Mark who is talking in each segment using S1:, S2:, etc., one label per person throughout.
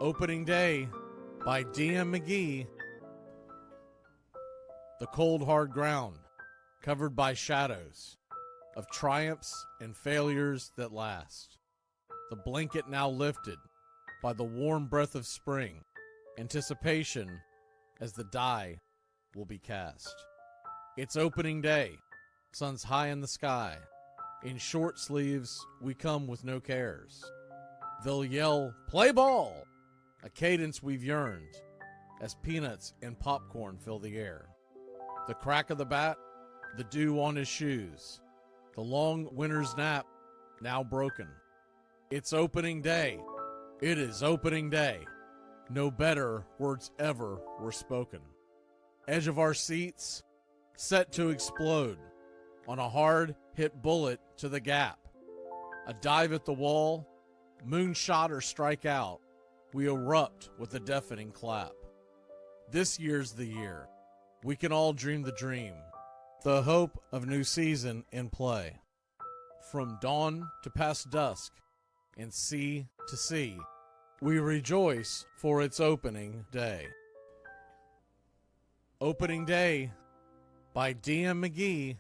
S1: Opening Day by D.M. McGee. The cold hard ground, covered by shadows of triumphs and failures that last. The blanket now lifted by the warm breath of spring, anticipation as the die will be cast. It's opening day, sun's high in the sky. In short sleeves, we come with no cares. They'll yell, "Play ball!" a cadence we've yearned, as peanuts and popcorn fill the air. The crack of the bat, the dew on his shoes, the long winter's nap now broken. It's opening day. It is opening day. No better words ever were spoken. Edge of our seats, set to explode on a hard hit bullet to the gap. A dive at the wall, moonshot or strike out, we erupt with a deafening clap. This year's the year. We can all dream the dream, the hope of new season in play. From dawn to past dusk and sea to sea, we rejoice for its opening day. Opening Day by D.M. McGee.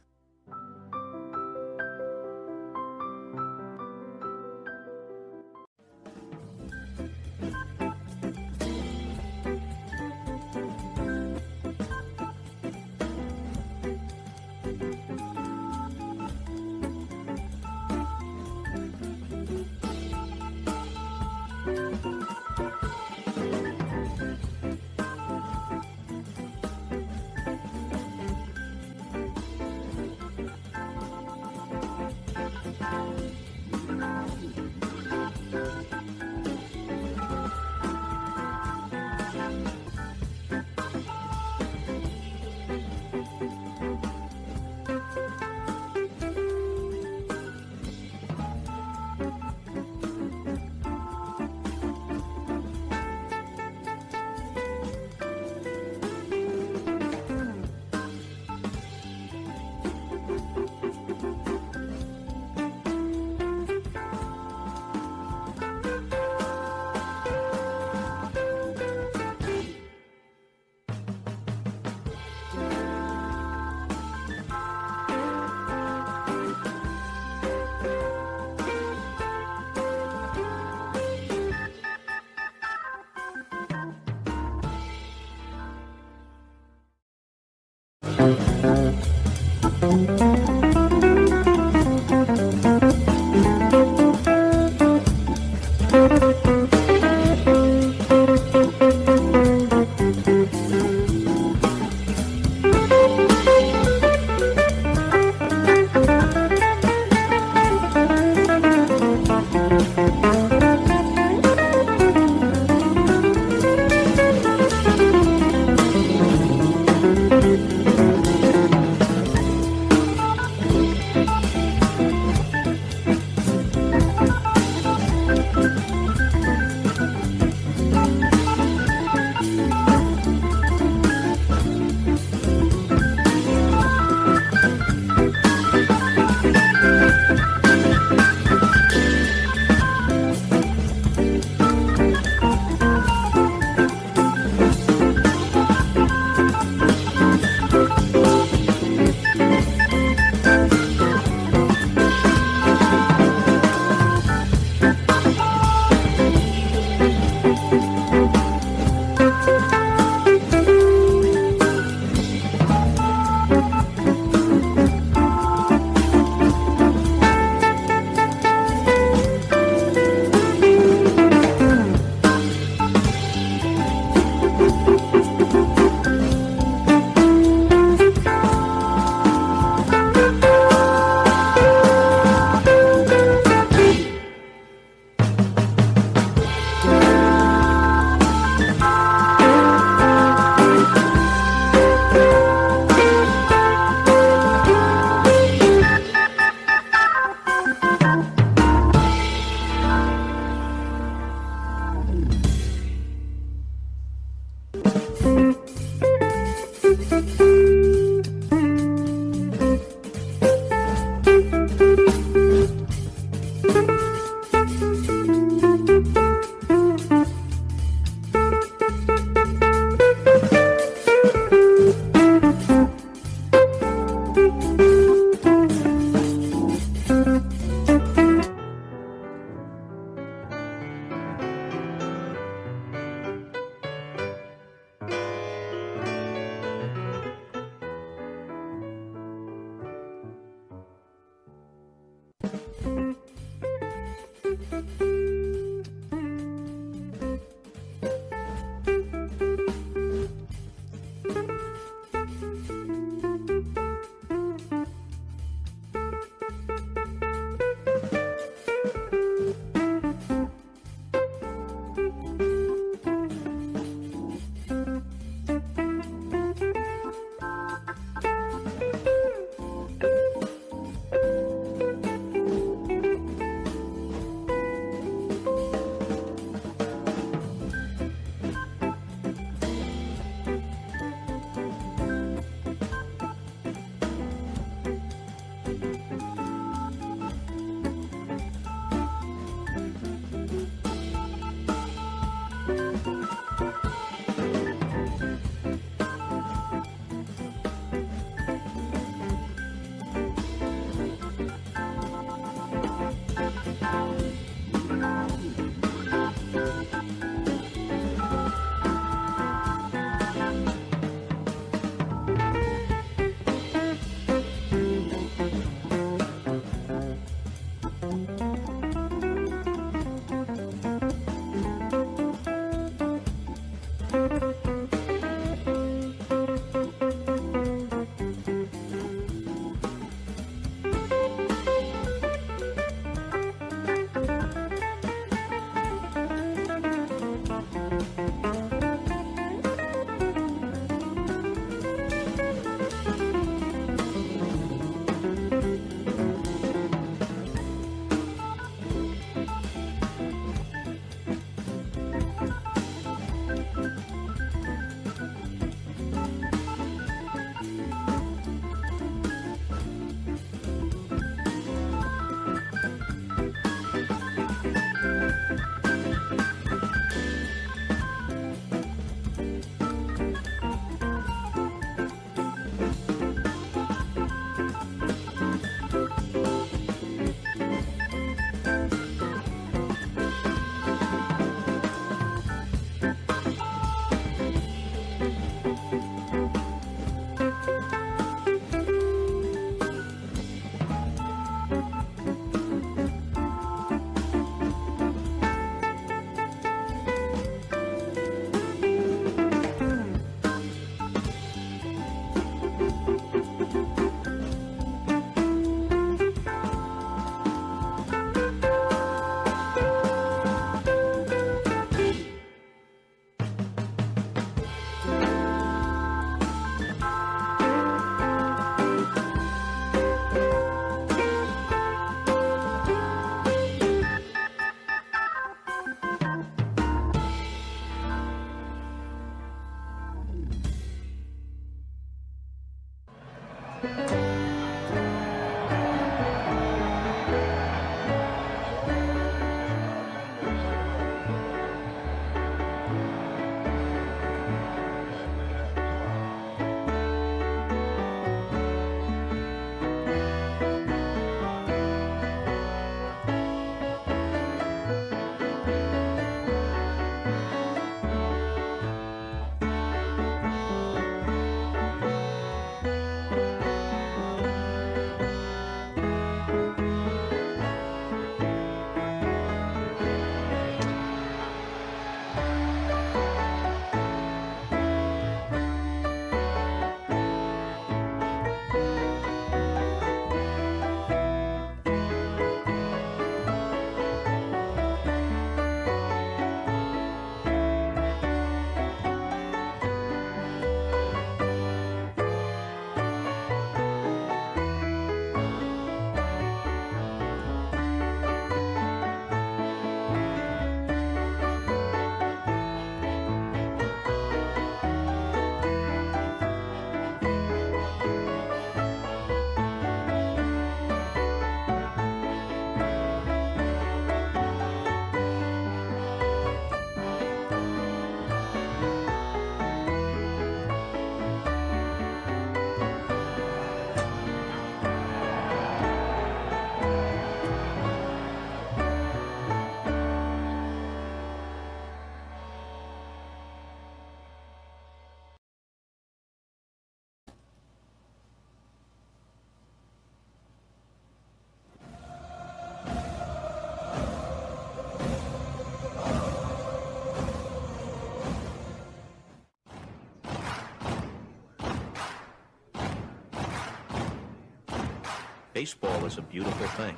S2: Baseball is a beautiful thing.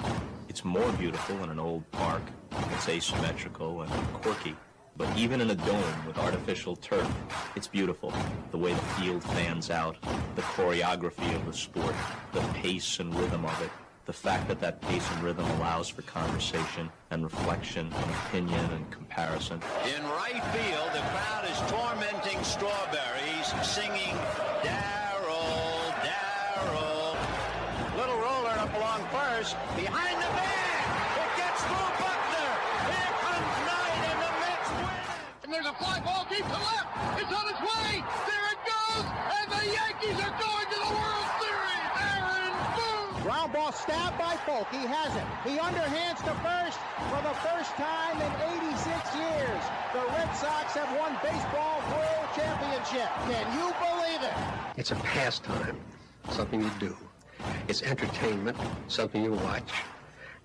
S2: It's more beautiful in an old park. It's asymmetrical and quirky. But even in a dome with artificial turf, it's beautiful. The way the field fans out, the choreography of the sport, the pace and rhythm of it, the fact that that pace and rhythm allows for conversation and reflection and opinion and comparison.
S3: In right field, the crowd is tormenting Strawberries, singing Darryl, Darryl. Little roller up along first, behind the man. It gets through Buckner. Here comes Knight, and the Mets win. And there's a fly ball deep to left. It's on its way. There it goes, and the Yankees are going to the World Series. Aaron Boone.
S4: Ground ball stabbed by Polk. He has it. He underhands to first for the first time in 86 years. The Red Sox have won baseball world championship. Can you believe it?
S5: It's a pastime, something you do. It's entertainment, something you watch.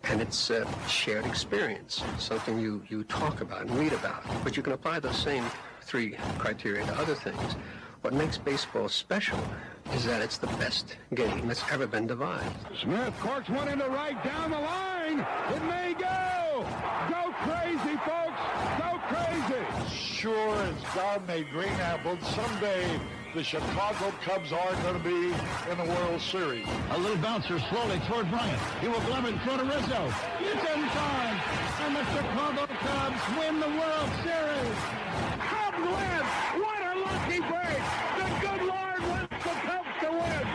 S5: And it's a shared experience, something you talk about and read about. But you can apply those same three criteria to other things. What makes baseball special is that it's the best game that's ever been devised.
S6: Smith corks one into right down the line. It may go. Go crazy, folks. Go crazy.
S7: Sure as God made green apples, someday the Chicago Cubs are going to be in the World Series.
S6: A little bouncer slowly toward Bryant. He will glove it in front of Rizzo. It's in time. And the Chicago Cubs win the World Series. Cubs win. What a lucky break. The good Lord wants the Cubs to win.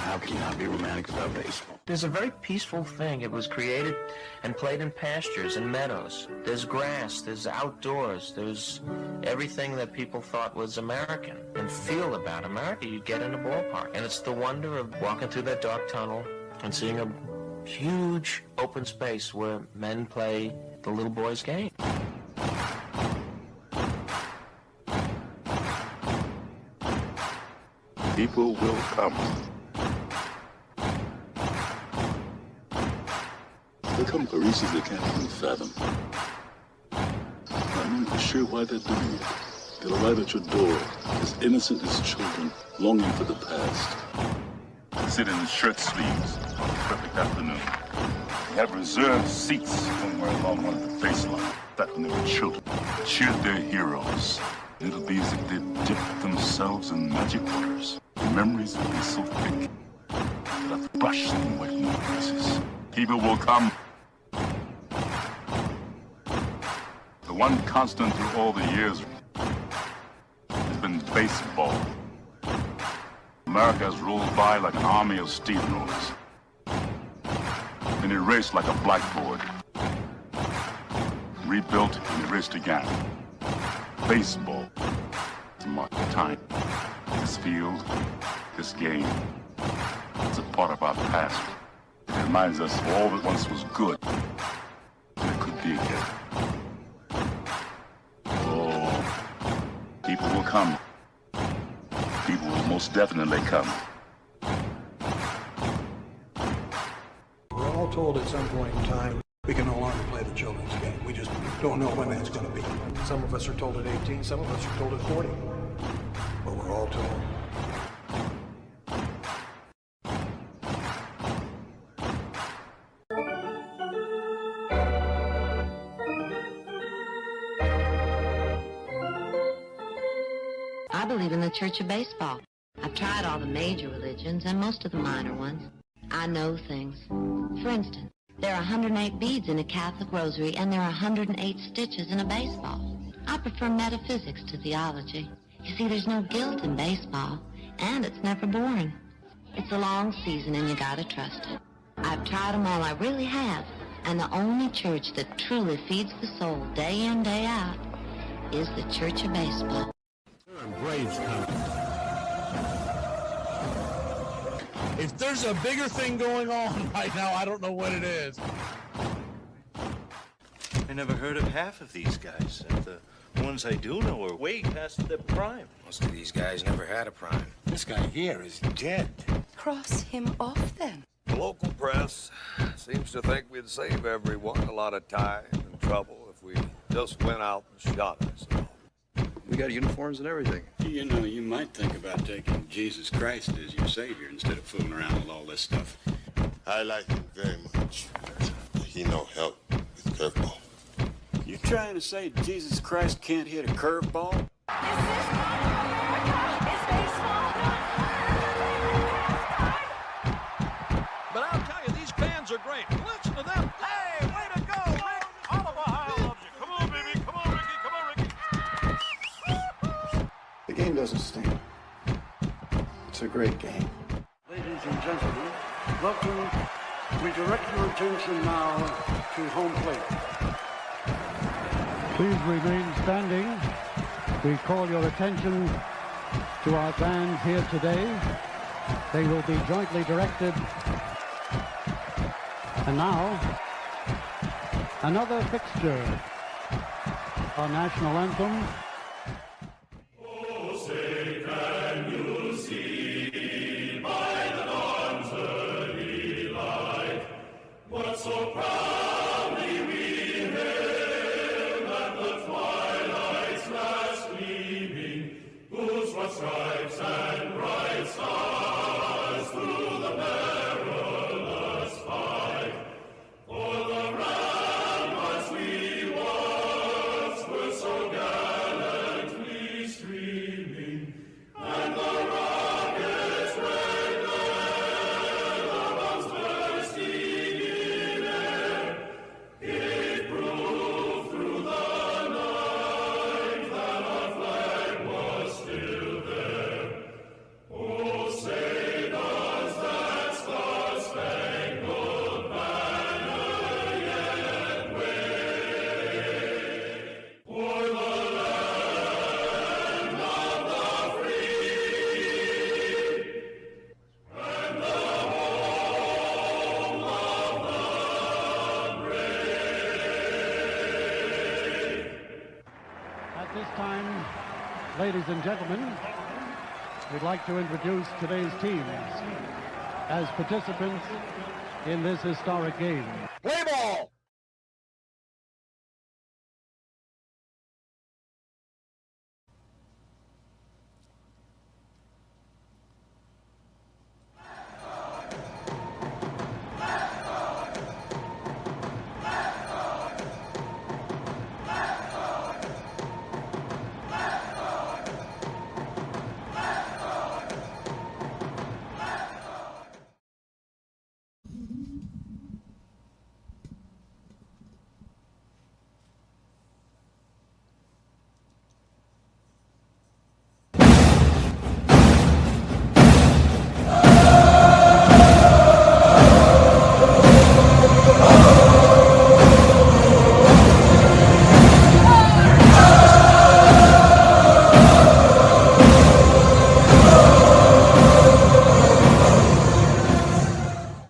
S8: How can you not be romantic about baseball?
S2: There's a very peaceful thing. It was created and played in pastures and meadows. There's grass, there's outdoors, there's everything that people thought was American and feel about America. You get in a ballpark. And it's the wonder of walking through that dark tunnel and seeing a huge open space where men play the little boy's game.
S8: People will come. They come for reasons they can't even fathom. Not knowing for sure why they're doing it. They'll arrive at your door as innocent as children, longing for the past. They sit in shirt sleeves on a perfect afternoon. They have reserved seats somewhere along one of the baselines. Back when they were children, cheered their heroes. It'll be as if they dipped themselves in magic waters. The memories will be so thick that I've brushed them away from their faces. People will come. The one constant through all the years has been baseball. America has rolled by like an army of steamrollers. Been erased like a blackboard. Rebuilt and erased again. Baseball to mark the time. This field, this game, it's a part of our past. It reminds us of all that once was good, and it could be again. Oh, people will come. People will most definitely come.
S9: We're all told at some point in time we can no longer play the children's game. We just don't know when that's going to be. Some of us are told at 18, some of us are told at 40. But we're all told.
S10: I believe in the Church of Baseball. I've tried all the major religions and most of the minor ones. I know things. For instance, there are 108 beads in a Catholic rosary, and there are 108 stitches in a baseball. I prefer metaphysics to theology. You see, there's no guilt in baseball, and it's never boring. It's a long season, and you gotta trust it. I've tried them all, I really have. And the only church that truly feeds the soul day in, day out is the Church of Baseball.
S6: Braves coming.
S1: If there's a bigger thing going on right now, I don't know what it is.
S3: I never heard of half of these guys. And the ones I do know are way past their prime.
S11: Most of these guys never had a prime.
S7: This guy here is dead.
S12: Cross him off, then.
S13: The local press seems to think we'd save everyone a lot of time and trouble if we just went out and shot ourselves.
S11: We got uniforms and everything.
S8: You know, you might think about taking Jesus Christ as your savior instead of fooling around with all this stuff.
S14: I like him very much. He no help with curveball.
S15: You trying to say Jesus Christ can't hit a curveball?
S16: But I'll tell you, these fans are great. Listen to them. Hey, way to go, Rick. All of Ohio loves you. Come on, baby. Come on, Ricky. Come on, Ricky.
S9: The game doesn't stink. It's a great game.
S6: Ladies and gentlemen, welcome. We direct your attention now to home plate. Please remain standing. We call your attention to our band here today. They will be jointly directed. And now, another fixture. Our national anthem.
S17: Oh, say can you see by the dawn's early light what so proudly we hailed at the twilight's last gleaming, whose broad stripes and bright stars through the perilous fight for the ramparts we once were so gallantly streaming, and the rockets red glare, the bombs bursting in air, gave proof through the night that our flag was still there. Oh, say does that star-spangled banner yet wave o'er the land of the free and the home of the brave?
S6: At this time, ladies and gentlemen, we'd like to introduce today's teams as participants in this historic game.
S4: Play ball!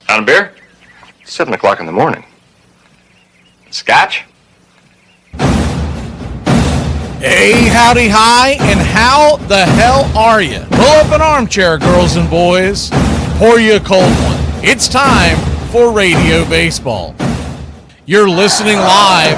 S11: On a beer? 7 o'clock in the morning. Scotch?
S1: Hey, howdy, hi, and how the hell are you? Pull up an armchair, girls and boys. Pour you a cold one. It's time for Radio Baseball. You're listening live.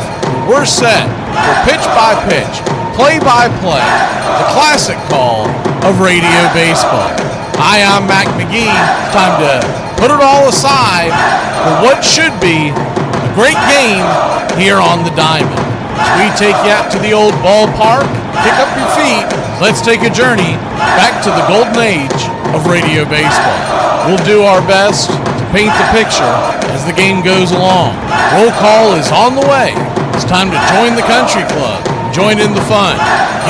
S1: We're set for pitch-by-pitch, play-by-play, the classic call of Radio Baseball. Hi, I'm Mac McGee. It's time to put it all aside for what should be a great game here on the Diamond. As we take you out to the old ballpark, kick up your feet, let's take a journey back to the golden age of Radio Baseball. We'll do our best to paint the picture as the game goes along. Roll call is on the way. It's time to join the country club, join in the fun.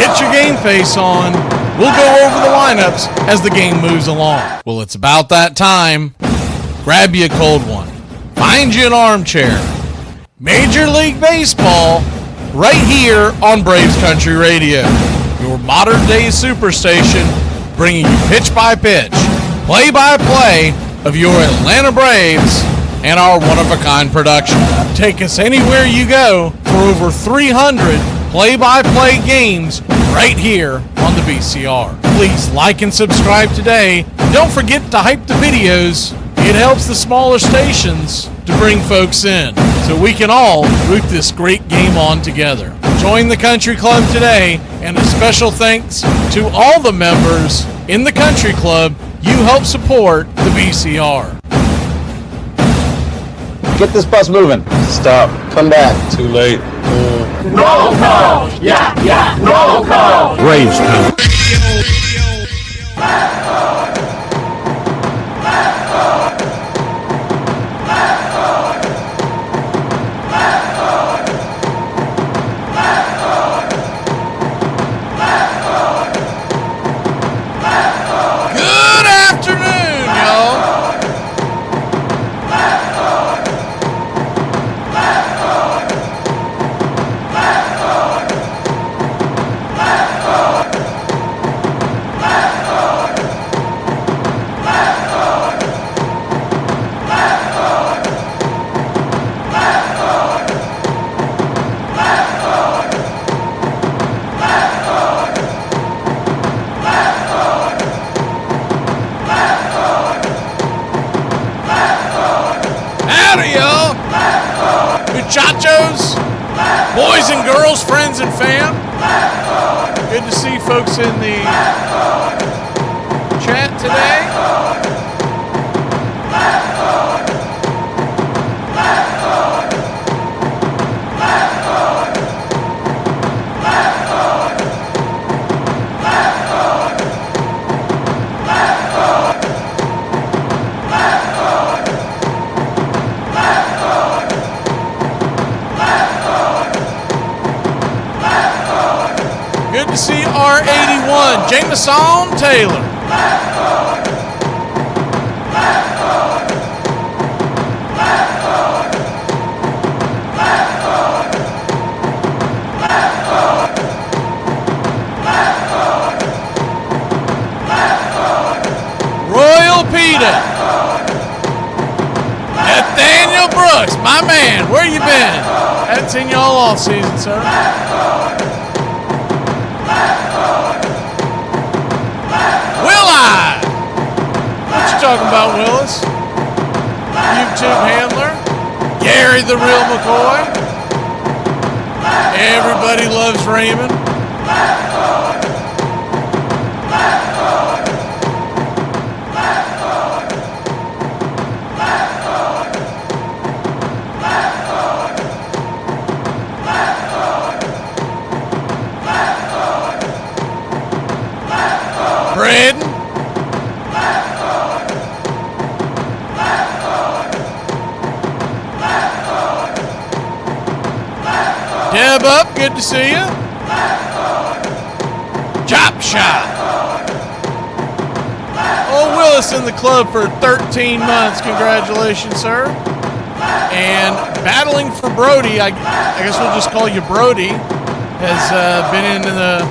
S1: Get your game face on. We'll go over the lineups as the game moves along. Well, it's about that time. Grab you a cold one. Find you an armchair. Major League Baseball, right here on Braves Country Radio. Your modern-day superstation, bringing you pitch-by-pitch, play-by-play of your Atlanta Braves and our one-of-a-kind production. Take us anywhere you go for over 300 play-by-play games right here on the BCR. Please like and subscribe today. Don't forget to hype the videos. It helps the smaller stations to bring folks in so we can all root this great game on together. Join the country club today, and a special thanks to all the members in the country club. You help support the BCR.
S18: Get this bus moving.
S11: Stop. Come back. Too late.
S17: Roll call! Yeah! Roll call!
S18: Braves time.
S1: Good afternoon, y'all. Howdy, y'all. Muchachos, boys and girls, friends and fam. Good to see folks in the chat today. Good to see R81, Jameson Taylor. Royal Peter. Nathaniel Brooks, my man, where you been? Hadn't seen y'all all season, sir. What you talking about, Willis? YouTube handler, Gary the Real McCoy. Everybody loves Raymond. Braden. Deb up, good to see you. Chop shop. Old Willis in the club for 13 months. Congratulations, sir. And battling for Brody, I guess we'll just call you Brody, has been in the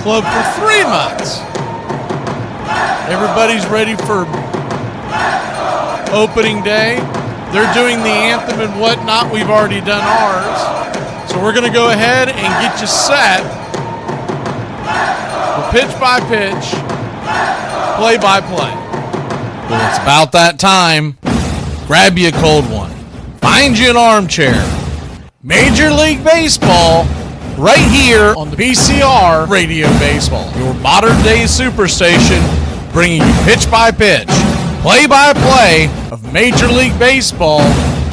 S1: club for 3 months. Everybody's ready for opening day. They're doing the anthem and whatnot. We've already done ours. So we're going to go ahead and get you set for pitch by pitch, play by play. Well, it's about that time. Grab you a cold one. Find you an armchair. Major League Baseball right here on the BCR Radio Baseball, your modern day superstation, bringing you pitch by pitch, play by play of Major League Baseball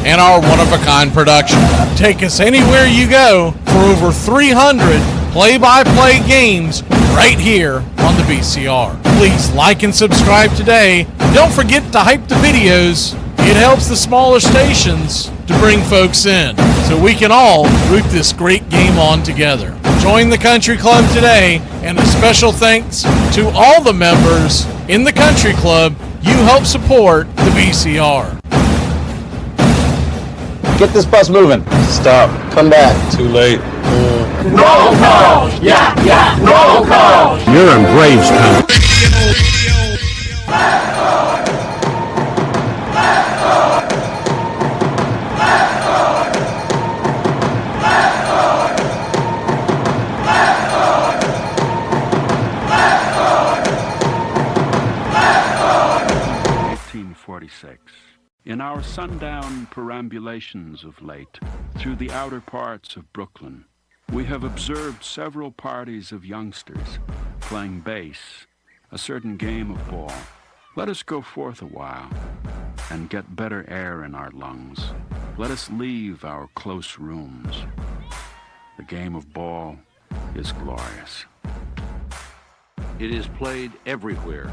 S1: and our one-of-a-kind production. Take us anywhere you go for over 300 play-by-play games right here on the BCR. Please like and subscribe today. Don't forget to hype the videos. It helps the smaller stations to bring folks in so we can all root this great game on together. Join the country club today, and a special thanks to all the members in the country club. You help support the BCR.
S18: Get this bus moving.
S11: Stop. Come back. Too late.
S17: Roll call! Yeah! Roll call!
S18: You're in Braves time.
S19: In our sundown perambulations of late through the outer parts of Brooklyn, we have observed several parties of youngsters playing base, a certain game of ball. Let us go forth a while and get better air in our lungs. Let us leave our close rooms. The game of ball is glorious.
S20: It is played everywhere.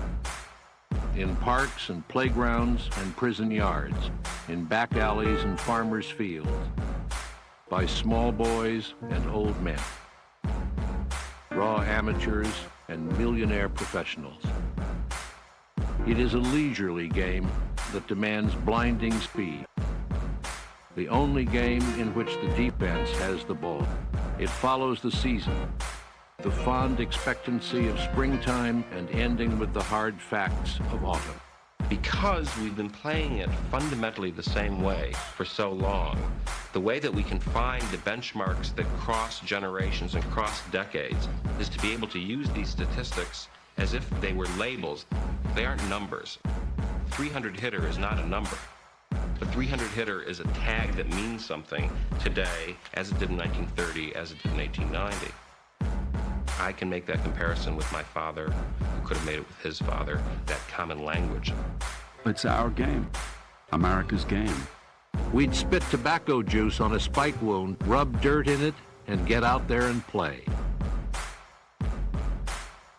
S20: In parks and playgrounds and prison yards, in back alleys and farmers' fields, by small boys and old men, raw amateurs and millionaire professionals. It is a leisurely game that demands blinding speed. The only game in which the defense has the ball. It follows the season, the fond expectancy of springtime and ending with the hard facts of autumn.
S11: Because we've been playing it fundamentally the same way for so long, the way that we can find the benchmarks that cross generations and cross decades is to be able to use these statistics as if they were labels. They aren't numbers. 300 hitter is not a number. The 300 hitter is a tag that means something today, as it did in 1930, as it did in 1890. I can make that comparison with my father, who could have made it with his father, that common language.
S19: It's our game, America's game.
S20: We'd spit tobacco juice on a spike wound, rub dirt in it, and get out there and play.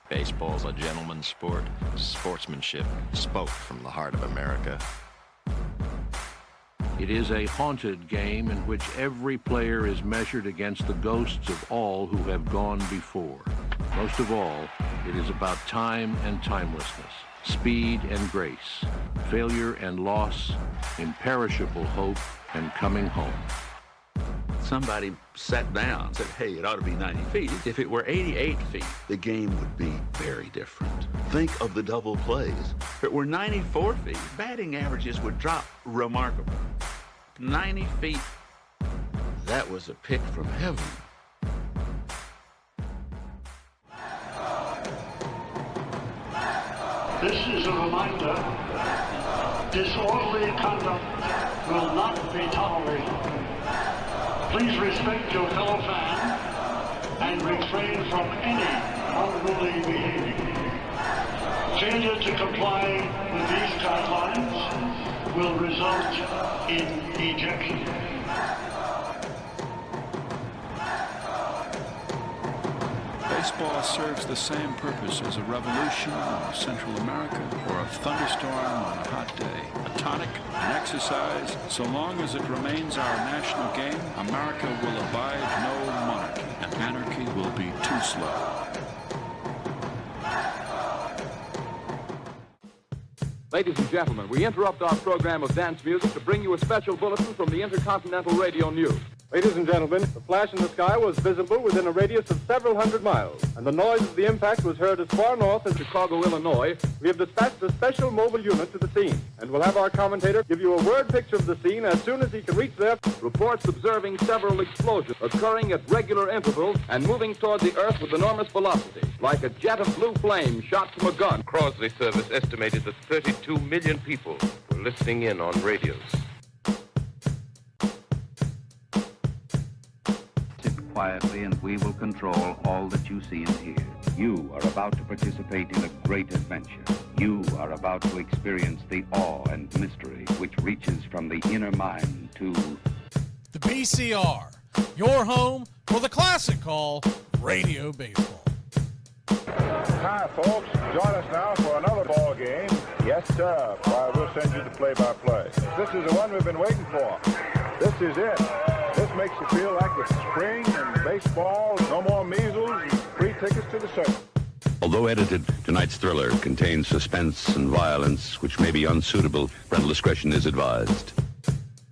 S21: Baseball's a gentleman's sport. Sportsmanship spoke from the heart of America.
S20: It is a haunted game in which every player is measured against the ghosts of all who have gone before. Most of all, it is about time and timelessness, speed and grace, failure and loss, imperishable hope, and coming home.
S22: Somebody sat down and said, hey, it ought to be 90 feet. If it were 88 feet, the game would be very different. Think of the double plays. If it were 94 feet, batting averages would drop remarkably. 90 feet, that was a pick from heaven.
S6: This is a reminder. Disorderly conduct will not be tolerated. Please respect your fellow fan and refrain from any unruly behavior. Failure to comply with these guidelines will result in ejection.
S19: Baseball serves the same purpose as a revolution in Central America or a thunderstorm on a hot day. A tonic, an exercise. So long as it remains our national game, America will abide no monarchy, and anarchy will be too slow.
S23: Ladies and gentlemen, we interrupt our program of dance music to bring you a special bulletin from the Intercontinental Radio News.
S24: Ladies and gentlemen, the flash in the sky was visible within a radius of several hundred miles, and the noise of the impact was heard as far north as Chicago, Illinois. We have dispatched a special mobile unit to the scene, and we'll have our commentator give you a word picture of the scene as soon as he can reach there.
S23: Reports observing several explosions occurring at regular intervals and moving toward the Earth with enormous velocity, like a jet of blue flame shot from a gun.
S25: Crosley Service estimated that 32 million people were listening in on radios.
S26: Quietly, and we will control all that you see and hear. You are about to participate in a great adventure. You are about to experience the awe and mystery which reaches from the inner mind to
S1: the BCR, your home for the classic call, radio baseball.
S27: Hi, folks. Join us now for another ball game. Yes, sir. Why, we'll send you the play-by-play. This is the one we've been waiting for. This is it. This makes you feel like it's spring and baseball, no more measles, and free tickets to the circus.
S18: Although edited, tonight's thriller contains suspense and violence which may be unsuitable. Parental discretion is advised.
S17: 2,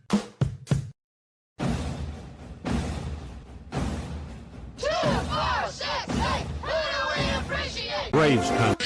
S17: 4, 6, 8. Who do we appreciate?
S18: Braves count.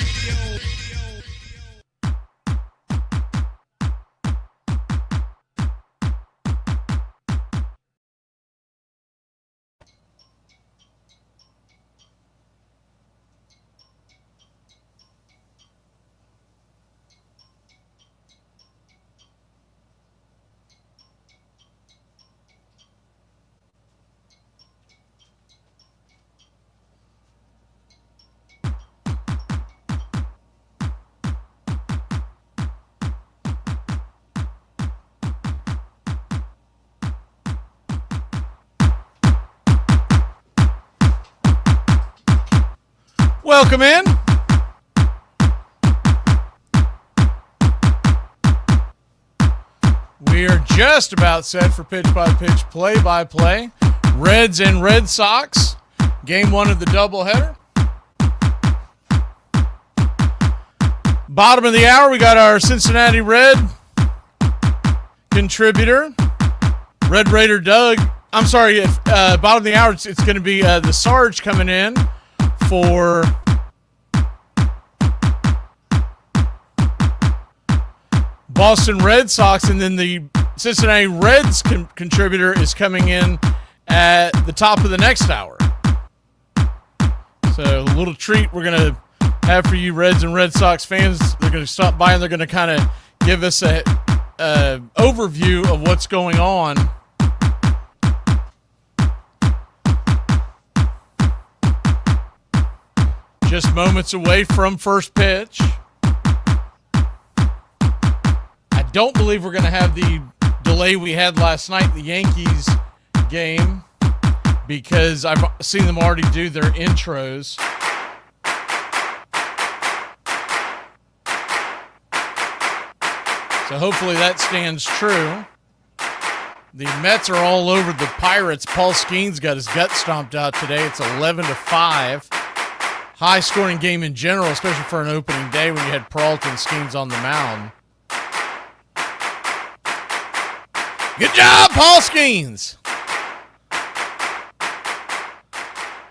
S1: Welcome in. We are just about set for pitch-by-pitch, play-by-play. Reds and Red Sox, game one of the doubleheader. Bottom of the hour, we got our Cincinnati Red contributor, Red Raider Doug. I'm sorry, bottom of the hour, it's going to be the Sarge coming in for Boston Red Sox, and then the Cincinnati Reds contributor is coming in at the top of the next hour. So a little treat we're going to have for you Reds and Red Sox fans. They're going to stop by and they're going to kind of give us a overview of what's going on. Just moments away from first pitch. I don't believe we're going to have the delay we had last night, the Yankees game, because I've seen them already do their intros. So hopefully that stands true. The Mets are all over the Pirates. Paul Skeens got his gut stomped out today. It's 11-5. High-scoring game in general, especially for an opening day when you had Peralta and Skeens on the mound. Good job, Paul Skeens!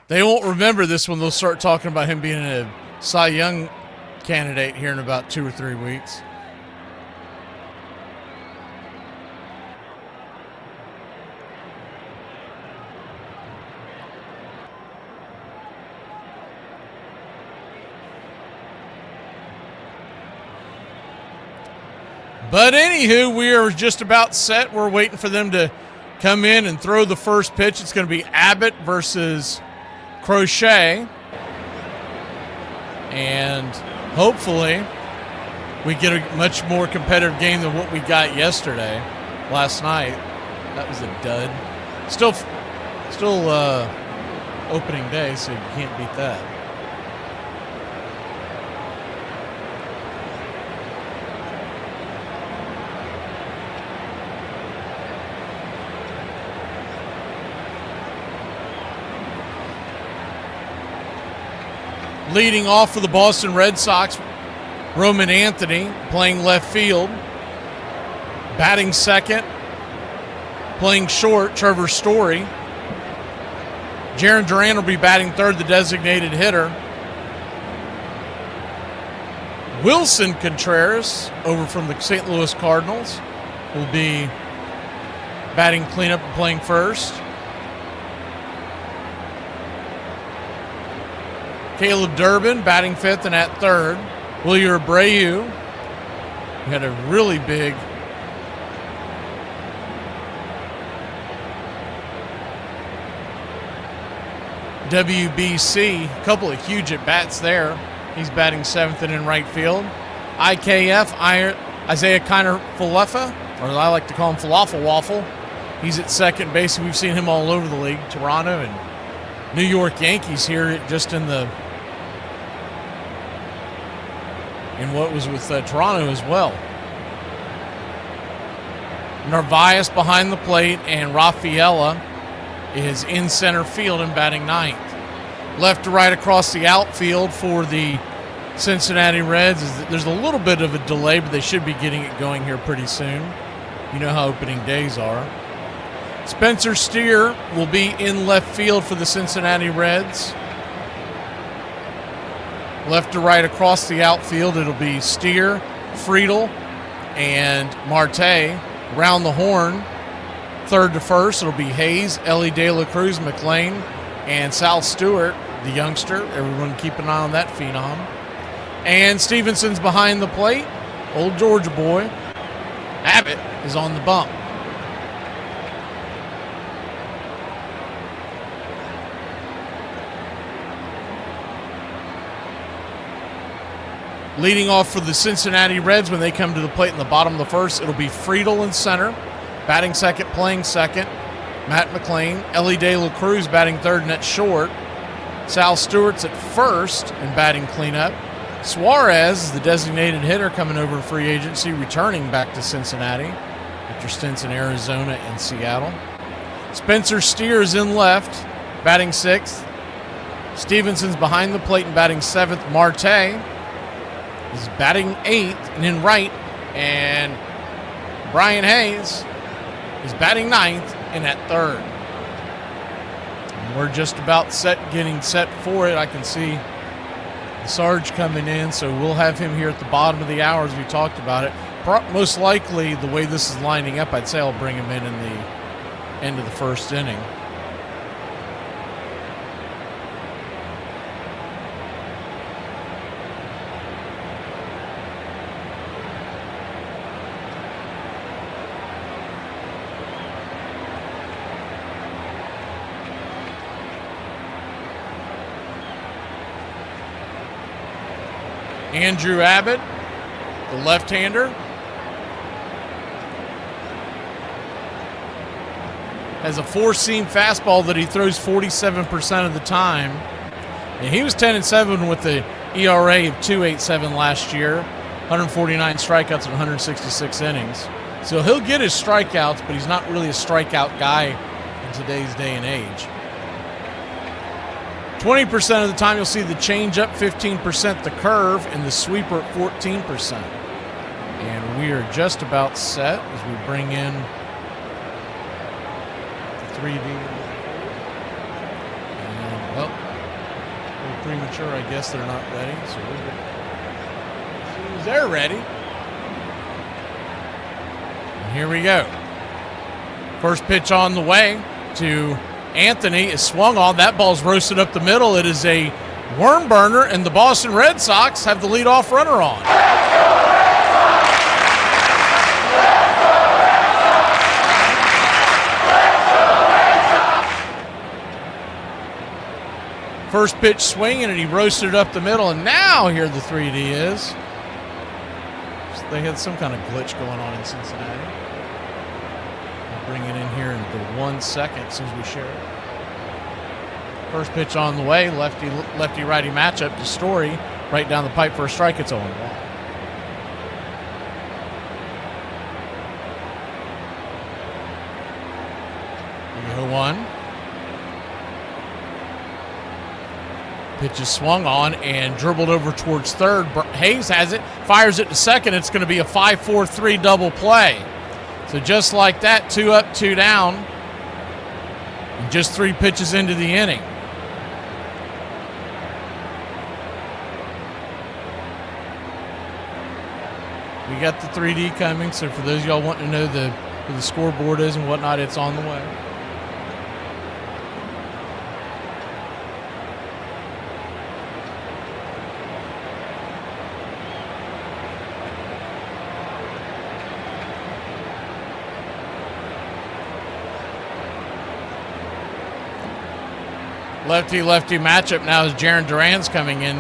S1: They won't remember this when they'll start talking about him being a Cy Young candidate here in about 2 or 3 weeks. But anywho, we are just about set. We're waiting for them to come in and throw the first pitch. It's going to be Abbott versus Crochet. And hopefully we get a much more competitive game than what we got last night. That was a dud. Still opening day, so you can't beat that. Leading off for the Boston Red Sox, Roman Anthony playing left field. Batting second, playing short, Trevor Story. Jarren Duran will be batting third, the designated hitter. Wilson Contreras, over from the St. Louis Cardinals, will be batting cleanup and playing first. Caleb Durbin batting fifth and at third. Wilyer Abreu, who had a really big WBC, a couple of huge at-bats there. He's batting seventh and in right field. IKF, Isaiah Kiner-Falefa, or I like to call him Falafel Waffle. He's at second base. We've seen him all over the league. Toronto and New York Yankees here just in what was with Toronto as well. Narvaez behind the plate, and Rafaela is in center field and batting ninth. Left to right across the outfield for the Cincinnati Reds. There's a little bit of a delay, but they should be getting it going here pretty soon. You know how opening days are. Spencer Steer will be in left field for the Cincinnati Reds. Left to right across the outfield, it'll be Steer, Friedel, and Marte. Round the horn, third to first, it'll be Hayes, Ellie De La Cruz, McLean, and Sal Stewart, the youngster. Everyone keep an eye on that phenom. And Stevenson's behind the plate, old Georgia boy. Abbott is on the bump. Leading off for the Cincinnati Reds when they come to the plate in the bottom of the first, it'll be Friedel in center, batting second, playing second. Matt McLean, Ellie De La Cruz batting third and at short. Sal Stewart's at first and batting cleanup. Suarez is the designated hitter coming over free agency, returning back to Cincinnati after stints in Arizona and Seattle. Spencer Steer is in left, batting sixth. Stevenson's behind the plate and batting seventh. Marte is batting eighth and in right. And Brian Hayes is batting ninth and at third. And we're just about getting set for it. I can see the Sarge coming in, so we'll have him here at the bottom of the hour as we talked about it. Most likely, the way this is lining up, I'd say I'll bring him in the end of the first inning. Andrew Abbott, the left-hander, has a four-seam fastball that he throws 47% of the time. And he was 10-7 with the ERA of 2.87 last year, 149 strikeouts and 166 innings. So he'll get his strikeouts, but he's not really a strikeout guy in today's day and age. 20% of the time you'll see the changeup, 15% the curve, and the sweeper at 14%. And we are just about set as we bring in the 3D. And, well, a little premature, I guess they're not ready. So we'll get, as soon as they're ready. And here we go. First pitch on the way to Anthony is swung on. That ball's roasted up the middle. It is a worm burner, and the Boston Red Sox have the leadoff runner on. First pitch swinging, and he roasted it up the middle, and now here the 3D is. So they had some kind of glitch going on in Cincinnati. Bring it in here in the 1 second as soon as we share it. First pitch on the way, lefty-righty matchup to Story. Right down the pipe for a strike, it's 0-1. The 0-1. Pitch is swung on and dribbled over towards third. Hayes has it, fires it to second. It's going to be a 5-4-3 double play. So just like that, 2 up, 2 down, and just 3 pitches into the inning. We got the 3D coming, so for those of y'all wanting to know who the scoreboard is and whatnot, it's on the way. Lefty-lefty matchup now as Jaron Duran's coming in.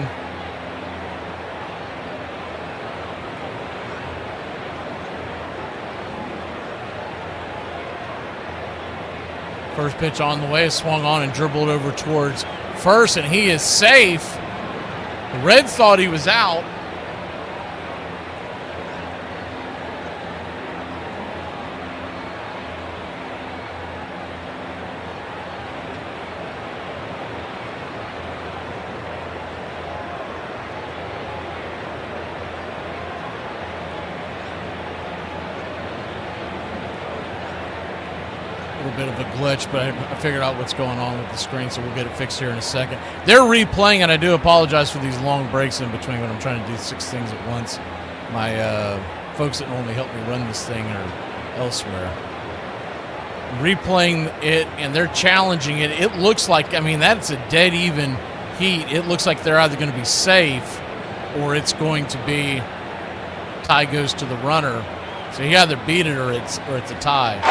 S1: First pitch on the way, swung on and dribbled over towards first, and he is safe. The Reds thought he was out. Bit of a glitch, but I figured out what's going on with the screen, so we'll get it fixed here in a second. They're replaying, and I do apologize for these long breaks in between when I'm trying to do 6 things at once. My folks that normally help me run this thing are elsewhere. Replaying it, and they're challenging it. It looks like, I mean, that's a dead even heat. It looks like they're either going to be safe or it's going to be tie goes to the runner. So you either beat it or it's a tie.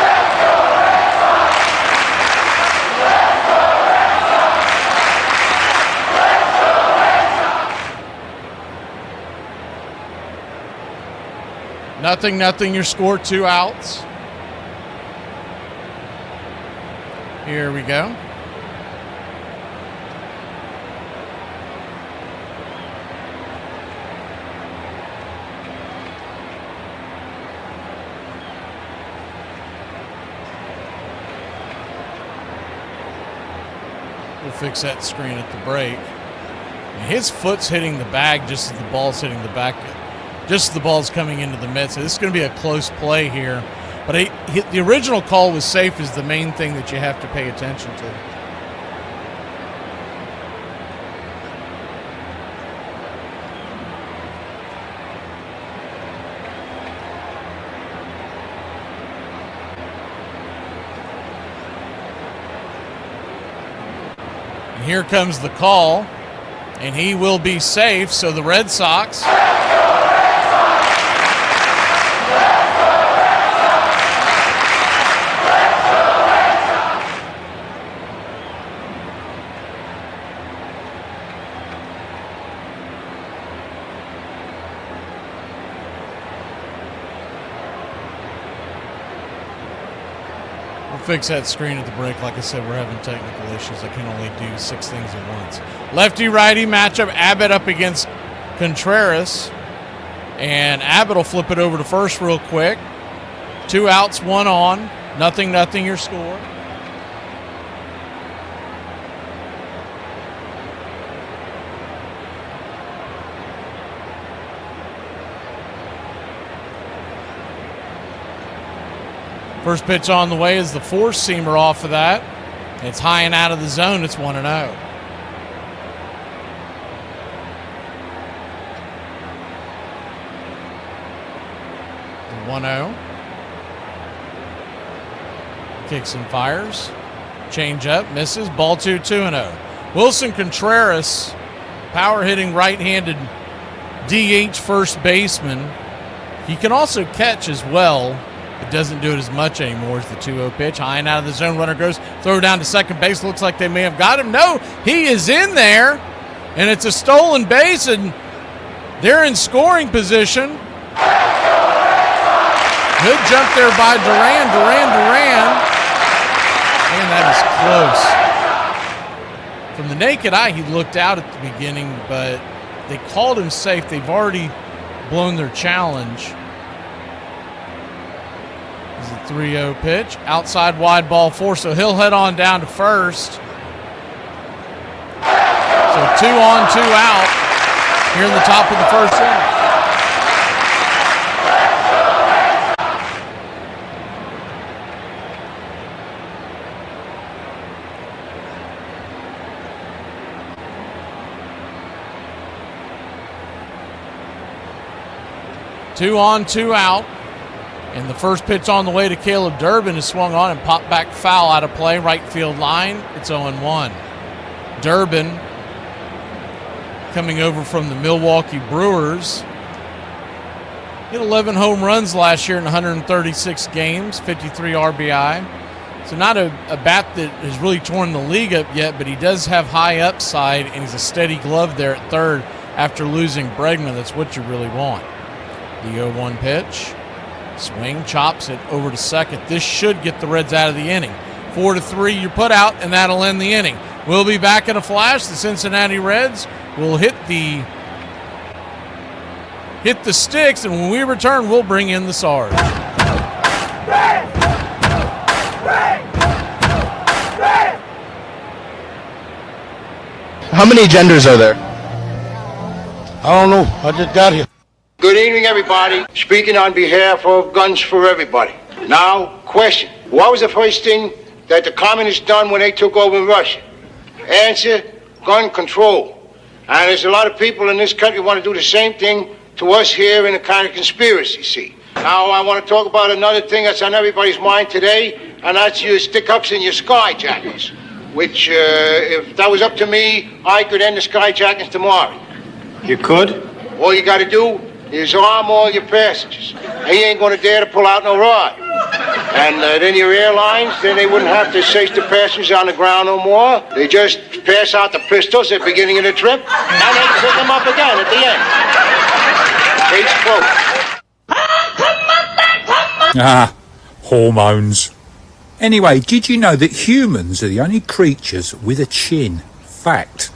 S1: Nothing, your score, 2 outs. Here we go. We'll fix that screen at the break. And his foot's hitting the bag just as the ball's hitting the back, just as the ball's coming into the mitt. So this is going to be a close play here. But the original call was safe is the main thing that you have to pay attention to. Here comes the call, and he will be safe. So the Red Sox fix that screen at the break. Like I said, we're having technical issues. I can only do 6 things at once. Lefty-righty matchup. Abbott up against Contreras. And Abbott will flip it over to first real quick. 2 outs, 1 on. 0-0 your score. First pitch on the way is the four-seamer off of that. It's high and out of the zone. It's 1-0. 1-0. Kicks and fires. Change up, misses. Ball 2-0. Wilson Contreras, power hitting right-handed DH first baseman. He can also catch as well. It doesn't do it as much anymore as the 2-0 pitch. High and out of the zone. Runner goes, throw down to second base. Looks like they may have got him. No, he is in there, and it's a stolen base, and they're in scoring position. Good jump there by Duran. Man, that is close. From the naked eye, he looked out at the beginning, but they called him safe. They've already blown their challenge. 3-0 pitch. Outside wide ball 4, so he'll head on down to first. So 2 on, 2 out here in the top of the first inning. Two on, 2 out. And the first pitch on the way to Caleb Durbin is swung on and popped back foul out of play, right field line. It's 0-1. Durbin coming over from the Milwaukee Brewers. Hit 11 home runs last year in 136 games, 53 RBI. So not a bat that has really torn the league up yet, but he does have high upside, and he's a steady glove there at third after losing Bregman. That's what you really want. The 0-1 pitch. Swing, chops it over to second. This should get the Reds out of the inning. 4-3, you're put out, and that'll end the inning. We'll be back in a flash. The Cincinnati Reds will hit the sticks, and when we return, we'll bring in the Sarge.
S2: How many genders are there? I don't know. I just got here.
S3: Good evening, everybody. Speaking on behalf of Guns for Everybody. Now, question. What was the first thing that the communists done when they took over in Russia? Answer, gun control. And there's a lot of people in this country who want to do the same thing to us here in a kind of conspiracy, see. Now, I want to talk about another thing that's on everybody's mind today, and that's your stick-ups and your skyjackers, which, if that was up to me, I could end the skyjackers tomorrow.
S2: You could?
S3: All you got to do is arm all your passengers. He ain't going to dare to pull out no rod. And then your airlines, then they wouldn't have to chase the passengers on the ground no more. They just pass out the pistols at the beginning of the trip, and they pick them up again at the end. Case closed.
S5: Hormones. Anyway, did you know that humans are the only creatures with a chin? Fact.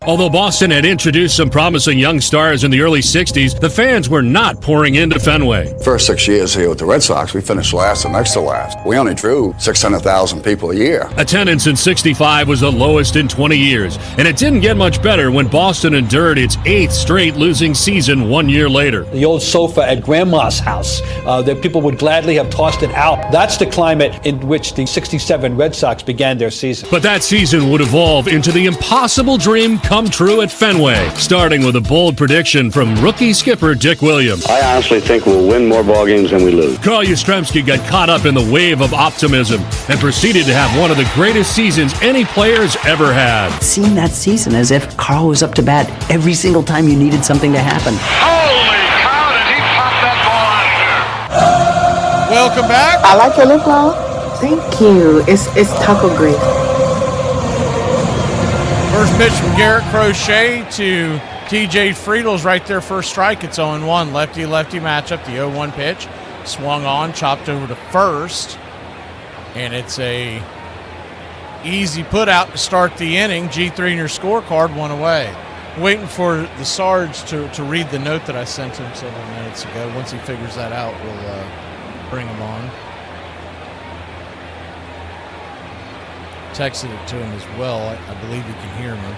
S5: Although Boston had introduced some promising young stars in the early 60s, the fans were not pouring into Fenway.
S7: First 6 years here with the Red Sox, we finished last and next to last. We only drew 600,000 people a year.
S5: Attendance in 65 was the lowest in 20 years, and it didn't get much better when Boston endured its 8th straight losing season 1 year later.
S8: The old sofa at Grandma's house, that people would gladly have tossed it out. That's the climate in which the 67 Red Sox began their season.
S5: But that season would evolve into the impossible dream come true at Fenway, starting with a bold prediction from rookie skipper Dick Williams.
S18: I honestly think we'll win more ball games than we lose.
S5: Carl Yastrzemski got caught up in the wave of optimism and proceeded to have one of the greatest seasons any player's ever had.
S10: Seeing that season as if Carl was up to bat every single time you needed something to happen.
S16: Holy cow, did he pop that ball out there?
S1: Welcome back.
S12: I like your lip gloss. Thank you. It's taco grease.
S1: First pitch from Garrett Crochet to TJ Friedel's right there, first strike. It's 0-1. Lefty-lefty matchup. The 0-1 pitch. Swung on, chopped over to first. And it's a easy put out to start the inning. G3 in your scorecard, 1 away. Waiting for the Sarge to read the note that I sent him several minutes ago. Once he figures that out, we'll bring him on. Texted it to him as well. I believe he can hear me.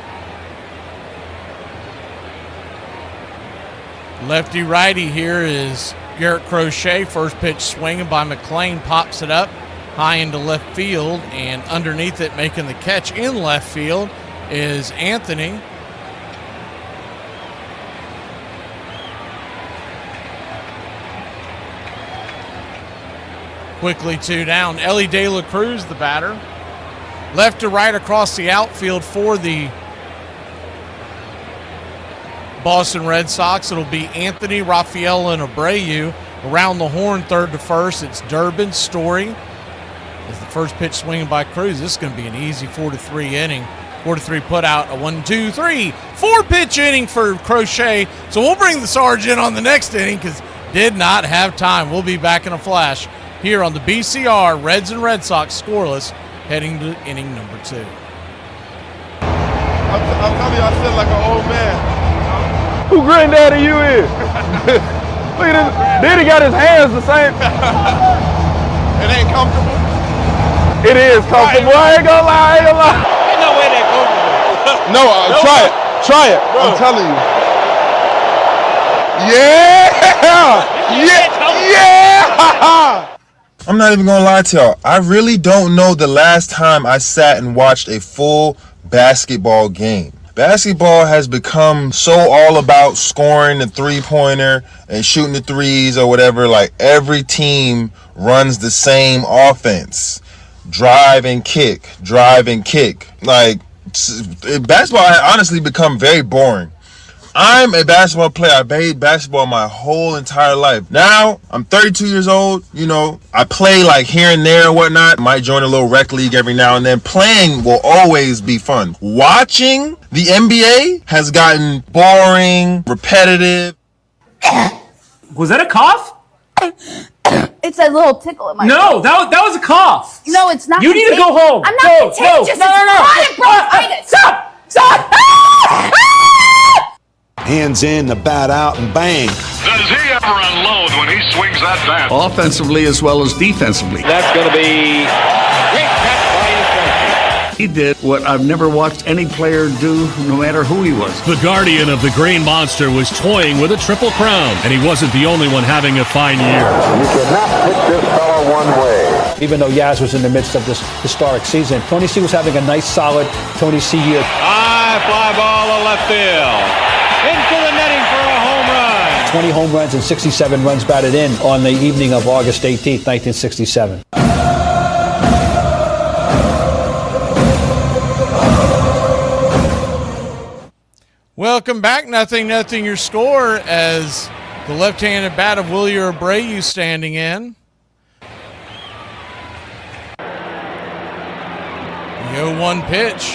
S1: Lefty-righty here is Garrett Crochet. First pitch swinging by McLean. Pops it up high into left field. And underneath it, making the catch in left field, is Anthony. Quickly 2 down. Ellie De La Cruz, the batter. Left to right across the outfield for the Boston Red Sox. It'll be Anthony, Rafael, and Abreu. Around the horn, third to first. It's Durbin, Story. As the first pitch swinging by Cruz. This is going to be an easy 4-3 inning. 4-3 put out. A 1-2-3 4-pitch inning for Crochet. So we'll bring the Sarge in on the next inning because did not have time. We'll be back in a flash here on the BCR Reds and Red Sox scoreless, heading to inning number 2.
S27: I'm telling you, I said like an old man.
S24: Who granddaddy you is? Look at this. Then he got his hands the same.
S27: It ain't comfortable.
S24: It is comfortable. I ain't gonna lie.
S27: Ain't no way that comfortable. No, try it. Try it. Bro. I'm telling you. Yeah!
S13: I'm not even gonna lie to y'all. I really don't know the last time I sat and watched a full basketball game. Basketball has become so all about scoring the three-pointer and shooting the threes or whatever. Like, every team runs the same offense. Drive and kick. Like, basketball has honestly become very boring. I'm a basketball player. I played basketball my whole entire life. Now, I'm 32 years old. You know, I play like here and there and whatnot. Might join a little rec league every now and then. Playing will always be fun. Watching the NBA has gotten boring, repetitive.
S14: Was that a cough?
S28: It's a little tickle in my
S14: No, that was a cough.
S28: No, it's not.
S14: You need to go home.
S28: I'm not contagious.
S14: No.
S28: It's chronic bronchitis. Stop!
S29: Hands in, the bat out, and bang.
S16: Does he ever unload when he swings that bat?
S22: Offensively as well as defensively.
S23: That's going to be great catch by Yastrzemski.
S22: He did what I've never watched any player do, no matter who he was.
S5: The guardian of the Green Monster was toying with a triple crown, and he wasn't the only one having a fine year.
S27: You cannot pitch this fellow one way.
S8: Even though Yaz was in the midst of this historic season, Tony C was having a nice, solid Tony C year.
S23: High fly ball to left field. Into the netting for a home run.
S8: 20 home runs and 67 runs batted in on the evening of August 18th, 1967.
S1: Welcome back. Nothing your score as the left-handed bat of Willie Abreu standing in. The 0-1 pitch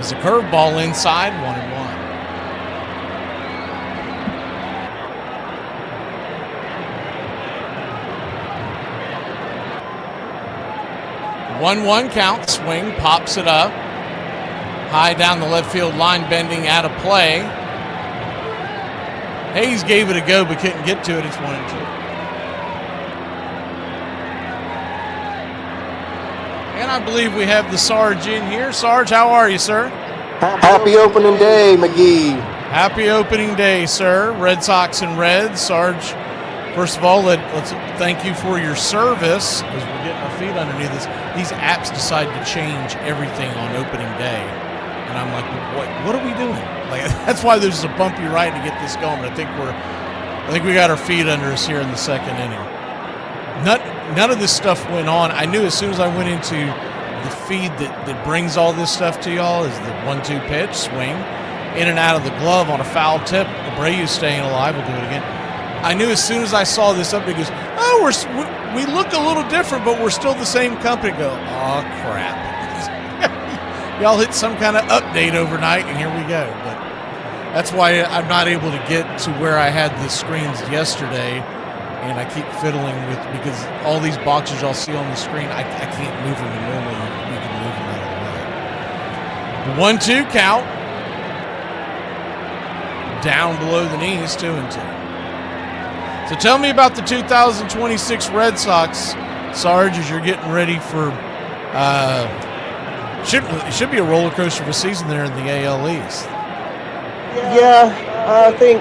S1: is a curveball inside, 1-1. 1-1 count, swing, pops it up. High down the left field line, bending out of play. Hayes gave it a go, but couldn't get to it. It's 1-2. And I believe we have the Sarge in here. Sarge, how are you, sir?
S4: Happy opening day, McGee.
S1: Happy opening day, sir. Red Sox and Reds. Sarge, first of all, let's thank you for your service as we're getting our feet underneath this. These apps decide to change everything on opening day. And I'm like, what are we doing? Like, that's why there's a bumpy ride to get this going. But I think we got our feet under us here in the second inning. None of this stuff went on. I knew as soon as I went into the feed that brings all this stuff to y'all is the 1-2 pitch, swing, in and out of the glove on a foul tip. Abreu's staying alive. We'll do it again. I knew as soon as I saw this up, it goes, we look a little different, but we're still the same company. Go, oh, crap. Y'all hit some kind of update overnight, and here we go. But that's why I'm not able to get to where I had the screens yesterday, and I keep fiddling with, because all these boxes y'all see on the screen, I can't move them normally. You can move them out of the way. 1-2 count. Down below the knees, 2-2. So tell me about the 2026 Red Sox, Sarge, as you're getting ready for it should be a roller coaster of a season there in the AL East.
S4: Yeah, I think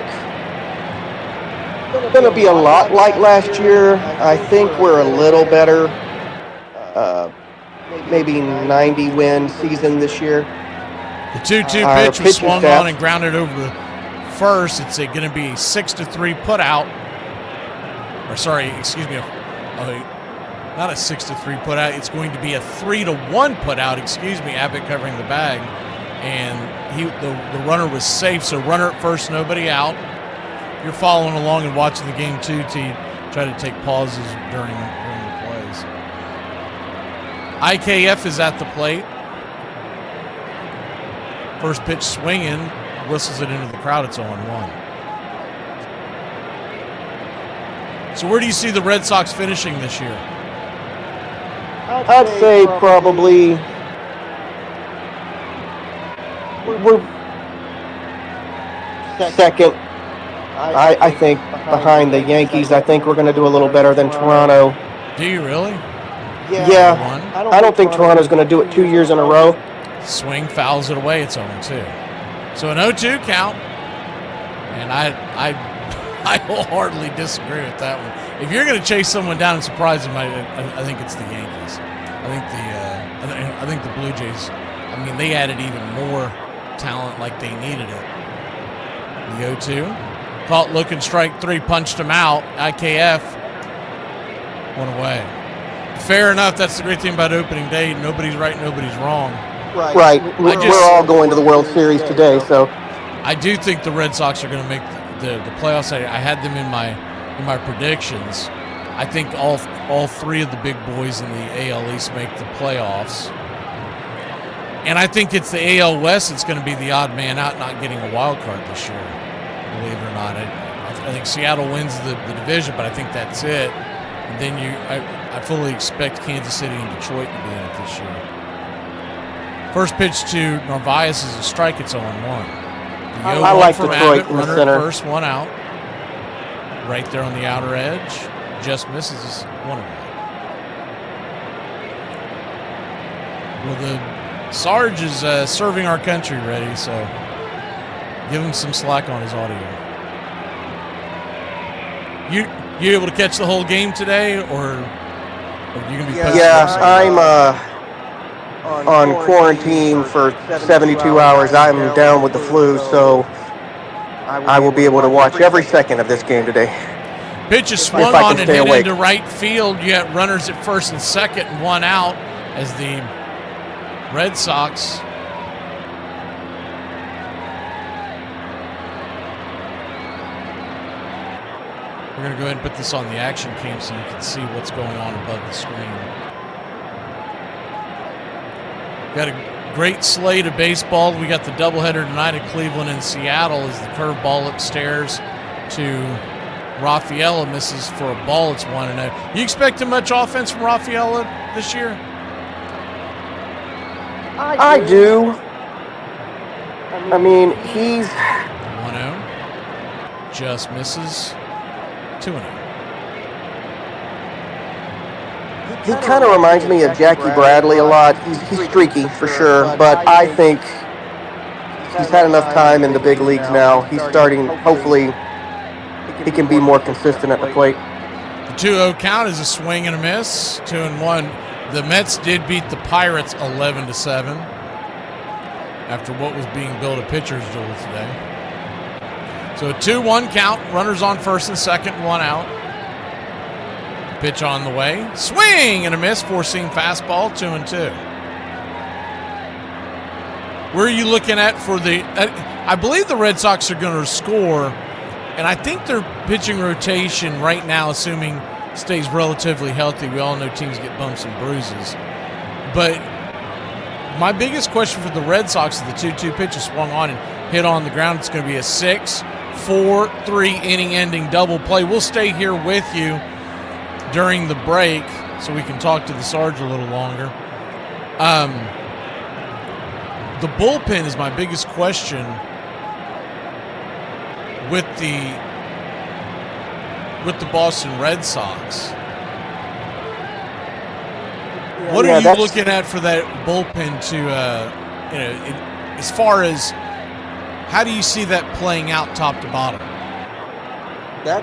S4: it's going to be a lot like last year. I think we're a little better. Maybe 90-win season this year.
S1: The 2-2 pitch was swung on and grounded over the first. It's going to be a 6-3 put out. Or sorry, excuse me, not a 6-3 put out. It's going to be a 3-1 put out. Excuse me, Abbott covering the bag, and the runner was safe. So runner at first, nobody out. You're following along and watching the game too. To try to take pauses during the plays. IKF is at the plate. First pitch swinging, whistles it into the crowd. It's 0-1. So where do you see the Red Sox finishing this year?
S4: I'd say probably we're second. I think behind the Yankees. I think we're going to do a little better than Toronto.
S1: Do you really?
S4: Yeah. I don't think Toronto's going to do it 2 years in a row.
S1: Swing, fouls it away. It's 0-2. So an 0-2 count. And I wholeheartily disagree with that one. If you're going to chase someone down and surprise them, I think it's the Yankees. I think the Blue Jays. I mean, they added even more talent like they needed it. The 0-2, caught looking, strike three, punched him out. IKF went away. Fair enough. That's the great thing about opening day. Nobody's right, nobody's wrong.
S4: Right. We're all going to the World Series today, so
S1: I do think the Red Sox are going to make the playoffs. I had them in my predictions. I think all three of the big boys in the AL East make the playoffs. And I think it's the AL West that's going to be the odd man out, not getting a wild card this year, believe it or not. I think Seattle wins the division, but I think that's it. And then I fully expect Kansas City and Detroit to be in it this year. First pitch to Narvaez is a strike. It's 0-1.
S4: I like Detroit in the center.
S1: First, one out. Right there on the outer edge. Just misses 1-1. Well, the Sarge is serving our country ready, so give him some slack on his audio. You able to catch the whole game today, or are you gonna be?
S4: Yeah, I'm on quarantine for 72 hours. I'm down with the flu, so I will be able to watch every second of this game today.
S1: Pitch is swung on and hit into right field. You got runners at first and second and one out as the Red Sox we're going to go ahead and put this on the action cam so you can see what's going on above the screen. Got a great slate of baseball. We got the doubleheader tonight at Cleveland and Seattle as the curveball upstairs to Rafaela misses for a ball. It's 1-0. You expecting much offense from Rafaela this year?
S4: I do. I mean, he's
S1: 1-0. Just misses. 2-0.
S4: He kind of reminds me of Jackie Bradley a lot. He's streaky for sure, but I think he's had enough time in the big leagues now. He's starting, hopefully, he can be more consistent at the plate.
S1: The 2-0 count is a swing and a miss. 2-1. The Mets did beat the Pirates 11-7 after what was being billed a pitcher's duel today. So a 2-1 count. Runners on first and second, 1 out. Pitch on the way. Swing and a miss. Four-seam fastball, 2-2. Where are you looking at for the... I believe the Red Sox are going to score, and I think their pitching rotation right now, assuming stays relatively healthy. We all know teams get bumps and bruises. But my biggest question for the Red Sox is the 2-2 pitch is swung on and hit on the ground. It's going to be a 6-4-3 inning-ending double play. We'll stay here with you during the break so we can talk to the Sarge a little longer. The bullpen is my biggest question with the Boston Red Sox. What are you looking at for that bullpen to, as far as how do you see that playing out top to bottom?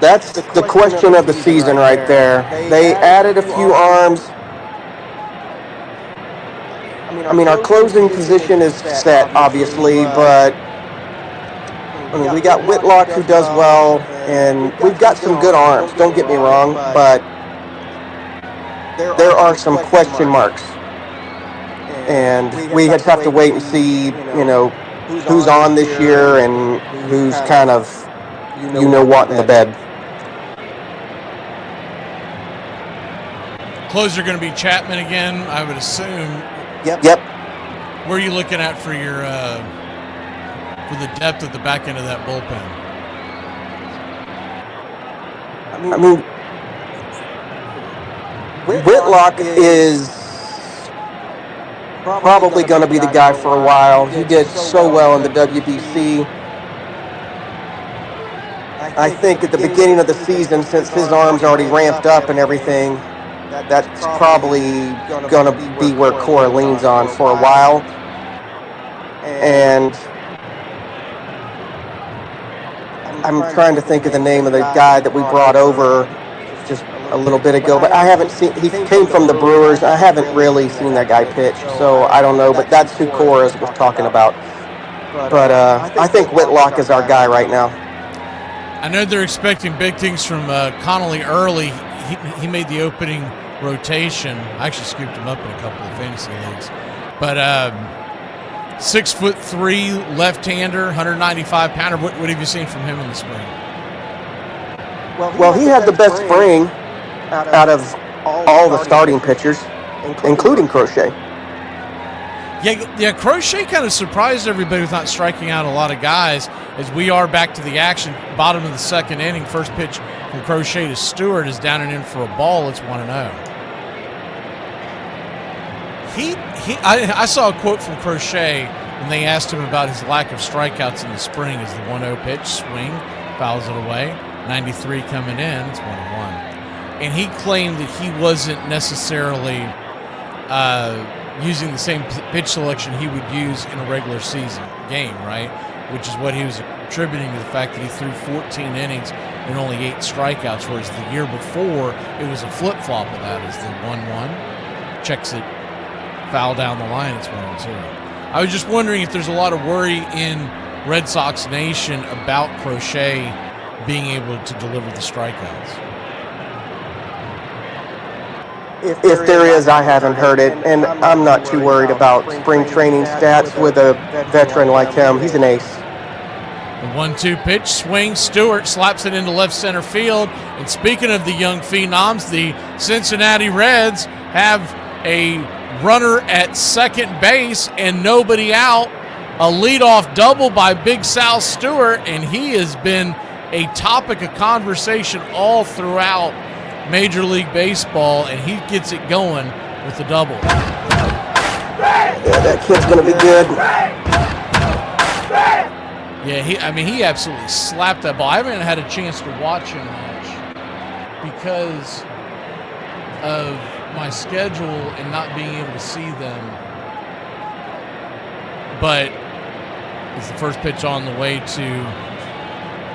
S4: That's the question of the season right there. They added a few arms. I mean, our closing position is set, obviously, but I mean, we got Whitlock who does well, and we've got some good arms, don't get me wrong, but there are some question marks. And we just have to wait and see, who's on this year and who's kind of what in the bed.
S1: Closer going to be Chapman again, I would assume.
S4: Yep.
S1: Where are you looking at for your for the depth at the back end of that bullpen?
S4: I mean, Whitlock is probably going to be the guy for a while. He did so well in the WBC. I think at the beginning of the season, since his arm's already ramped up and everything, that's probably going to be where Cora leans on for a while. And I'm trying to think of the name of the guy that we brought over just a little bit ago, but I haven't seen, he came from the Brewers. I haven't really seen that guy pitch, so I don't know, but that's who Cora was talking about. But I think Whitlock is our guy right now.
S1: I know they're expecting big things from Connolly early. He made the opening rotation. I actually scooped him up in a couple of fantasy leagues. But 6'3" left-hander, 195-pounder. What have you seen from him in the spring?
S4: Well, he had the best spring out of all the starting pitchers, including Crochet.
S1: Yeah, Crochet kind of surprised everybody with not striking out a lot of guys as we are back to the action. Bottom of the second inning, first pitch from Crochet to Stewart is down and in for a ball. It's 1-0. I saw a quote from Crochet when they asked him about his lack of strikeouts in the spring as the 1-0 pitch, swing, fouls it away, 93 coming in, it's 1-1. And he claimed that he wasn't necessarily using the same pitch selection he would use in a regular season game, right? Which is what he was attributing to the fact that he threw 14 innings and only 8 strikeouts, whereas the year before it was a flip-flop of that as the 1-1, checks it, foul down the line, it's 1-2. I was just wondering if there's a lot of worry in Red Sox Nation about Crochet being able to deliver the strikeouts.
S4: If there is, I haven't heard it, and I'm not too worried about spring training stats with a veteran like him. He's an ace.
S1: The 1-2 pitch, swing, Stewart slaps it into left center field. And speaking of the young phenoms, the Cincinnati Reds have a runner at second base and nobody out. A leadoff double by Big Sal Stewart, and he has been a topic of conversation all throughout Major League Baseball, and he gets it going with the double.
S4: Yeah, that kid's going to be good.
S1: Yeah, he absolutely slapped that ball. I haven't had a chance to watch him much because of my schedule and not being able to see them. But it's the first pitch on the way to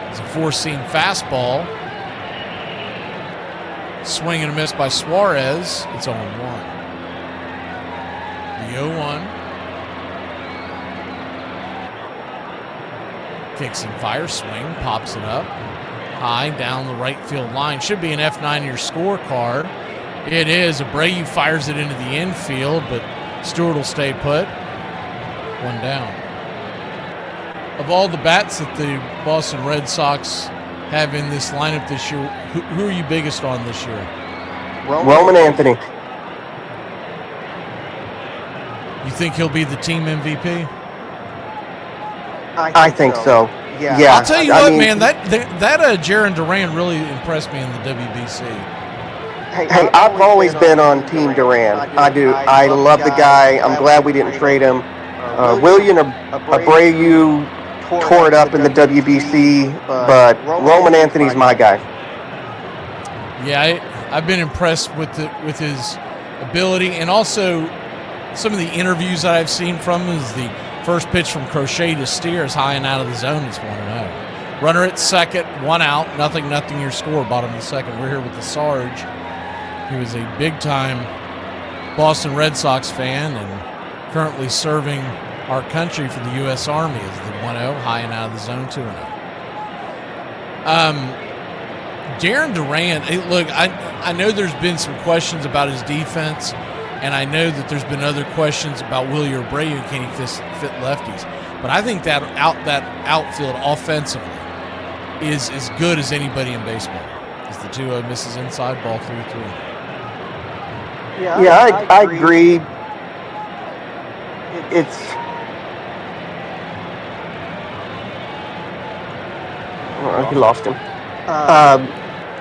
S1: it's a four-seam fastball. Swing and a miss by Suarez. It's 0-1. The 0-1. Kicks and fires, swing, pops it up. High down the right field line. Should be an F9 in your scorecard. It is. Abreu fires it into the infield, but Stewart will stay put. One down. Of all the bats that the Boston Red Sox have in this lineup this year, who are you biggest on this year?
S4: Roman Anthony.
S1: You think he'll be the team MVP?
S4: I think so. Yeah.
S1: I'll tell you what, man, that Jarren Duran really impressed me in the WBC.
S4: Hey, I've always been on Team Duran. I do. I love the guy. I'm glad we didn't trade him. William Abreu tore it up in the WBC, but Roman Anthony's my guy.
S1: Yeah, I've been impressed with his ability, and also some of the interviews that I've seen from him is the first pitch from Crochet to Steer is high and out of the zone. It's 1-0. Runner at second, 1 out, 0-0 your score, bottom of the second. We're here with the Sarge. He was a big-time Boston Red Sox fan and currently serving our country for the U.S. Army as the 1-0, high and out of the zone, 2-0. Jarren Duran, look, I know there's been some questions about his defense, and I know that there's been other questions about William Abreu and can he fit lefties. But I think that outfield offensively is as good as anybody in baseball. As the 2-0 misses inside, ball 3-3.
S4: Yeah, I agree. He lost him.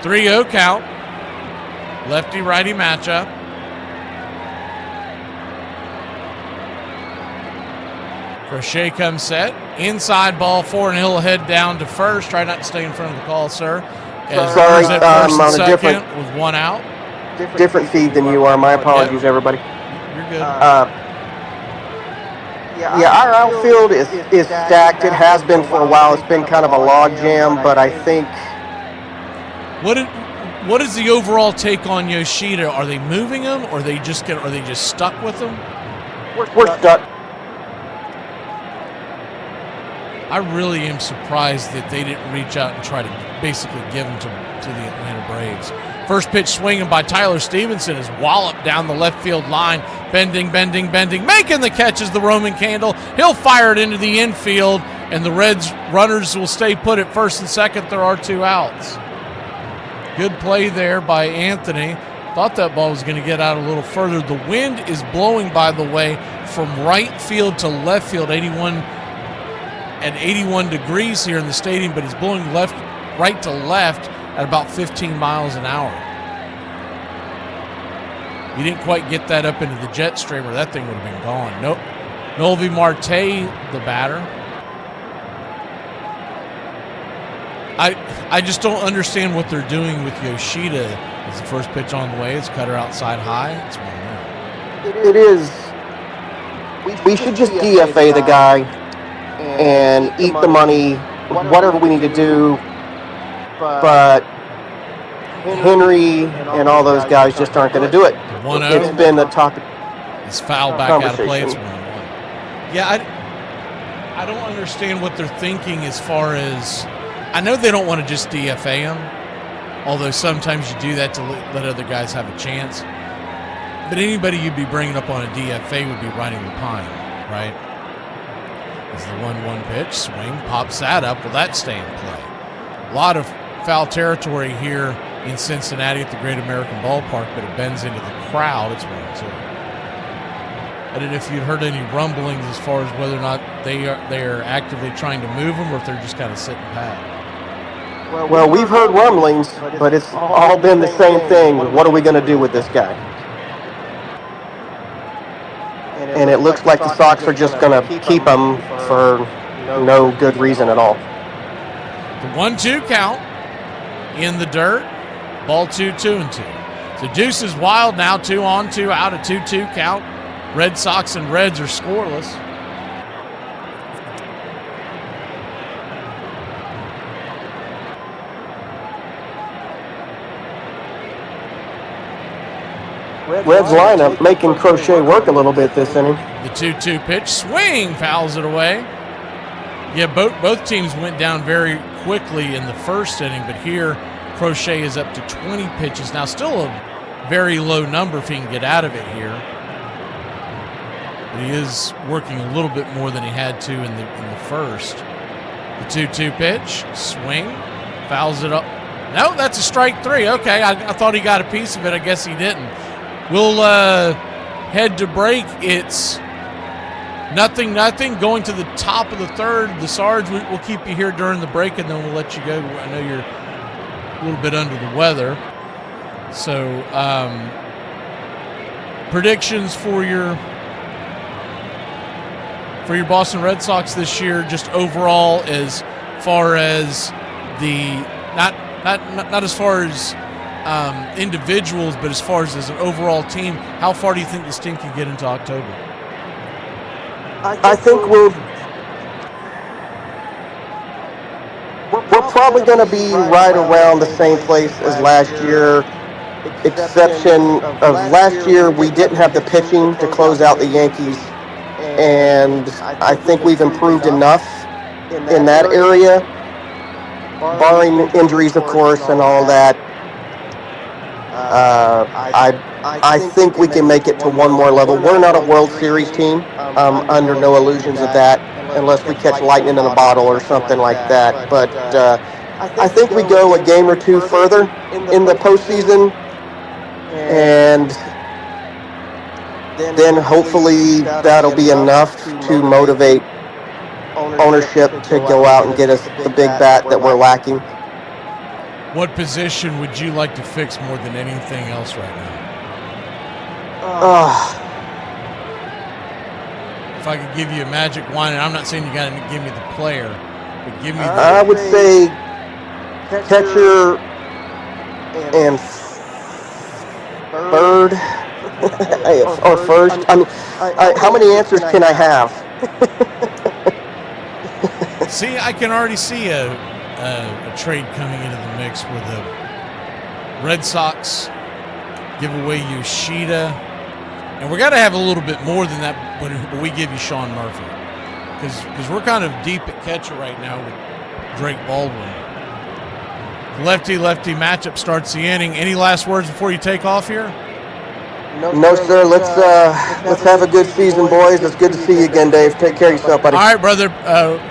S1: 3-0 count. Lefty-righty matchup. Crochet comes set. Inside ball 4, and he'll head down to first. Try not to stay in front of the call, sir.
S4: Sorry,
S1: at first and second with 1 out.
S4: Different feed than you are. My apologies, everybody.
S1: You're good.
S4: Yeah, our outfield is stacked. It has been for a while. It's been kind of a log jam, but I think.
S1: What is the overall take on Yoshida? Are they moving him, or are they just stuck with him?
S4: We're stuck.
S1: I really am surprised that they didn't reach out and try to basically give him to the Atlanta Braves. First pitch swinging by Tyler Stevenson is walloped down the left field line. Bending, making the catch is the Roman Candle. He'll fire it into the infield, and the Reds runners will stay put at first and second. There are 2 outs. Good play there by Anthony. Thought that ball was going to get out a little further. The wind is blowing, by the way, from right field to left field, 81 degrees here in the stadium, but it's blowing right to left at about 15 miles an hour. You didn't quite get that up into the jet stream, or that thing would have been gone. Nope. Noelvi Marte, the batter. I just don't understand what they're doing with Yoshida. It's the first pitch on the way. It's cutter outside high. It's 1-0.
S4: It is. We should just DFA the guy and eat the money, whatever we need to do. But Henry and all those guys just aren't going to do it.
S1: 1-0.
S4: It's been a topic.
S1: It's foul back out of play. It's 1-1. Yeah, I don't understand what they're thinking as far as. I know they don't want to just DFA him, although sometimes you do that to let other guys have a chance. But anybody you'd be bringing up on a DFA would be riding the pine, right? As the 1-1 pitch, swing, pops that up. Will that stay in play? A lot of foul territory here in Cincinnati at the Great American Ballpark, but it bends into the crowd. It's 1-2. I don't know if you'd heard any rumblings as far as whether or not they are actively trying to move him, or if they're just kind of sitting pat.
S4: Well, we've heard rumblings, but it's all been the same thing. What are we going to do with this guy? And it looks like the Sox are just going to keep him for no good reason at all.
S1: The 1-2 count in the dirt. Ball 2-2-2. So Deuce is wild now. 2 on, 2 out. A 2-2 count. Red Sox and Reds are scoreless.
S4: Reds lineup making Crochet work a little bit this inning.
S1: The 2-2 pitch. Swing. Fouls it away. Yeah, both teams went down very quickly in the first inning, but here Crochet is up to 20 pitches. Now still a very low number if he can get out of it here. But he is working a little bit more than he had to in the first. The 2-2 pitch. Swing. Fouls it up. No, that's a strike 3. Okay, I thought he got a piece of it. I guess he didn't. We'll head to break. It's 0-0 going to the top of the third. The Sarge, we'll keep you here during the break, and then we'll let you go. I know you're a little bit under the weather. So predictions for your Boston Red Sox this year, just overall, as far as the not as far as individuals, but as far as an overall team. How far do you think this team can get into October?
S4: I think we're probably going to be right around the same place as last year, exception of last year we didn't have the pitching to close out the Yankees, and I think we've improved enough in that area, barring injuries, of course, and all that. I think we can make it to one more level. We're not a World Series team. Under no illusions of that, unless we catch lightning in a bottle or something like that. But I think we go a game or two further in the postseason, and then hopefully that'll be enough to motivate ownership to go out and get us the big bat that we're lacking.
S1: What position would you like to fix more than anything else right now? If I could give you a magic wand, and I'm not saying you got to give me the player, but give me
S4: I would say catcher and third or first. I mean, how many answers can I have?
S1: See, I can already see a trade coming into the mix where the Red Sox give away Yoshida, and we got to have a little bit more than that, but we give you Sean Murphy, because we're kind of deep at catcher right now with Drake Baldwin. Lefty-lefty matchup starts the inning. Any last words before you take off here?
S4: No, sir. Let's have a good season, boys. It's good to see you again, Dave. Take care of yourself, buddy.
S1: All right, brother.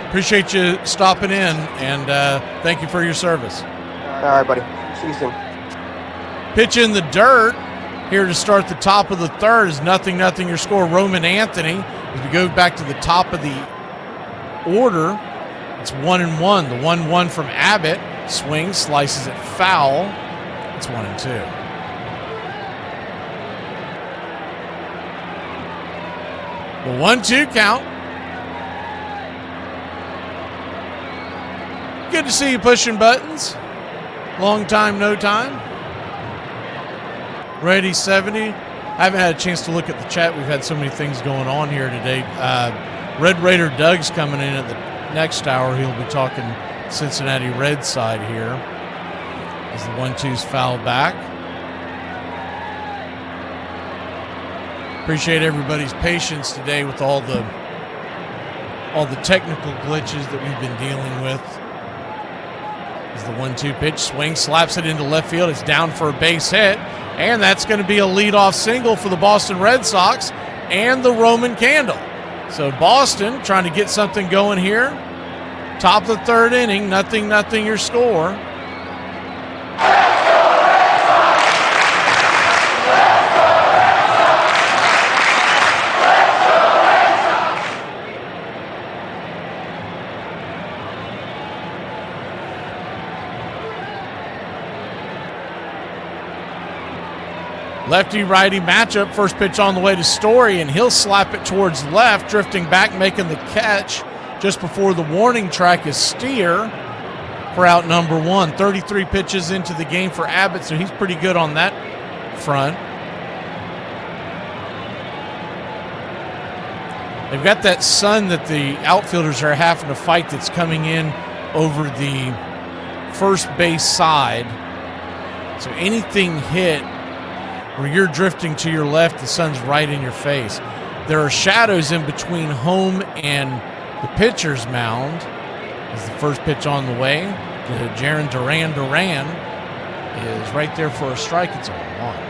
S1: Appreciate you stopping in, and thank you for your service.
S4: All right, buddy. See you soon.
S1: Pitch in the dirt here to start the top of the third is 0-0 your score. Roman Anthony, as we go back to the top of the order, it's 1-1. The 1-1 from Abbott. Swings, slices it foul. It's 1-2. The 1-2 count. Good to see you pushing buttons. Long time, no time. Ready 70. I haven't had a chance to look at the chat. We've had so many things going on here today. Red Raider Doug's coming in at the next hour. He'll be talking Cincinnati Red side here as the 1-2's foul back. Appreciate everybody's patience today with all the technical glitches that we've been dealing with. As the 1-2 pitch, swing, slaps it into left field. It's down for a base hit, and that's going to be a leadoff single for the Boston Red Sox and the Roman Candle. So Boston trying to get something going here. Top of the third inning, 0-0 your score. Lefty-righty matchup. First pitch on the way to Story, and he'll slap it towards left, drifting back, making the catch just before the warning track is steer for out number 1. 33 pitches into the game for Abbott, so he's pretty good on that front. They've got that sun that the outfielders are having to fight that's coming in over the first base side. So anything hit where you're drifting to your left, the sun's right in your face. There are shadows in between home and the pitcher's mound. As the first pitch on the way to Jaron Duran is right there for a strike. It's 0-1.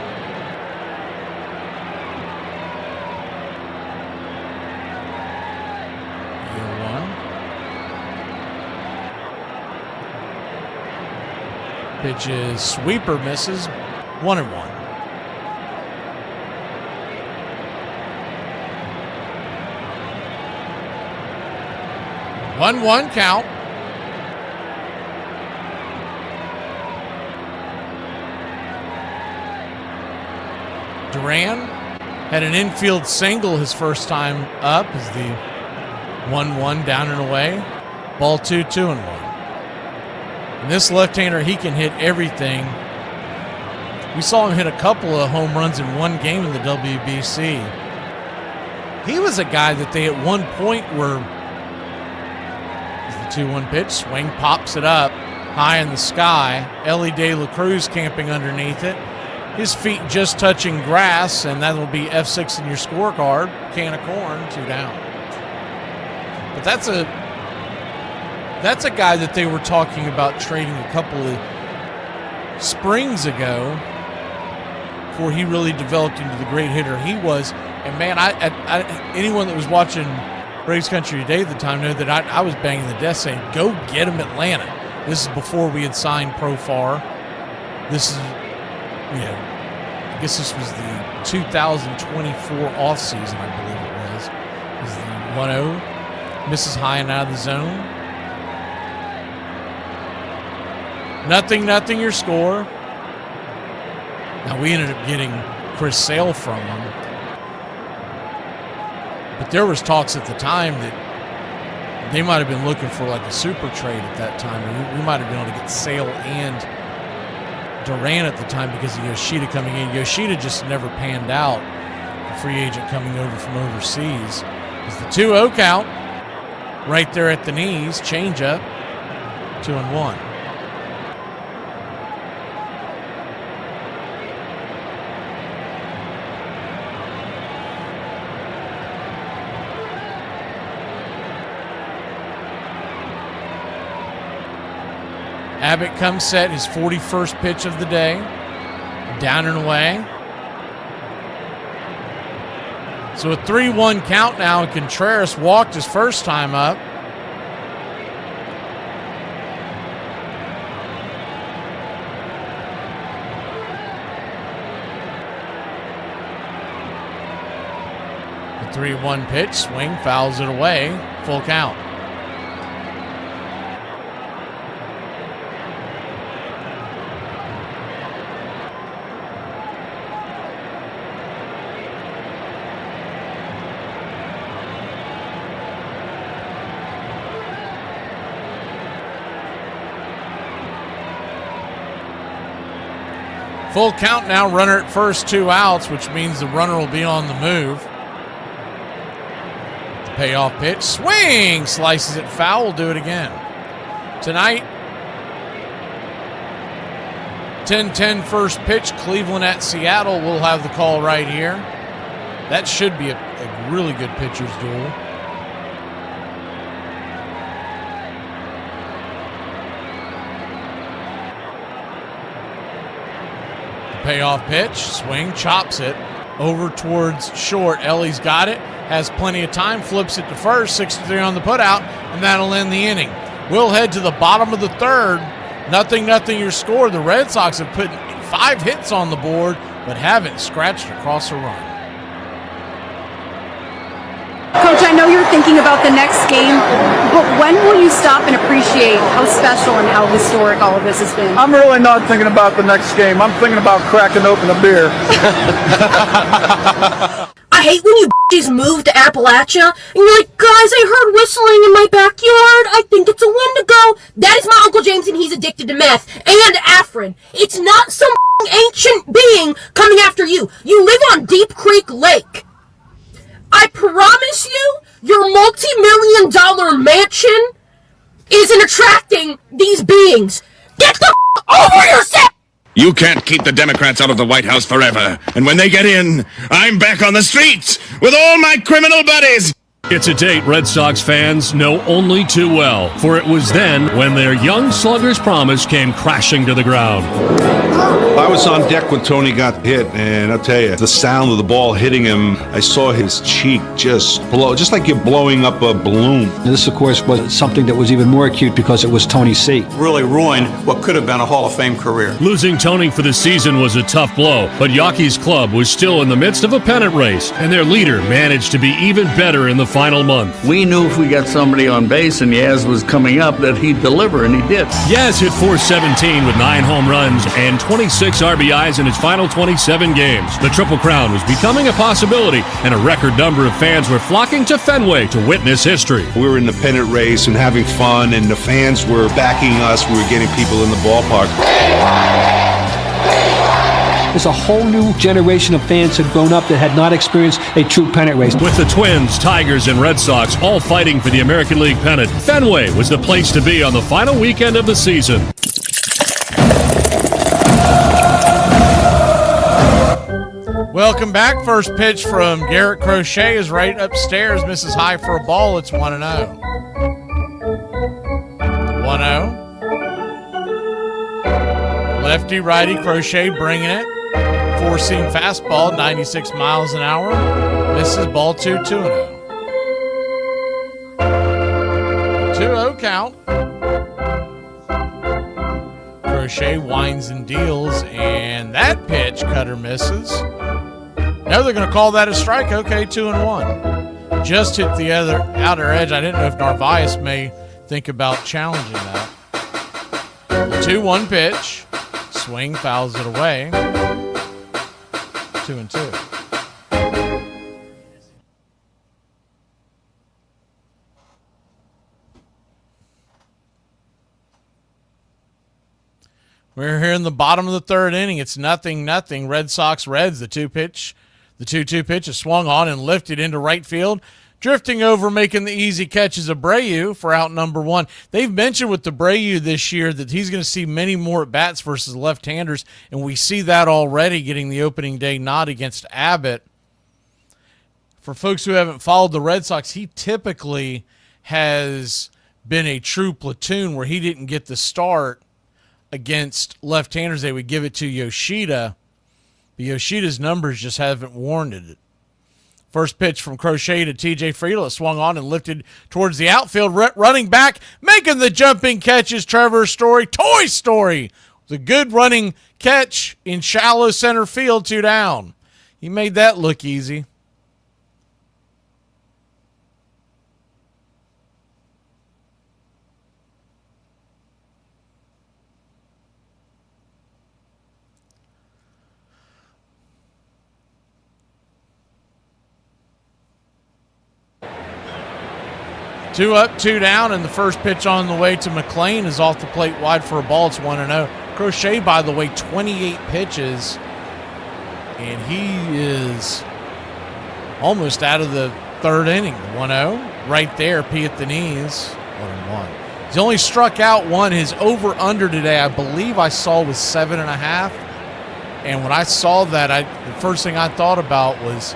S1: Pitch is sweeper, misses. 1-1. One count. Duran had an infield single his first time up as the 1-1 down and away. Ball 2-1. And this left-hander, he can hit everything. We saw him hit a couple of home runs in one game in the WBC. He was a guy that they at one point were, the 2-1 pitch, swing, pops it up high in the sky. Ellie De La Cruz camping underneath it. His feet just touching grass, and that'll be F6 in your scorecard. Can of corn, 2 down. But that's a guy that they were talking about trading a couple of springs ago before he really developed into the great hitter he was. And man, anyone that was watching Braves Country Today at the time know that I was banging the desk saying, go get him Atlanta. This is before we had signed Profar. This is, I guess this was the 2024 offseason, I believe it was. It was the 1-0, misses high and out of the zone. Nothing, your score. Now, we ended up getting Chris Sale from him. But there was talks at the time that they might have been looking for like a super trade at that time. We might have been able to get Sale and Duran at the time because of Yoshida coming in. Yoshida just never panned out. The free agent coming over from overseas. It's the 2-0 count. Right there at the knees. Change up. 2-1. Abbott comes set, his 41st pitch of the day. Down and away. So a 3-1 count now, and Contreras walked his first time up. The 3-1 pitch, swing, fouls it away, full count. Full count now, runner at first, 2 outs, which means the runner will be on the move. The payoff pitch, swing, slices it foul, will do it again. Tonight, 10-10 first pitch, Cleveland at Seattle. We'll have the call right here. That should be a really good pitcher's duel. Payoff pitch, swing, chops it over towards short. Ellie's got it, has plenty of time, flips it to first, 6-3 on the putout, and that'll end the inning. We'll head to the bottom of the third. Nothing, your score. The Red Sox have put 5 hits on the board, but haven't scratched across a run.
S28: Coach, I know you're thinking about the next game, but when will you stop and appreciate how special and how historic all of this has been?
S6: I'm really not thinking about the next game. I'm thinking about cracking open a beer. I hate when you bitches move to Appalachia and you're like, guys, I heard whistling in my backyard. I think it's a Wendigo. That is my Uncle James, and he's addicted to meth and Afrin. It's not some ancient being coming after you. You live on Deep Creek Lake. I promise you, your multi-million-dollar mansion isn't attracting these beings. Get the over yourself!
S9: You can't keep the Democrats out of the White House forever. And when they get in, I'm back on the streets with all my criminal buddies.
S5: It's a date Red Sox fans know only too well, for it was then when their young slugger's promise came crashing to the ground.
S29: I was on deck when Tony got hit, and I'll tell you, the sound of the ball hitting him, I saw his cheek just blow, just like you're blowing up a balloon.
S8: This, of course, was something that was even more acute because it was Tony C.
S11: Really ruined what could have been a Hall of Fame career.
S5: Losing Tony for the season was a tough blow, but Yaki's club was still in the midst of a pennant race, and their leader managed to be even better in the final month.
S15: We knew if we got somebody on base and Yaz was coming up that he'd deliver, and he did.
S5: Yaz hit .417 with 9 home runs and 26 RBIs in his final 27 games. The Triple Crown was becoming a possibility, and a record number of fans were flocking to Fenway to witness history.
S29: We were in the pennant race and having fun, and the fans were backing us. We were getting people in the ballpark.
S8: There's a whole new generation of fans had grown up that had not experienced a true pennant race.
S5: With the Twins, Tigers, and Red Sox all fighting for the American League pennant, Fenway was the place to be on the final weekend of the season.
S1: Welcome back. First pitch from Garrett Crochet is right upstairs. Misses high for a ball. It's 1-0. 1-0. Lefty, righty, Crochet bringing it. Four-seam fastball, 96 miles an hour. Misses ball 2, 2-0. 2-0 count. Crochet winds and deals, and that pitch, cutter misses. Now they're going to call that a strike. Okay, 2-1. Just hit the other outer edge. I didn't know if Narvaez may think about challenging that. 2-1 pitch. Swing, fouls it away. 2-2. We're here in the bottom of the third inning. It's 0-0. Red Sox Reds. The 2-2 pitch is swung on and lifted into right field. Drifting over, making the easy catches of Abreu for out number 1. They've mentioned with Abreu this year that he's going to see many more at-bats versus left-handers, and we see that already getting the opening day nod against Abbott. For folks who haven't followed the Red Sox, he typically has been a true platoon where he didn't get the start against left-handers. They would give it to Yoshida, but Yoshida's numbers just haven't warranted it. First pitch from Crochet to TJ Friedel, swung on and lifted towards the outfield. Running back, making the jumping catch is Trevor Story. Toy Story. It was a good running catch in shallow center field, 2 down. He made that look easy. Two up, 2 down, and the first pitch on the way to McLean is off the plate wide for a ball. It's 1-0. Crochet, by the way, 28 pitches, and he is almost out of the third inning. 1-0 right there, P at the knees. 1-1. He's only struck out 1. His over-under today, I believe I saw, was 7.5. And when I saw that, the first thing I thought about was,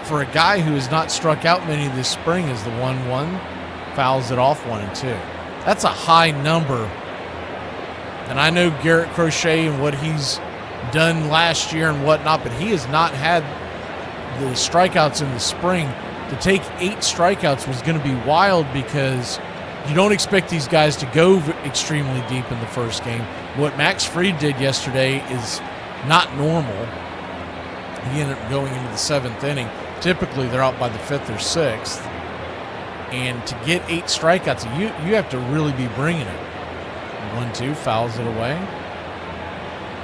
S1: for a guy who has not struck out many this spring, is the 1-1, fouls it off 1-2. That's a high number. And I know Garrett Crochet and what he's done last year and whatnot, but he has not had the strikeouts in the spring. To take 8 strikeouts was going to be wild because you don't expect these guys to go extremely deep in the first game. What Max Fried did yesterday is not normal. He ended up going into the 7th inning. Typically, they're out by the 5th or 6th. And to get 8 strikeouts, you have to really be bringing it. 1-2, fouls it away.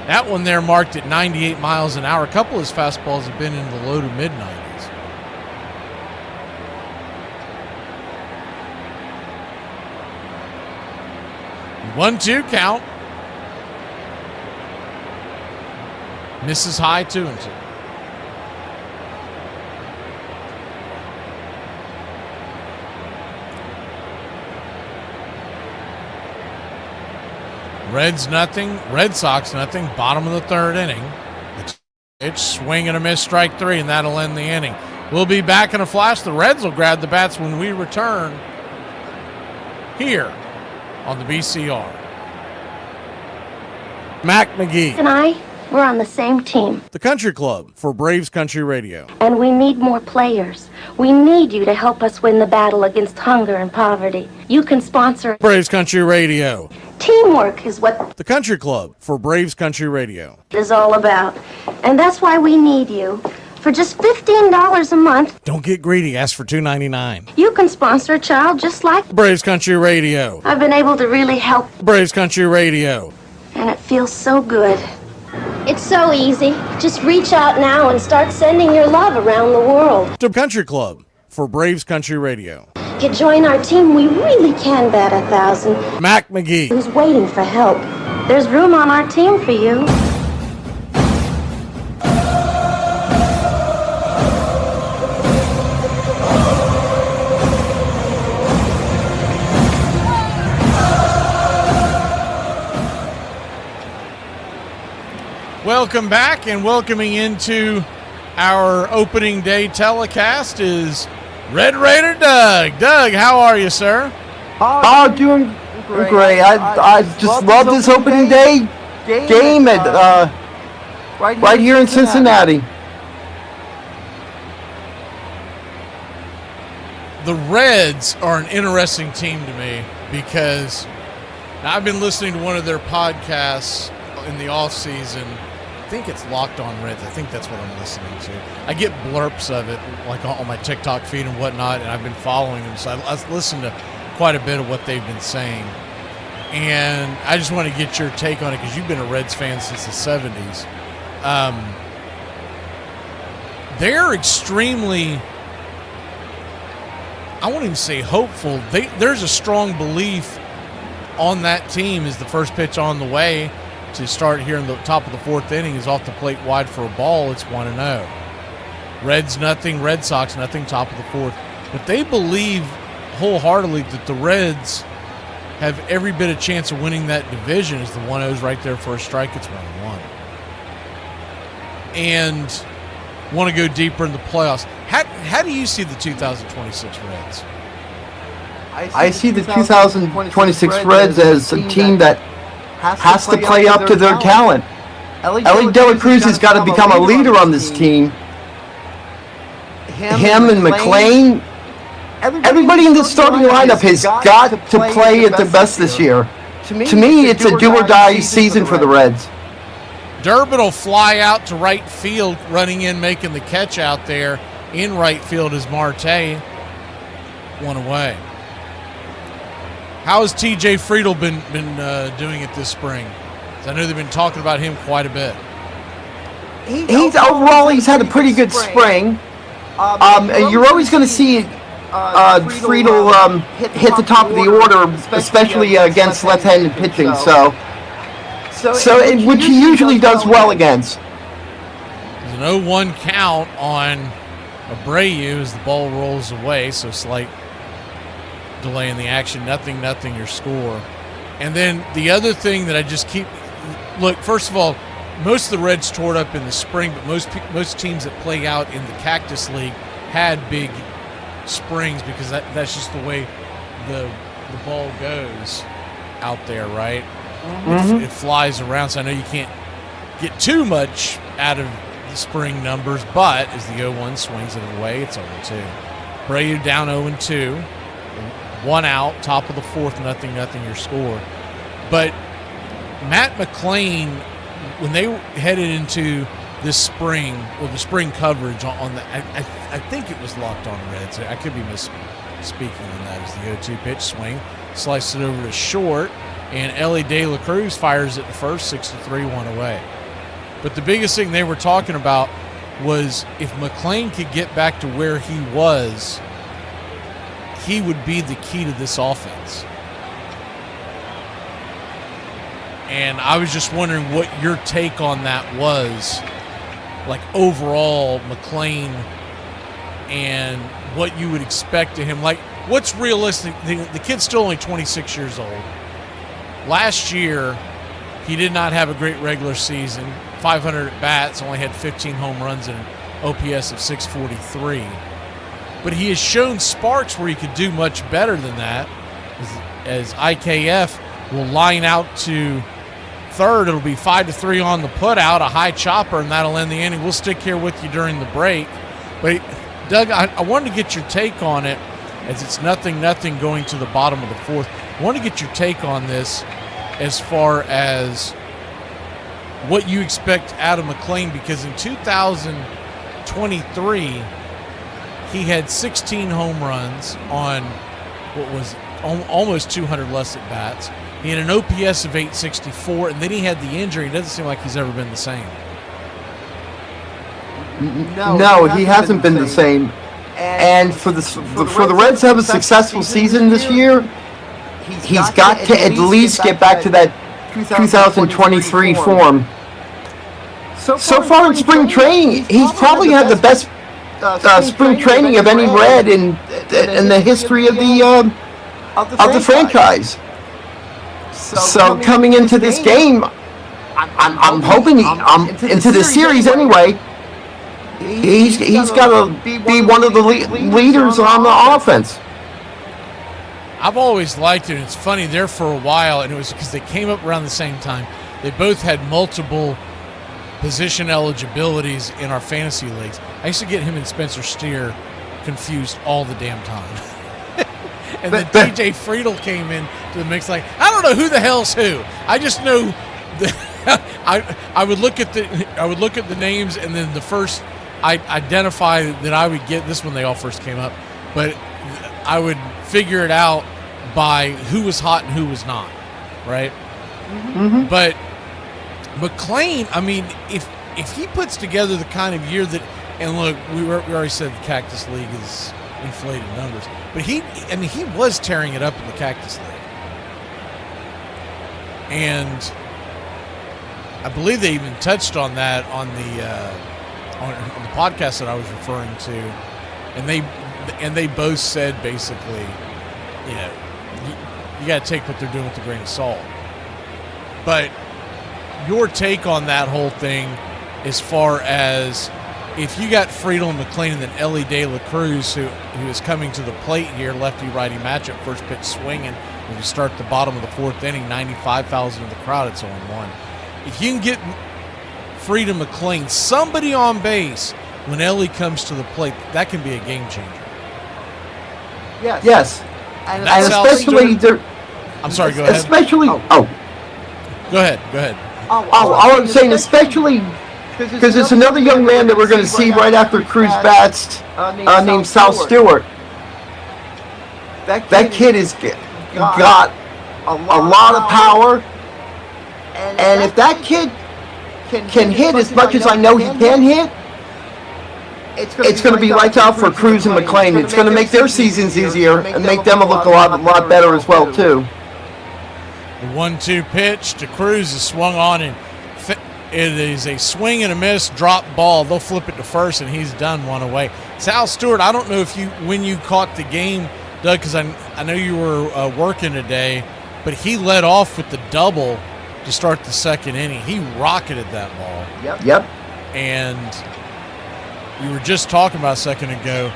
S1: That one there marked at 98 miles an hour. A couple of his fastballs have been in the low to mid-90s. 1-2 count. Misses high, 2-2. Reds nothing, Red Sox nothing, bottom of the third inning. It's swing and a miss, strike 3, and that'll end the inning. We'll be back in a flash. The Reds will grab the bats when we return here on the BCR. Mac McGee
S2: and I, we're on the same team.
S1: The Country Club for Braves Country Radio.
S2: And we need more players. We need you to help us win the battle against hunger and poverty. You can sponsor
S1: Braves Country Radio.
S2: Teamwork is what
S1: The Country Club for Braves Country Radio
S2: is all about. And that's why we need you. For just $15 a month,
S1: Don't get greedy. Ask for $2.99.
S2: you can sponsor a child just like
S1: Braves Country Radio.
S2: I've been able to really help,
S1: Braves Country Radio.
S2: and it feels so good. It's so easy. Just reach out now and start sending your love around the world.
S1: The Country Club for Braves Country Radio.
S2: To join our team, we really can bat 1,000.
S1: Mac McGee.
S2: Who's waiting for help? There's room on our team for you.
S1: Welcome back, and welcoming into our opening day telecast is Red Raider Doug. Doug, how are you, sir?
S3: Oh, doing great. I just love this opening day game at right here in Cincinnati.
S1: The Reds are an interesting team to me because I've been listening to one of their podcasts in the off season. I think it's Locked On Reds. I think that's what I'm listening to. I get blurps of it like on my TikTok feed and whatnot, and I've been following them, so I listened to quite a bit of what they've been saying. And I just want to get your take on it because you've been a Reds fan since the 70s. They're extremely, I won't even say hopeful. There's a strong belief on that team as the first pitch on the way to start here in the top of the fourth inning is off the plate wide for a ball. It's 1-0. Reds nothing, Red Sox nothing, top of the fourth. But they believe wholeheartedly that the Reds have every bit of chance of winning that division as the 1-0's right there for a strike. It's 1-1. And want to go deeper in the playoffs. How do you see the 2026 Reds?
S3: I see the 2026 Reds as a team that has to play up to their talent. Ellie De La Cruz has got to become a leader on this team. Him and McClain, everybody in the starting lineup has got to play at their best this year. To me, it's a do-or-die season for the Reds.
S1: Durbin will fly out to right field, running in, making the catch out there. In right field is Marte. One away. How has TJ Friedel been doing it this spring? I know they've been talking about him quite a bit.
S3: He's had a pretty good spring. You're always going to see Friedel hit the top of the order, especially against left-handed pitching. Which he usually does well against.
S1: There's an 0-1 count on Abreu as the ball rolls away, so slight delay in the action. 0-0 your score. And then the other thing that I just keep look, first of all, most of the Reds tore it up in the spring, but most teams that play out in the Cactus League had big springs because that's just the way the ball goes out there, right? Mm-hmm. It flies around, so I know you can't get too much out of the spring numbers, but as the 0-1 swings it away, it's 0-2. Abreu down 0-2. One out, top of the fourth, 0-0 your score. But Matt McClain, when they headed into this spring, or the spring coverage on the, I think it was Locked On Reds. I could be misspeaking on that. As the 0-2 pitch swing, slices it over to short, and Ellie De La Cruz fires it to first, 6-3, one away. But the biggest thing they were talking about was if McClain could get back to where he was, he would be the key to this offense. And I was just wondering what your take on that was, like overall, McClain, and what you would expect of him. Like, what's realistic? The kid's still only 26 years old. Last year, he did not have a great regular season. 500 at bats, only had 15 home runs and an OPS of 643. But he has shown sparks where he could do much better than that. As IKF will line out to third, it'll be 5-3 on the putout, a high chopper, and that'll end the inning. We'll stick here with you during the break. But, Doug, I wanted to get your take on it, as it's 0-0 going to the bottom of the fourth. I want to get your take on this as far as what you expect out of McClain, because in 2023, he had 16 home runs on what was almost 200 less at bats. He had an OPS of 864, and then he had the injury. It doesn't seem like he's ever been the same.
S3: No, he hasn't been the same. And for the Reds to have a successful season this year, he's got to at least get back to that 2023 form. So far in spring training, he's probably had the best spring training of any Red in the history of the franchise. So coming into this game, I'm hoping into this series anyway. He's got to be one of the leaders on the offense.
S1: I've always liked it. It's funny, there for a while, and it was because they came up around the same time. They both had multiple position eligibilities in our fantasy leagues. I used to get him and Spencer Steer confused all the damn time. And then TJ Friedel came in to the mix like, I don't know who the hell's who. I just know that I would look at the names, and then the first I identify that I would get this when they all first came up, but I would figure it out by who was hot and who was not, right?
S3: Mm-hmm.
S1: But McClain, I mean, if he puts together the kind of year that, and look, we already said the Cactus League is inflated numbers, but he was tearing it up in the Cactus League, and I believe they even touched on that on the podcast that I was referring to, and they both said basically, you know, you got to take what they're doing with a grain of salt. But your take on that whole thing, as far as if you got Friedel and McClain and then Ellie De La Cruz, who is coming to the plate here, lefty-righty matchup, first pitch swinging, when you start the bottom of the fourth inning, 95,000 in the crowd, it's 0-1. If you can get Friedel and McClain, somebody on base, when Ellie comes to the plate, that can be a game changer.
S3: Yes. And especially
S1: I'm sorry, go ahead.
S3: Especially,
S1: Go ahead.
S3: all I'm saying, especially because there's another young man that we're going to see right after Cruz bats named Sal Stewart. That kid has got a lot of power, and if that kid can hit as much as I know he can hit, it's going to be lights out for Cruz and McClain. It's going to make their seasons easier and make them look a lot better as well too.
S1: The 1-2 pitch to Cruz is swung on, and it is a swing and a miss, drop ball. They'll flip it to first, and he's done, one away. Sal Stewart, I don't know if when you caught the game, Doug, because I know you were working today, but he led off with the double to start the second inning. He rocketed that ball.
S3: Yep.
S1: And you were just talking about a second ago.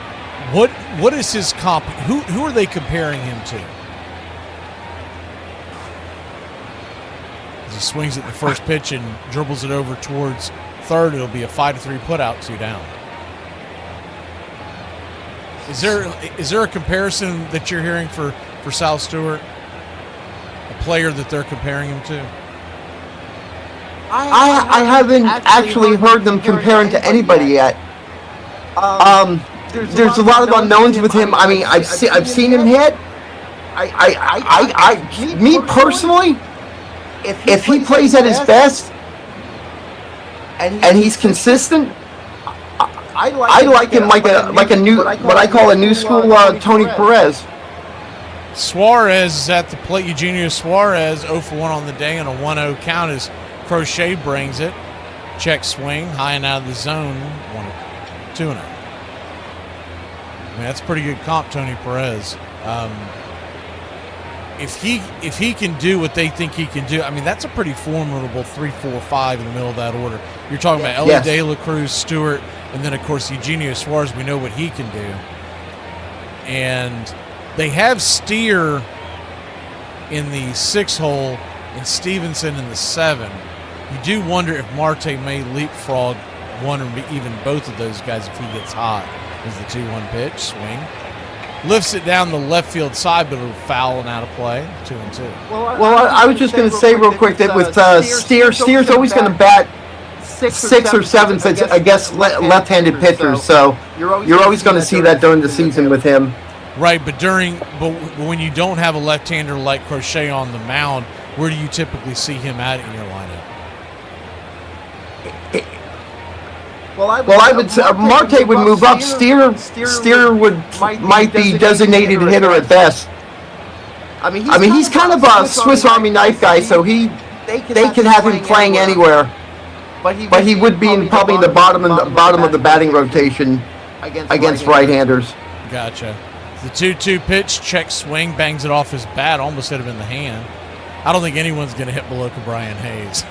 S1: What is his comp? Who are they comparing him to? As he swings at the first pitch and dribbles it over towards third, it'll be a 5-3 putout, 2 down. Is there a comparison that you're hearing for Sal Stewart? A player that they're comparing him to?
S3: I haven't actually heard them comparing to anybody yet. There's a lot of unknowns with him. I mean, I've seen him hit. Me personally, if he plays at his best and he's consistent, I like him like a new, what I call a new school Tony Perez.
S1: Suarez is at the plate. Eugenio Suarez 0 for 1 on the day and a 1-0 count as Crochet brings it. Check swing, high and out of the zone, 2-0. I mean, that's pretty good comp, Tony Perez. If he can do what they think he can do, I mean, that's a pretty formidable 3, 4, 5 in the middle of that order. You're talking about Ellie De La Cruz, Stewart, and then, of course, Eugenio Suarez. We know what he can do. And they have Steer in the 6 hole and Stevenson in the 7. You do wonder if Marte may leapfrog one or even both of those guys if he gets hot. Is the 2-1 pitch, swing. Lifts it down the left field side, but it'll foul and out of play, 2-2.
S3: Well, I was just going to say real quick that with Steer's always going to bat 6 or 7 against left-handed pitchers, so you're always going to see that during the season with him.
S1: Right, but when you don't have a left-hander like Crochet on the mound, where do you typically see him at in your lineup?
S3: Marte would move up. Steer might be designated hitter at best. I mean, he's kind of a Swiss Army knife guy, so they can have him playing anywhere. But he would be probably in the bottom of the batting rotation against right-handers.
S1: Gotcha. The 2-2 pitch, check swing, bangs it off his bat, almost hit him in the hand. I don't think anyone's going to hit below Brian Hayes.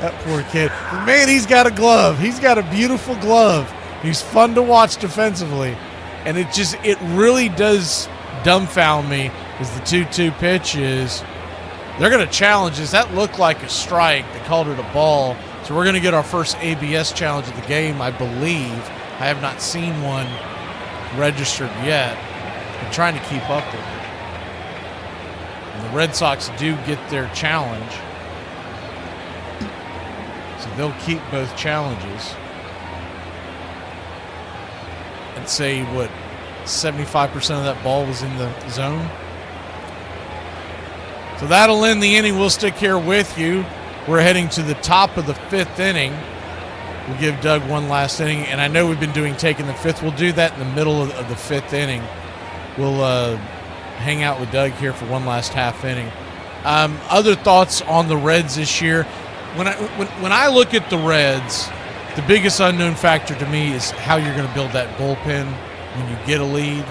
S1: That poor kid. Man, he's got a glove. He's got a beautiful glove. He's fun to watch defensively. And it really does dumbfound me as the 2-2 pitch is. They're going to challenge this. That looked like a strike. They called it a ball. So we're going to get our first ABS challenge of the game, I believe. I have not seen one registered yet. I'm trying to keep up with it. And the Red Sox do get their challenge. So they'll keep both challenges. And say, 75% of that ball was in the zone? So that'll end the inning. We'll stick here with you. We're heading to the top of the 5th inning. We'll give Doug one last inning. And I know we've been doing taking the 5th. We'll do that in the middle of the 5th inning. We'll hang out with Doug here for one last half inning. Other thoughts on the Reds this year? When I look at the Reds, the biggest unknown factor to me is how you're going to build that bullpen when you get a lead.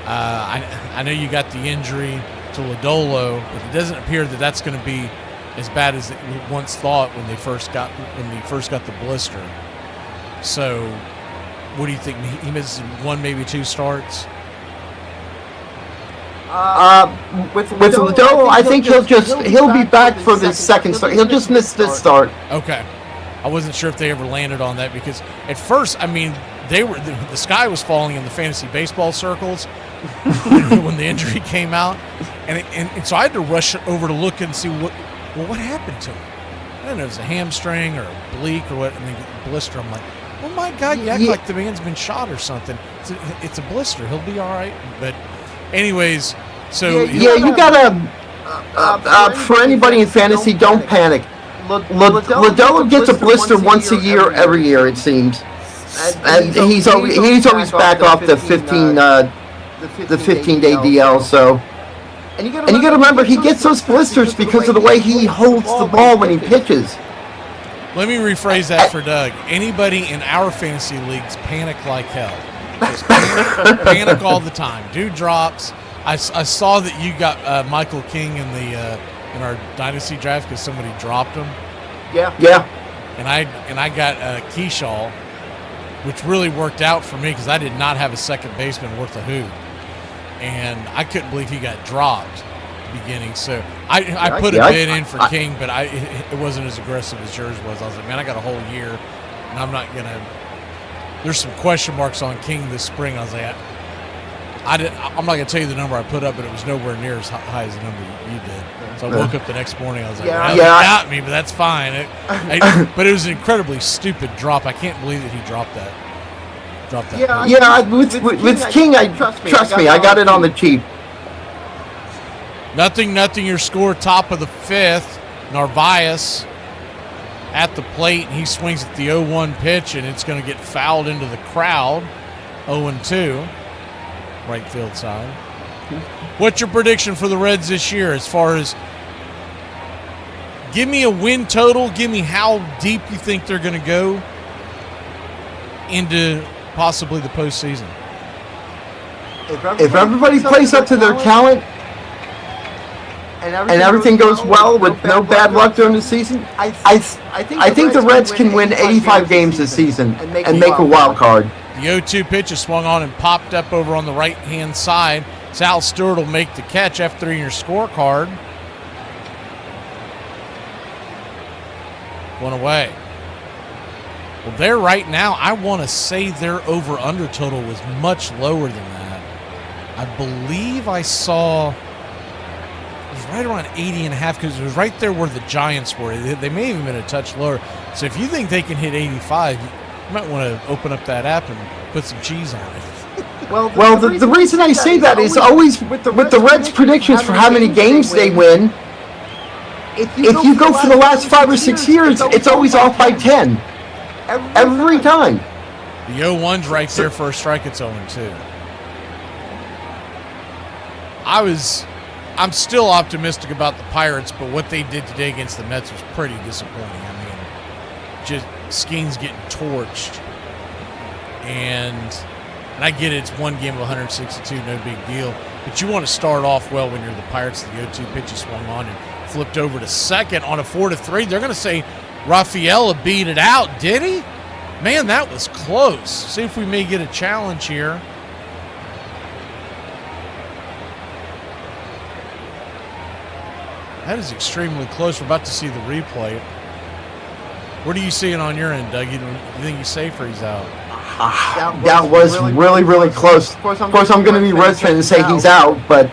S1: I know you got the injury to Lodolo, but it doesn't appear that that's going to be as bad as it once thought when they first got the blister. So, what do you think? He misses 1, maybe 2 starts.
S3: With Lodolo, I think he'll be back for the second start. He'll just miss this start.
S1: Okay. I wasn't sure if they ever landed on that because at first, I mean, the sky was falling in the fantasy baseball circles when the injury came out, and so I had to rush over to look and see what happened to him. I don't know if it was a hamstring or a oblique or what. I mean, blister. I'm like, oh my God, you act like the man's been shot or something. It's a blister. He'll be all right. But anyways, so
S3: you gotta for anybody in fantasy, don't panic. Lodolo gets a blister once a year, every year it seems, and he's always back off the 15-day DL. So, and you got to remember he gets those blisters because of the way he holds the ball when he pitches.
S1: Let me rephrase that for Doug. Anybody in our fantasy leagues panic like hell. Just panic all the time. Dude drops. I saw that you got Michael King in in our dynasty draft because somebody dropped him.
S3: Yeah.
S1: And I got Keyshaw, which really worked out for me because I did not have a second baseman worth a hoot, and I couldn't believe he got dropped at the beginning. So I put a bid in for King, but it wasn't as aggressive as yours was. I was like, man, I got a whole year, and I'm not gonna. There's some question marks on King this spring. I was like, I'm not going to tell you the number I put up, but it was nowhere near as high as the number you did. So I woke up the next morning. I was like, well, you got me, but that's fine. But it was an incredibly stupid drop. I can't believe that he dropped that.
S3: With King, trust me, I got it on the cheap.
S1: Nothing. Your score, top of the 5th. Narvaez at the plate, and he swings at the 0-1 pitch, and it's going to get fouled into the crowd. 0-2. right field side. What's your prediction for the Reds this year as far as give me a win total, give me how deep you think they're going to go into possibly the postseason?
S3: If everybody plays up to their talent and everything goes well with no bad luck during the season, I think the Reds can win 85 games this season and make a wild card.
S1: The 0-2 pitch is swung on and popped up over on the right-hand side. Sal Stewart will make the catch after your scorecard. One away. Well, there right now, I want to say their over-under total was much lower than that. I believe I saw it was right around 80.5 because it was right there where the Giants were. They may have even been a touch lower. So if you think they can hit 85, you might want to open up that app and put some cheese on it.
S3: Well, the reason I say that is always with the Reds' predictions for how many games they win. If you go for the last 5 or 6 years, it's always off by 10. Every time.
S1: The 0-1's right there for a strike. It's 0-2. I'm still optimistic about the Pirates, but what they did today against the Mets was pretty disappointing. I mean, just Skeens getting torched. And I get it, it's one game of 162, no big deal. But you want to start off well when you're the Pirates. The 0-2 pitch is swung on and flipped over to second on a 4-3. They're going to say Rafaela beat it out, did he? Man, that was close. See if we may get a challenge here. That is extremely close. We're about to see the replay. What are you seeing on your end, Doug? You think he's safe or he's out?
S3: That was really, really close. Of course, I'm going to be Reds fan and say he's out, but...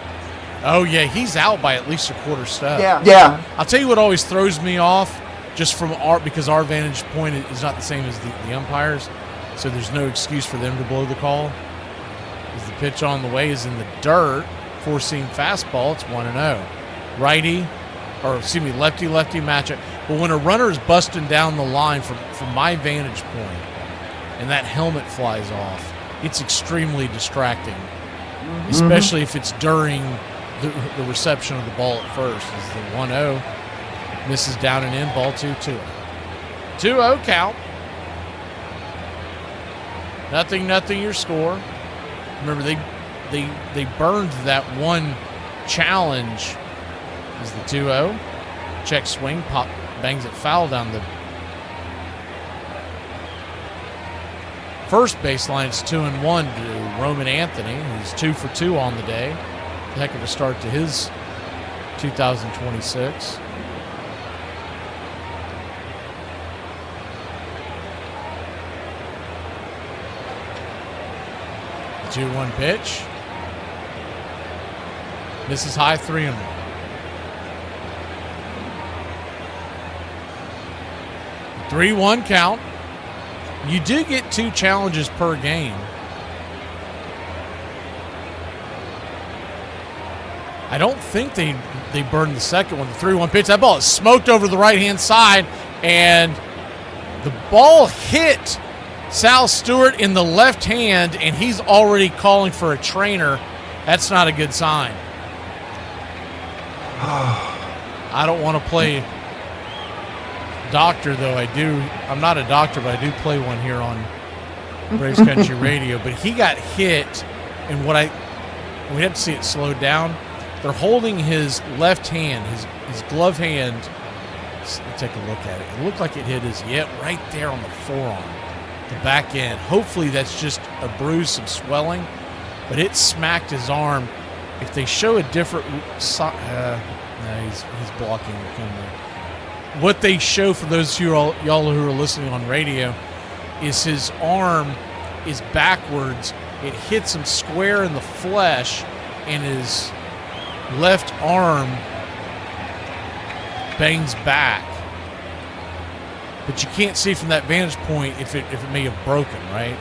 S1: Oh, yeah, he's out by at least a quarter step.
S3: Yeah.
S1: I'll tell you what always throws me off, just from because our vantage point is not the same as the umpires, so there's no excuse for them to blow the call. As the pitch on the way is in the dirt, four-seam fastball, it's 1-0. Lefty matchup. But when a runner is busting down the line from my vantage point, and that helmet flies off, it's extremely distracting, especially if it's during the reception of the ball at first. As the 1-0 misses down and in, ball 2-2. 2-0 count. Nothing your score. Remember, they burned that one challenge as the 2-0. Check swing, pop, bangs it foul down the first baseline. It's 2-1 to Roman Anthony, who's 2 for 2 on the day. Heck of a start to his 2026. The 2-1 pitch. Misses high, 3-1. The 3-1 count. You do get 2 challenges per game. I don't think they burned the second one. The 3-1 pitch, that ball is smoked over the right-hand side, and the ball hit Sal Stewart in the left hand, and he's already calling for a trainer. That's not a good sign. I don't want to play doctor, though. I'm not a doctor, but I do play one here on Braves Country Radio. But he got hit, and we have to see it slowed down. They're holding his left hand, his glove hand. Let's take a look at it. It looked like it hit right there on the forearm, the back end. Hopefully that's just a bruise, some swelling, but it smacked his arm. If they show a different no, he's blocking the camera. What they show for those y'all who are listening on radio is his arm is backwards. It hits him square in the flesh, and his left arm bangs back. But you can't see from that vantage point if it may have broken, right?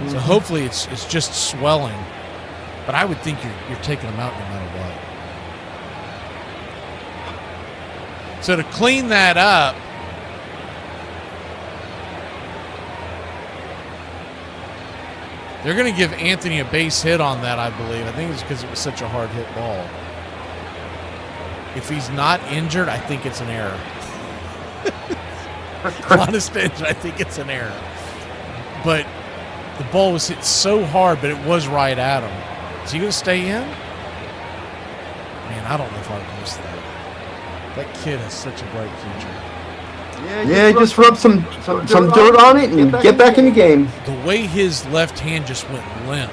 S1: So hopefully it's just swelling. But I would think you're taking him out no matter what. So to clean that up, They're going to give Anthony a base hit on that, I believe. I think it's because it was such a hard hit ball. If he's not injured, I think it's an error. Honest answer, I think it's an error. But the ball was hit so hard, but it was right at him. Is he going to stay in? Man, I don't know if I would miss that. That kid has such a bright future.
S3: Yeah, just rub some dirt on it and get back in the game.
S1: The way his left hand just went limp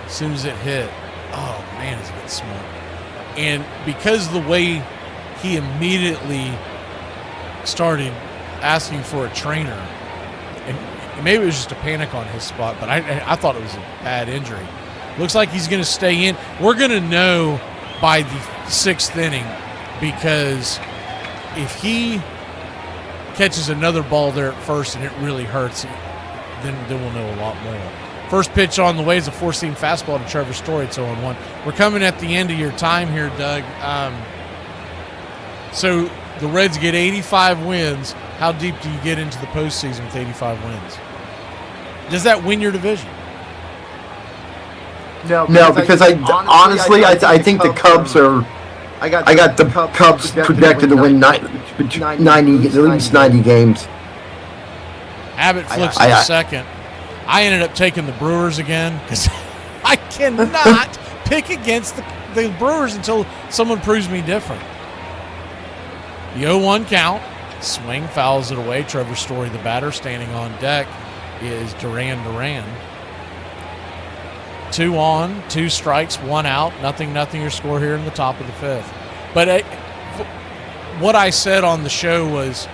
S1: as soon as it hit. Oh, man, is it smart. And because of the way he immediately started asking for a trainer, and maybe it was just a panic on his spot, but I thought it was a bad injury. Looks like he's going to stay in. We're going to know by the 6th inning, because if he catches another ball there at first and it really hurts, then we'll know a lot more. First pitch on the way is a 4-seam fastball to Trevor Story. It's 0-1. We're coming at the end of your time here, Doug. So the Reds get 85 wins. How deep do you get into the postseason with 85 wins? Does that win your division?
S3: No, because I honestly think the Cubs are. I got the Cubs projected to win 90, at least 90 games.
S1: Abbott flips to second. I ended up taking the Brewers again because I cannot pick against the Brewers until someone proves me different. The 0-1 count. Swing, fouls it away. Trevor Story, the batter, standing on deck is Duran. 2 on, 2 strikes, 1 out. Nothing your score here in the top of the 5th. But what I said on the show was,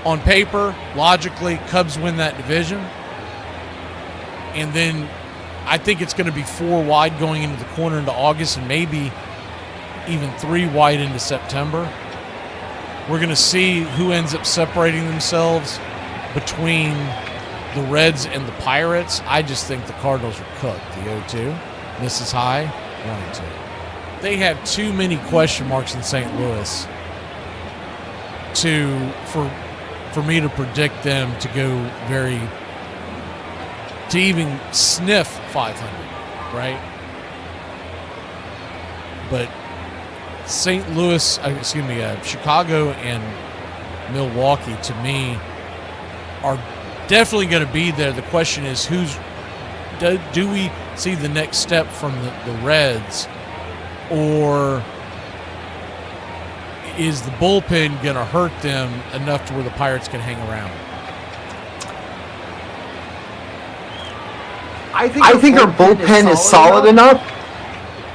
S1: on paper, logically, Cubs win that division. And then I think it's going to be 4 wide going into the corner into August, and maybe even 3 wide into September. We're going to see who ends up separating themselves between the Reds and the Pirates. I just think the Cardinals are cooked. The 0-2 misses high, 1-2. They have too many question marks in St. Louis for me to predict them to go to even sniff 500, right? But Chicago and Milwaukee, to me, are definitely going to be there. The question is, do we see the next step from the Reds, or is the bullpen going to hurt them enough to where the Pirates can hang around?
S3: I think our bullpen is solid enough.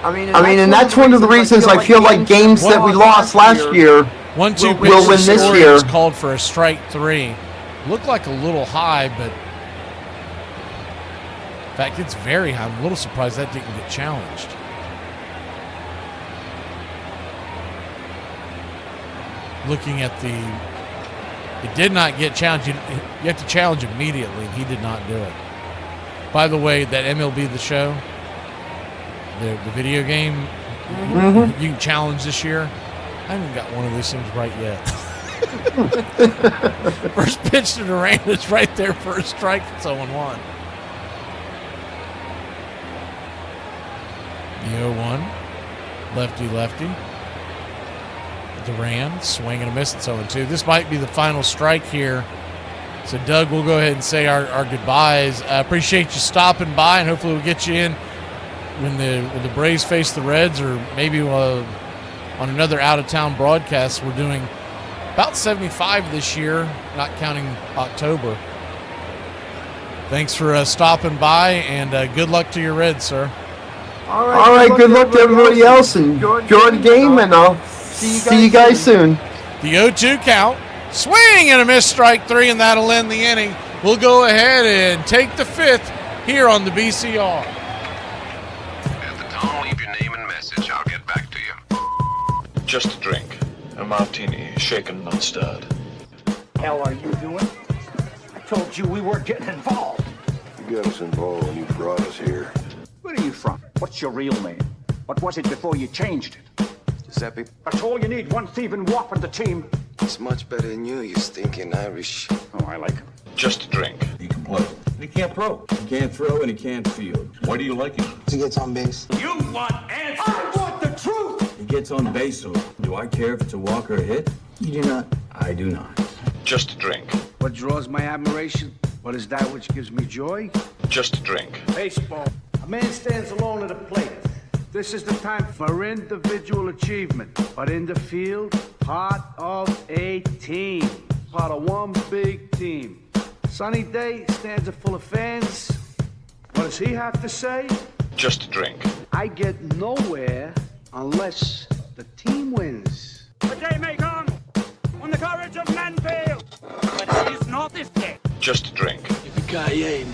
S3: I mean, and that's one of the reasons I feel like games that we lost last year
S1: 1-2
S3: will win this year.
S1: Was called for a strike 3. Looked like a little high, but in fact, it's very high. I'm a little surprised that didn't get challenged. Looking at it did not get challenged. You have to challenge immediately, and he did not do it. By the way, that MLB The Show, the video game, you can challenge this year. I haven't got one of those things right yet. First pitch to Duran is right there for a strike. It's 0-1. The 0-1. Lefty. Duran, swing and a miss. It's 0-2. This might be the final strike here. So, Doug, we'll go ahead and say our goodbyes. I appreciate you stopping by, and hopefully we'll get you in when the Braves face the Reds, or maybe on another out-of-town broadcast. We're doing about 75 this year, not counting October. Thanks for stopping by, and good luck to your Reds, sir.
S3: All right, good luck to everybody else, and enjoy the game, and I'll see you guys soon.
S1: The 0-2 count. Swing and a miss, strike 3, and that'll end the inning. We'll go ahead and take the 5th here on the BCR.
S7: At the tone, leave your name and message. I'll get back to you.
S27: Just a drink. A martini, shaken, not stirred.
S10: Hell are you doing? I told you we weren't getting involved.
S27: You got us involved when you brought us here.
S10: Where are you from? What's your real name? What was it before you changed it?
S7: Giuseppe.
S10: That's all you need, one thieving wop on the team.
S7: It's much better than you stinking Irish.
S10: Oh, I like him.
S27: Just a drink. You can play.
S11: He can't throw. He can't throw and he can't field. Why do you like him?
S12: He gets on base.
S11: You want answers! I want the truth! He gets on base, so do I care if it's a walk or a hit?
S12: You do not.
S11: I do not.
S9: Just a drink.
S10: What draws my admiration? What is that which gives me joy?
S9: Just a drink.
S10: Baseball. A man stands alone at a plate. This is the time for individual achievement. But in the field, part of a team. Part of one big team. Sunny day, stands are full of fans. What does he have to say?
S9: Just a drink.
S10: I get nowhere unless the team wins.
S16: The day may come when the courage of men fails, but it is not this day.
S9: Just a drink.
S12: Yippee-ki-yay,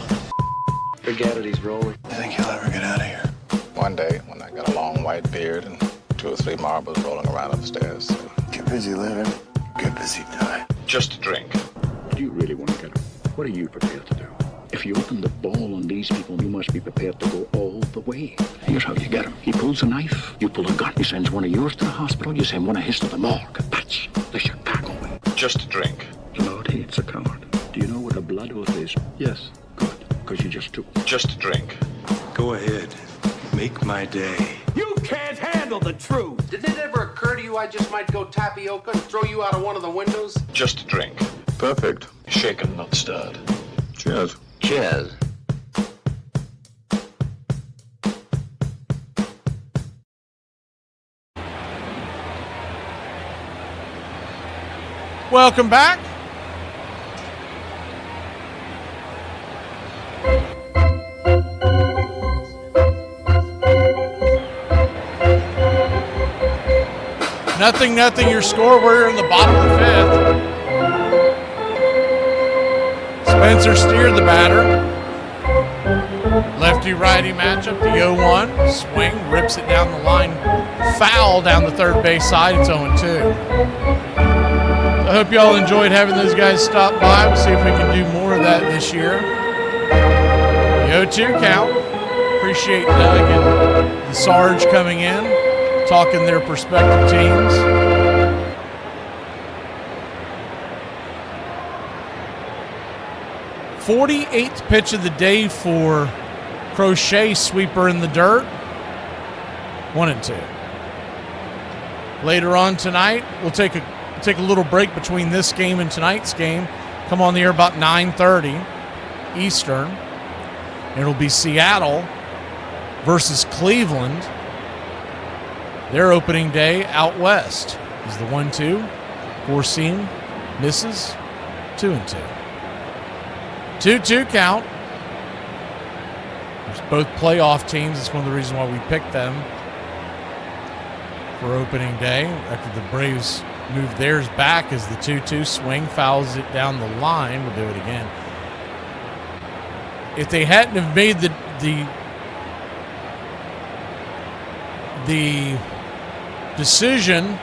S12: Forget it, he's rolling.
S17: I think he'll ever get out of here. One day, when I got a long white beard and 2 or 3 marbles rolling around upstairs.
S12: Get busy living, get busy dying.
S9: Just a drink.
S22: Do you really want to get him? What are you prepared to do? If you open the ball on these people, you must be prepared to go all the way. Here's how you get him. He pulls a knife, you pull a gun. He sends one of yours to the hospital, you send one of his to the morgue. That's the Chicago way.
S9: Just a drink.
S22: The Lord hates a coward. Do you know what a blood oath is? Yes. Good, because you just took.
S9: Just a drink.
S11: Go ahead. Make my day.
S16: You can't handle the truth.
S18: Did it ever occur to you I just might go tapioca and throw you out of one of the windows?
S9: Just a drink.
S17: Perfect.
S9: Shaken, not stirred.
S17: Cheers.
S22: Cheers.
S1: Welcome back. Nothing, your score. We're in the bottom of the 5th. Spencer Steer, the batter. Lefty-righty matchup, the 0-1. Swing, rips it down the line. Foul down the third base side. It's 0-2. I hope y'all enjoyed having those guys stop by. We'll see if we can do more of that this year. The 0-2 count. Appreciate Doug and the Sarge coming in, talking their respective teams. '48th pitch of the day for Crochet, sweeper in the dirt. 1-2. Later on tonight, we'll take a little break between this game and tonight's game. Come on the air about 9:30 Eastern. It'll be Seattle versus Cleveland. Their opening day out west is the 1-2. Four-seam misses. 2-2. 2-2 count. There's both playoff teams. It's one of the reasons why we picked them for opening day. After the Braves moved theirs back as the 2-2 swing, fouls it down the line. We'll do it again. If they hadn't have made the decision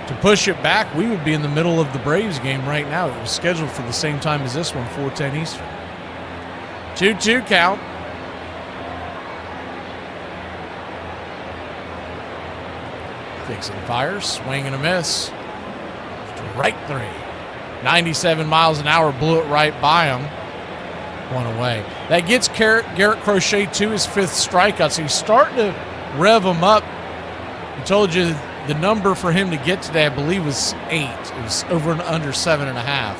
S1: to push it back, we would be in the middle of the Braves game right now. It was scheduled for the same time as this one, 4:10 Eastern. 2-2 count. Dixon fires, swing and a miss. Right 3. 97 miles an hour, blew it right by him. One away. That gets Garrett Crochet to his 5th strikeout, so he's starting to rev him up. I told you the number for him to get today, I believe, was 8. It was over and under 7.5.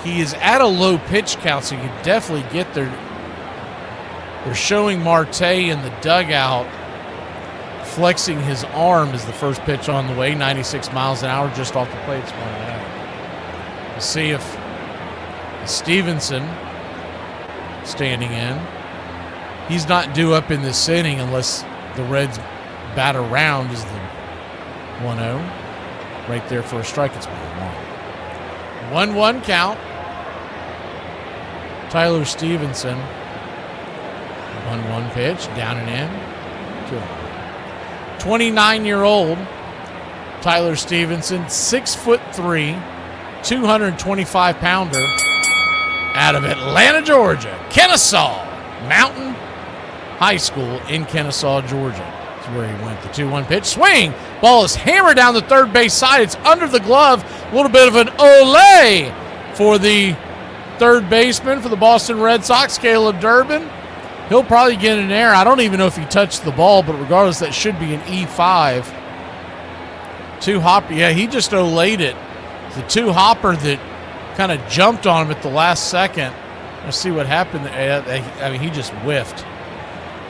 S1: He is at a low pitch count, so you can definitely get there. They're showing Marte in the dugout flexing his arm as the first pitch on the way. 96 miles an hour just off the plate. It's 1-0. We'll see if Stevenson standing in. He's not due up in this inning unless the Reds bat around is the 1-0. Right there for a strike. It's 1-1. 1-1 count. Tyler Stevenson. 1-1 pitch. Down and in. 29-year-old Tyler Stevenson. 6'3", 225-pounder. Out of Atlanta, Georgia. Kennesaw Mountain High School in Kennesaw, Georgia. That's where he went. The 2-1 pitch. Swing. Ball is hammered down the third base side. It's under the glove. A little bit of an ole for the third baseman for the Boston Red Sox, Caleb Durbin. He'll probably get in there. I don't even know if he touched the ball, but regardless, that should be an E5. Two-hopper. Yeah, he just olayed it. The two-hopper that kind of jumped on him at the last second. Let's see what happened. I mean, he just whiffed.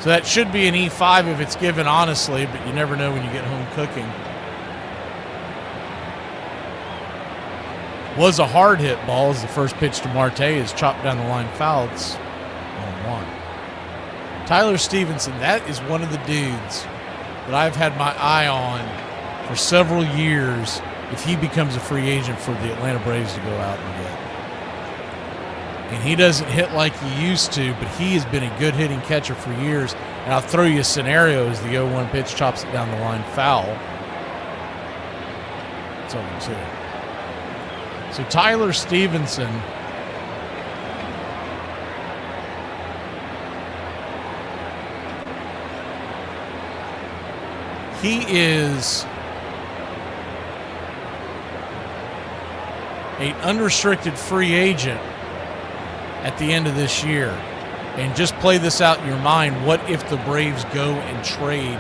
S1: So that should be an E5 if it's given honestly, but you never know when you get home cooking. Was a hard hit ball as the first pitch to Marte is chopped down the line foul. It's 1-1. Tyler Stevenson, that is one of the dudes that I've had my eye on for several years if he becomes a free agent for the Atlanta Braves to go out and get. And he doesn't hit like he used to, but he has been a good hitting catcher for years. And I'll throw you a scenario as the 0-1 pitch chops it down the line foul. That's all I'm saying. So Tyler Stevenson, he is an unrestricted free agent at the end of this year. And just play this out in your mind. What if the Braves go and trade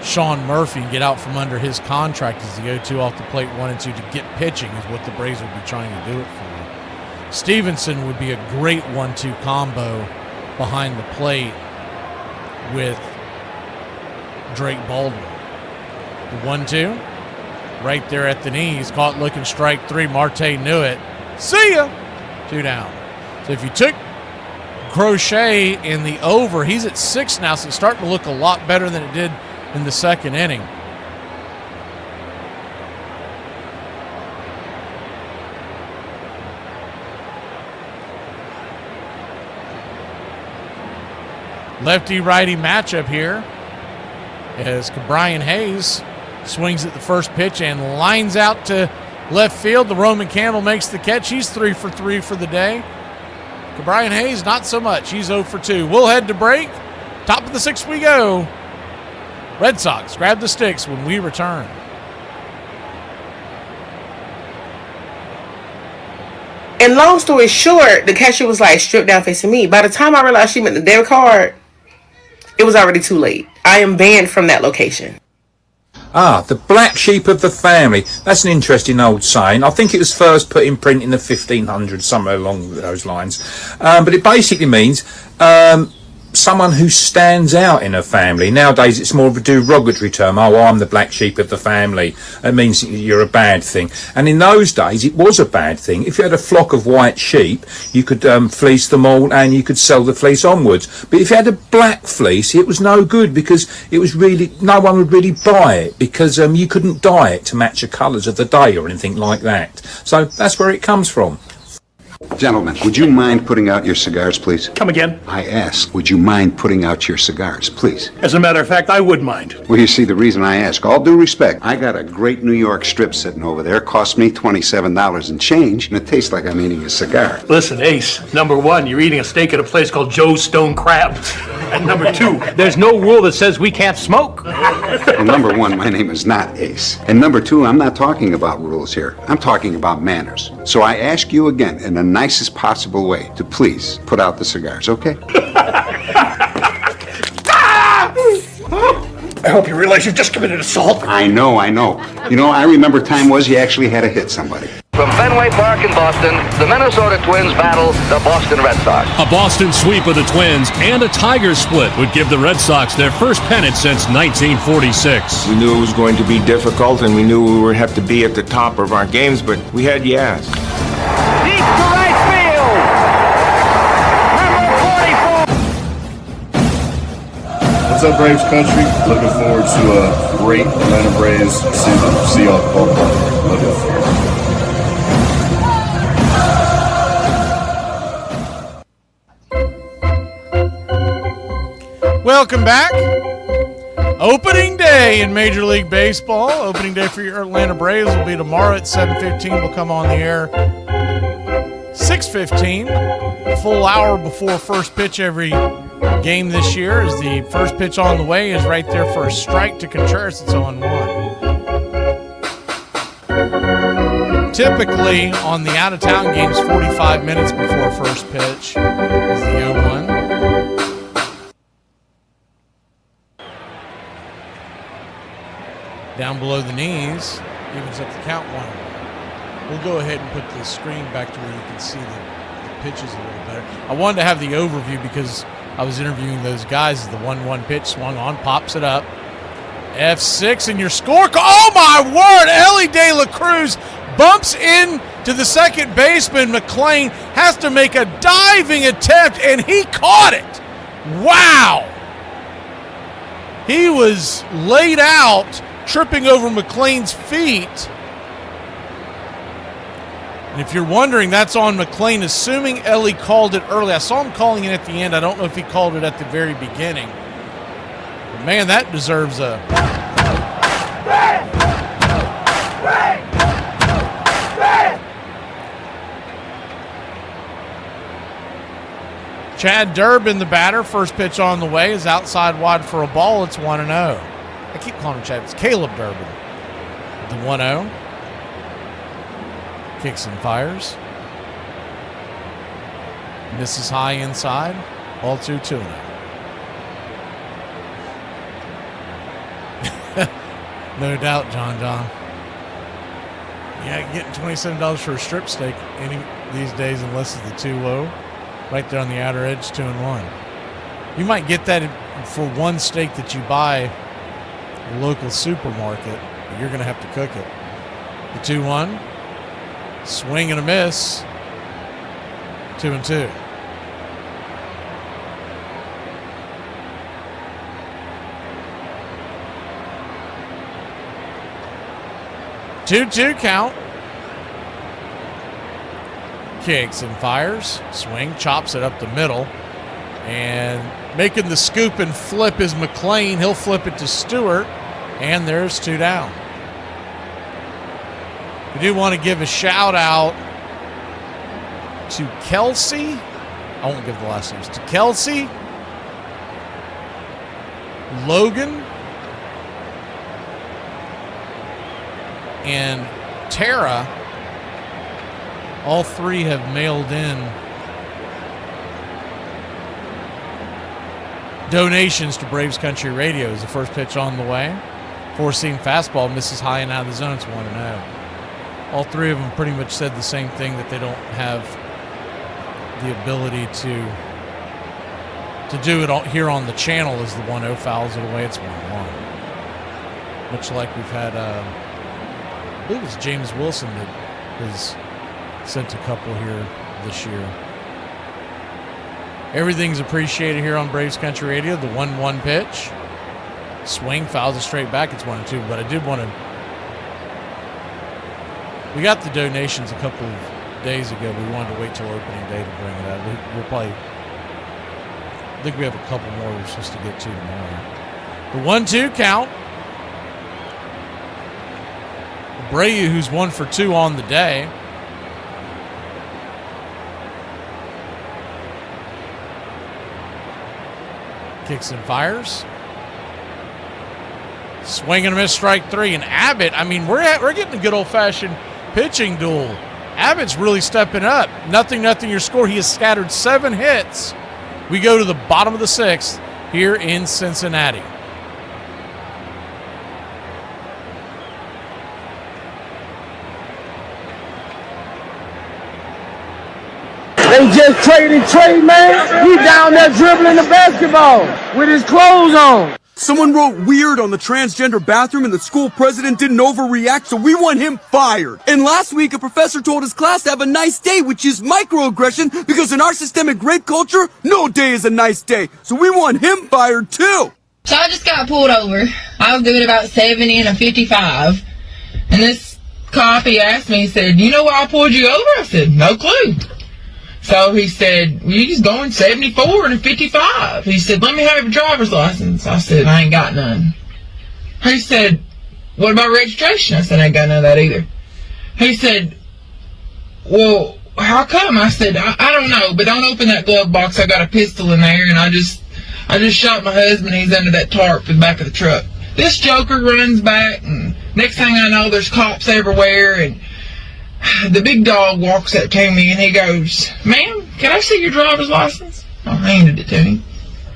S1: Sean Murphy and get out from under his contract as the 0-2 off the plate 1 and 2 to get pitching is what the Braves would be trying to do it for. Stevenson would be a great 1-2 combo behind the plate with Drake Baldwin. The 1-2 right there at the knees, caught looking strike 3. Marte knew it. See ya! 2 down. So if you took Crochet in the over, he's at 6 now, so it's starting to look a lot better than it did in the second inning. Lefty-righty matchup here as Brian Hayes swings at the first pitch and lines out to left field. The Roman Campbell makes the catch. He's 3 for 3 for the day. Brian Hayes, not so much. He's 0 for 2. We'll head to break. Top of the 6th we go. Red Sox grab the sticks when we return.
S13: And long story short, the cashier was like, stripped down facing me. By the time I realized she meant the debit card, it was already too late. I am banned from that location.
S14: Ah, the black sheep of the family. That's an interesting old saying. I think it was first put in print in the 1500s, somewhere along those lines. But it basically means someone who stands out in a family. Nowadays, it's more of a derogatory term. Oh, I'm the black sheep of the family. It means you're a bad thing. And in those days, it was a bad thing. If you had a flock of white sheep, you could fleece them all and you could sell the fleece onwards. But if you had a black fleece, it was no good because it was really, no one would really buy it because you couldn't dye it to match the colours of the day or anything like that. So that's where it comes from.
S19: Gentlemen, would you mind putting out your cigars, please?
S20: Come again?
S19: I ask, would you mind putting out your cigars, please?
S20: As a matter of fact, I would mind.
S19: Well, you see, the reason I ask, all due respect, I got a great New York strip sitting over there. Cost me $27 and change, and it tastes like I'm eating a cigar.
S20: Listen, Ace, number one, you're eating a steak at a place called Joe's Stone Crab. And number two, there's no rule that says we can't smoke.
S19: Well, number one, my name is not Ace. And number two, I'm not talking about rules here. I'm talking about manners. So I ask you again, in the nicest possible way, to please put out the cigars, okay?
S20: I hope you realize you've just committed assault.
S19: I know. You know, I remember time was you actually had to hit somebody.
S21: From Fenway Park in Boston, the Minnesota Twins battle the Boston Red Sox.
S5: A Boston sweep of the Twins and a Tigers split would give the Red Sox their first pennant since 1946.
S23: We knew it was going to be difficult, and we knew we would have to be at the top of our games, but we had Yaz.
S16: Deep to right field. Number 44.
S24: What's up, Braves country? Looking forward to a great Atlanta Braves season. See y'all at the ballpark. Love y'all.
S1: Welcome back. Opening day in Major League Baseball. Opening day for your Atlanta Braves will be tomorrow at 7:15. We'll come on the air 6:15. A full hour before first pitch every game this year. As the first pitch on the way is right there for a strike to Contreras. It's 0-1. Typically, on the out-of-town games, 45 minutes before first pitch is the 0-1. Down below the knees, evens up the count 1-1. We'll go ahead and put the screen back to where you can see the pitches a little better. I wanted to have the overview because I was interviewing those guys. The 1-1 pitch swung on, pops it up. F6 and your score. Oh my word! Ellie De La Cruz bumps into the second baseman. McLean has to make a diving attempt, and he caught it. Wow! He was laid out, tripping over McLean's feet. And if you're wondering, that's on McLean, assuming Ellie called it early. I saw him calling it at the end. I don't know if he called it at the very beginning. But man, that deserves a... Chad Durbin, the batter, first pitch on the way, is outside wide for a ball. It's 1-0. I keep calling him Chad. It's Caleb Durbin. The 1-0. Kicks and fires. Misses high inside. Ball 2-0. No doubt, John. Yeah, getting $27 for a strip steak any these days unless it's the 2-0. Right there on the outer edge, 2-1. You might get that for one steak that you buy at a local supermarket, but you're going to have to cook it. The 2-1. Swing and a miss. 2-2. Two count. Kicks and fires. Swing, chops it up the middle. And making the scoop and flip is McLean. He'll flip it to Stewart. And there's 2 down. We do want to give a shout out to Kelsey. I won't give the last names. To Kelsey, Logan, and Tara. All 3 have mailed in donations to Braves Country Radio. As the first pitch on the way. 4-seam fastball misses high and out of the zone. It's 1-0. All 3 of them pretty much said the same thing, that they don't have the ability to do it here on the channel. As the 1-0 fouls it away. It's 1-1. Much like we've had, I believe it's James Wilson that has sent a couple here this year. Everything's appreciated here on Braves Country Radio. The 1-1 pitch. Swing, fouls it straight back. It's 1-2. But I did want to... We got the donations a couple of days ago. We wanted to wait till opening day to bring it out. We'll probably... I think we have a couple more we're supposed to get to tomorrow. The 1-2 count. Abreu, who's 1 for 2 on the day. Kicks and fires. Swing and a miss, strike 3. And Abbott, I mean, we're getting a good old-fashioned pitching duel. Abbott's really stepping up. 0-0 your score. He has scattered 7 hits. We go to the bottom of the 6th here in Cincinnati.
S10: They just traded Trey, man. He down there dribbling the basketball with his clothes on.
S2: Someone wrote weird on the transgender bathroom and the school president didn't overreact, so we want him fired. And last week, a professor told his class to have a nice day, which is microaggression, because in our systemic rape culture, no day is a nice day. So we want him fired too.
S4: So I just got pulled over. I was doing about 70 and a 55. And this cop, he asked me, he said, "You know why I pulled you over?" I said, "No clue." So he said, "Well, you just going 74 and a 55. He said, "Let me have your driver's license." I said, "I ain't got none." He said, "What about registration?" I said, "I ain't got none of that either." He said, "Well, how come?" I said, I don't know, but don't open that glove box. I got a pistol in there, and I just shot my husband. He's under that tarp in the back of the truck." This joker runs back, and next thing I know, there's cops everywhere, and the big dog walks up to me and he goes, "Ma'am, can I see your driver's license?" I handed it to him.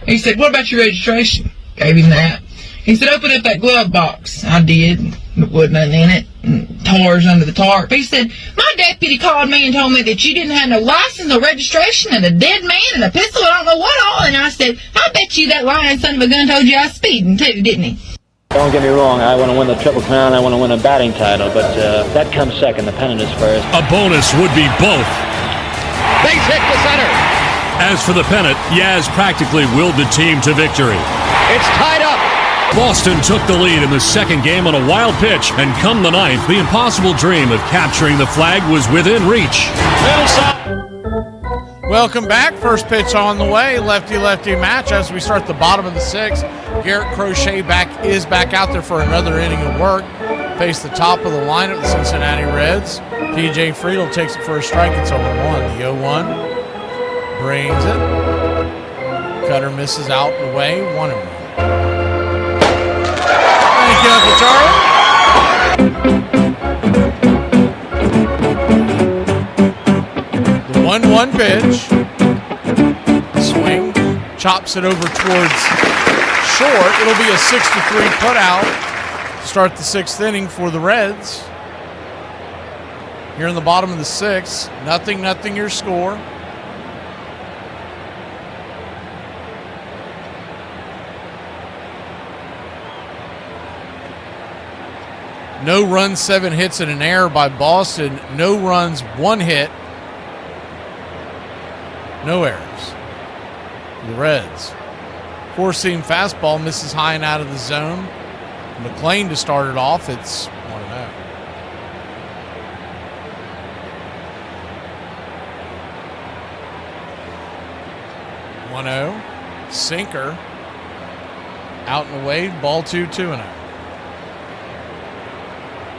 S4: He said, "What about your registration?" Gave him that. He said, "Open up that glove box." I did. There wasn't nothing in it. Tars under the tarp. He said, "My deputy called me and told me that you didn't have no license, no registration, and a dead man, and a pistol, I don't know what all." And I said, "I bet you that lying son of a gun told you I was speeding too, didn't he?"
S3: Don't get me wrong, I want to win the Triple Crown, I want to win a batting title, but that comes second, the pennant is first.
S5: A bonus would be both.
S21: Base hit to center.
S5: As for the pennant, Yaz practically willed the team to victory.
S21: It's tied up.
S5: Boston took the lead in the second game on a wild pitch, and come the ninth, the impossible dream of capturing the flag was within reach.
S1: Welcome back. First pitch on the way. Lefty-lefty match as we start the bottom of the sixth. Garrett Crochet is back out there for another inning of work. Face the top of the lineup, the Cincinnati Reds. TJ Friedel takes it for a strike. It's 0-1. The 0-1 brings it. Cutter misses out and away. 1-1. Thank you, Uncle Charlie. The 1-1 pitch. Swing. Chops it over towards short. It'll be a 6-3 putout. Start the sixth inning for the Reds. Here in the bottom of the sixth. 0-0 your score. No runs, 7 hits, and an error by Boston. No runs, 1 hit. No errors. The Reds. Four-seam fastball misses high and out of the zone. McLean to start it off. It's 1-0. Sinker. Out and away. Ball 2-0.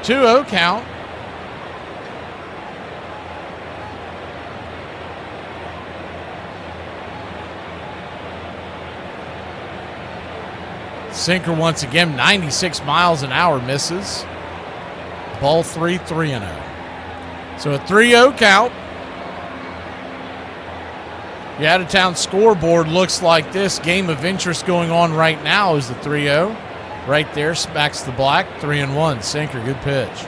S1: 2-0 count. Sinker once again, 96 miles an hour, misses. Ball 3-0. So a 3-0 count. The out-of-town scoreboard looks like this. Game of interest going on right now is the 3-0. Right there, smacks the black. 3-1. Sinker, good pitch.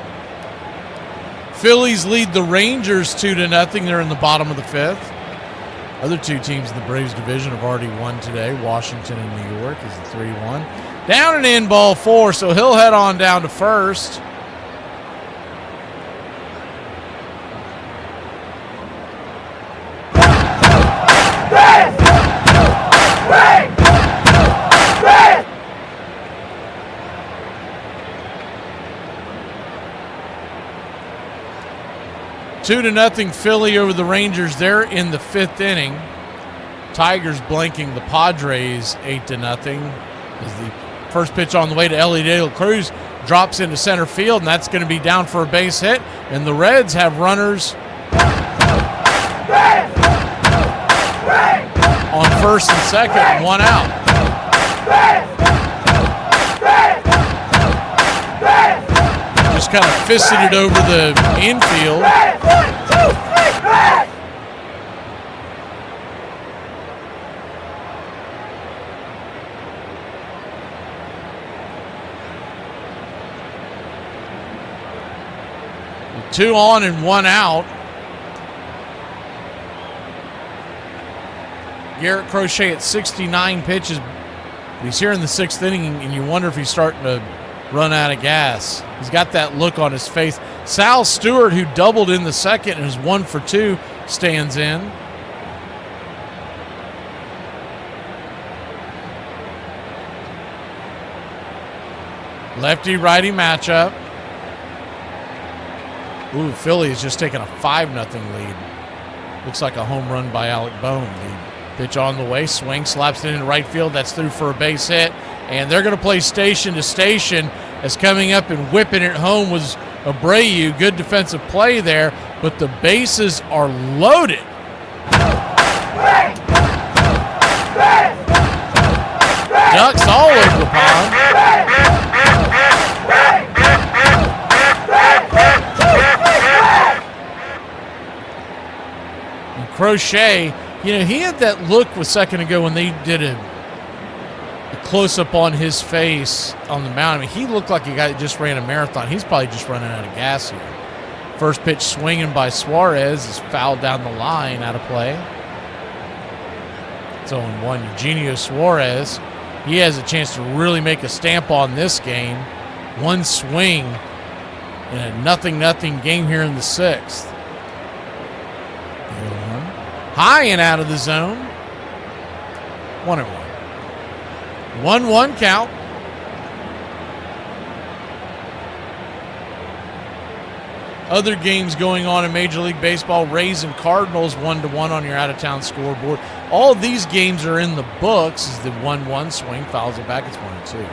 S1: Phillies lead the Rangers 2-0. They're in the bottom of the fifth. Other two teams in the Braves division have already won today. Washington and New York is the 3-1. Down and in, ball 4, so he'll head on down to first. Two to nothing Philly over the Rangers there in the fifth inning. Tigers blanking the Padres 8-0 as the first pitch on the way to Ellie De La Cruz drops into center field, and that's going to be down for a base hit. And the Reds have runners on first and second, and 1 out. Just kind of fisted it over the infield. Two on and 1 out. Garrett Crochet at 69 pitches. He's here in the sixth inning, and you wonder if he's starting to run out of gas. He's got that look on his face. Sal Stewart, who doubled in the second and is 1 for 2, stands in. Lefty-righty matchup. Ooh, Philly is just taking a 5-0 lead. Looks like a home run by Alec Bohm. The pitch on the way, swing, slaps it into right field. That's through for a base hit. And they're going to play station to station as coming up and whipping it home was Abreu. Good defensive play there, but the bases are loaded. Ducks all over the pond. Crochet, he had that look a second ago when they did a close-up on his face on the mound. I mean, he looked like a guy that just ran a marathon. He's probably just running out of gas here. First pitch swinging by Suarez is fouled down the line, out of play. It's 0-1. Eugenio Suarez, he has a chance to really make a stamp on this game. One swing in a 0-0 game here in the 6th. High and out of the zone. 1-1. 1-1 count. Other games going on in Major League Baseball. Rays and Cardinals 1-1 on your out-of-town scoreboard. All of these games are in the books. As the 1-1 swing fouls it back. It's 1-2.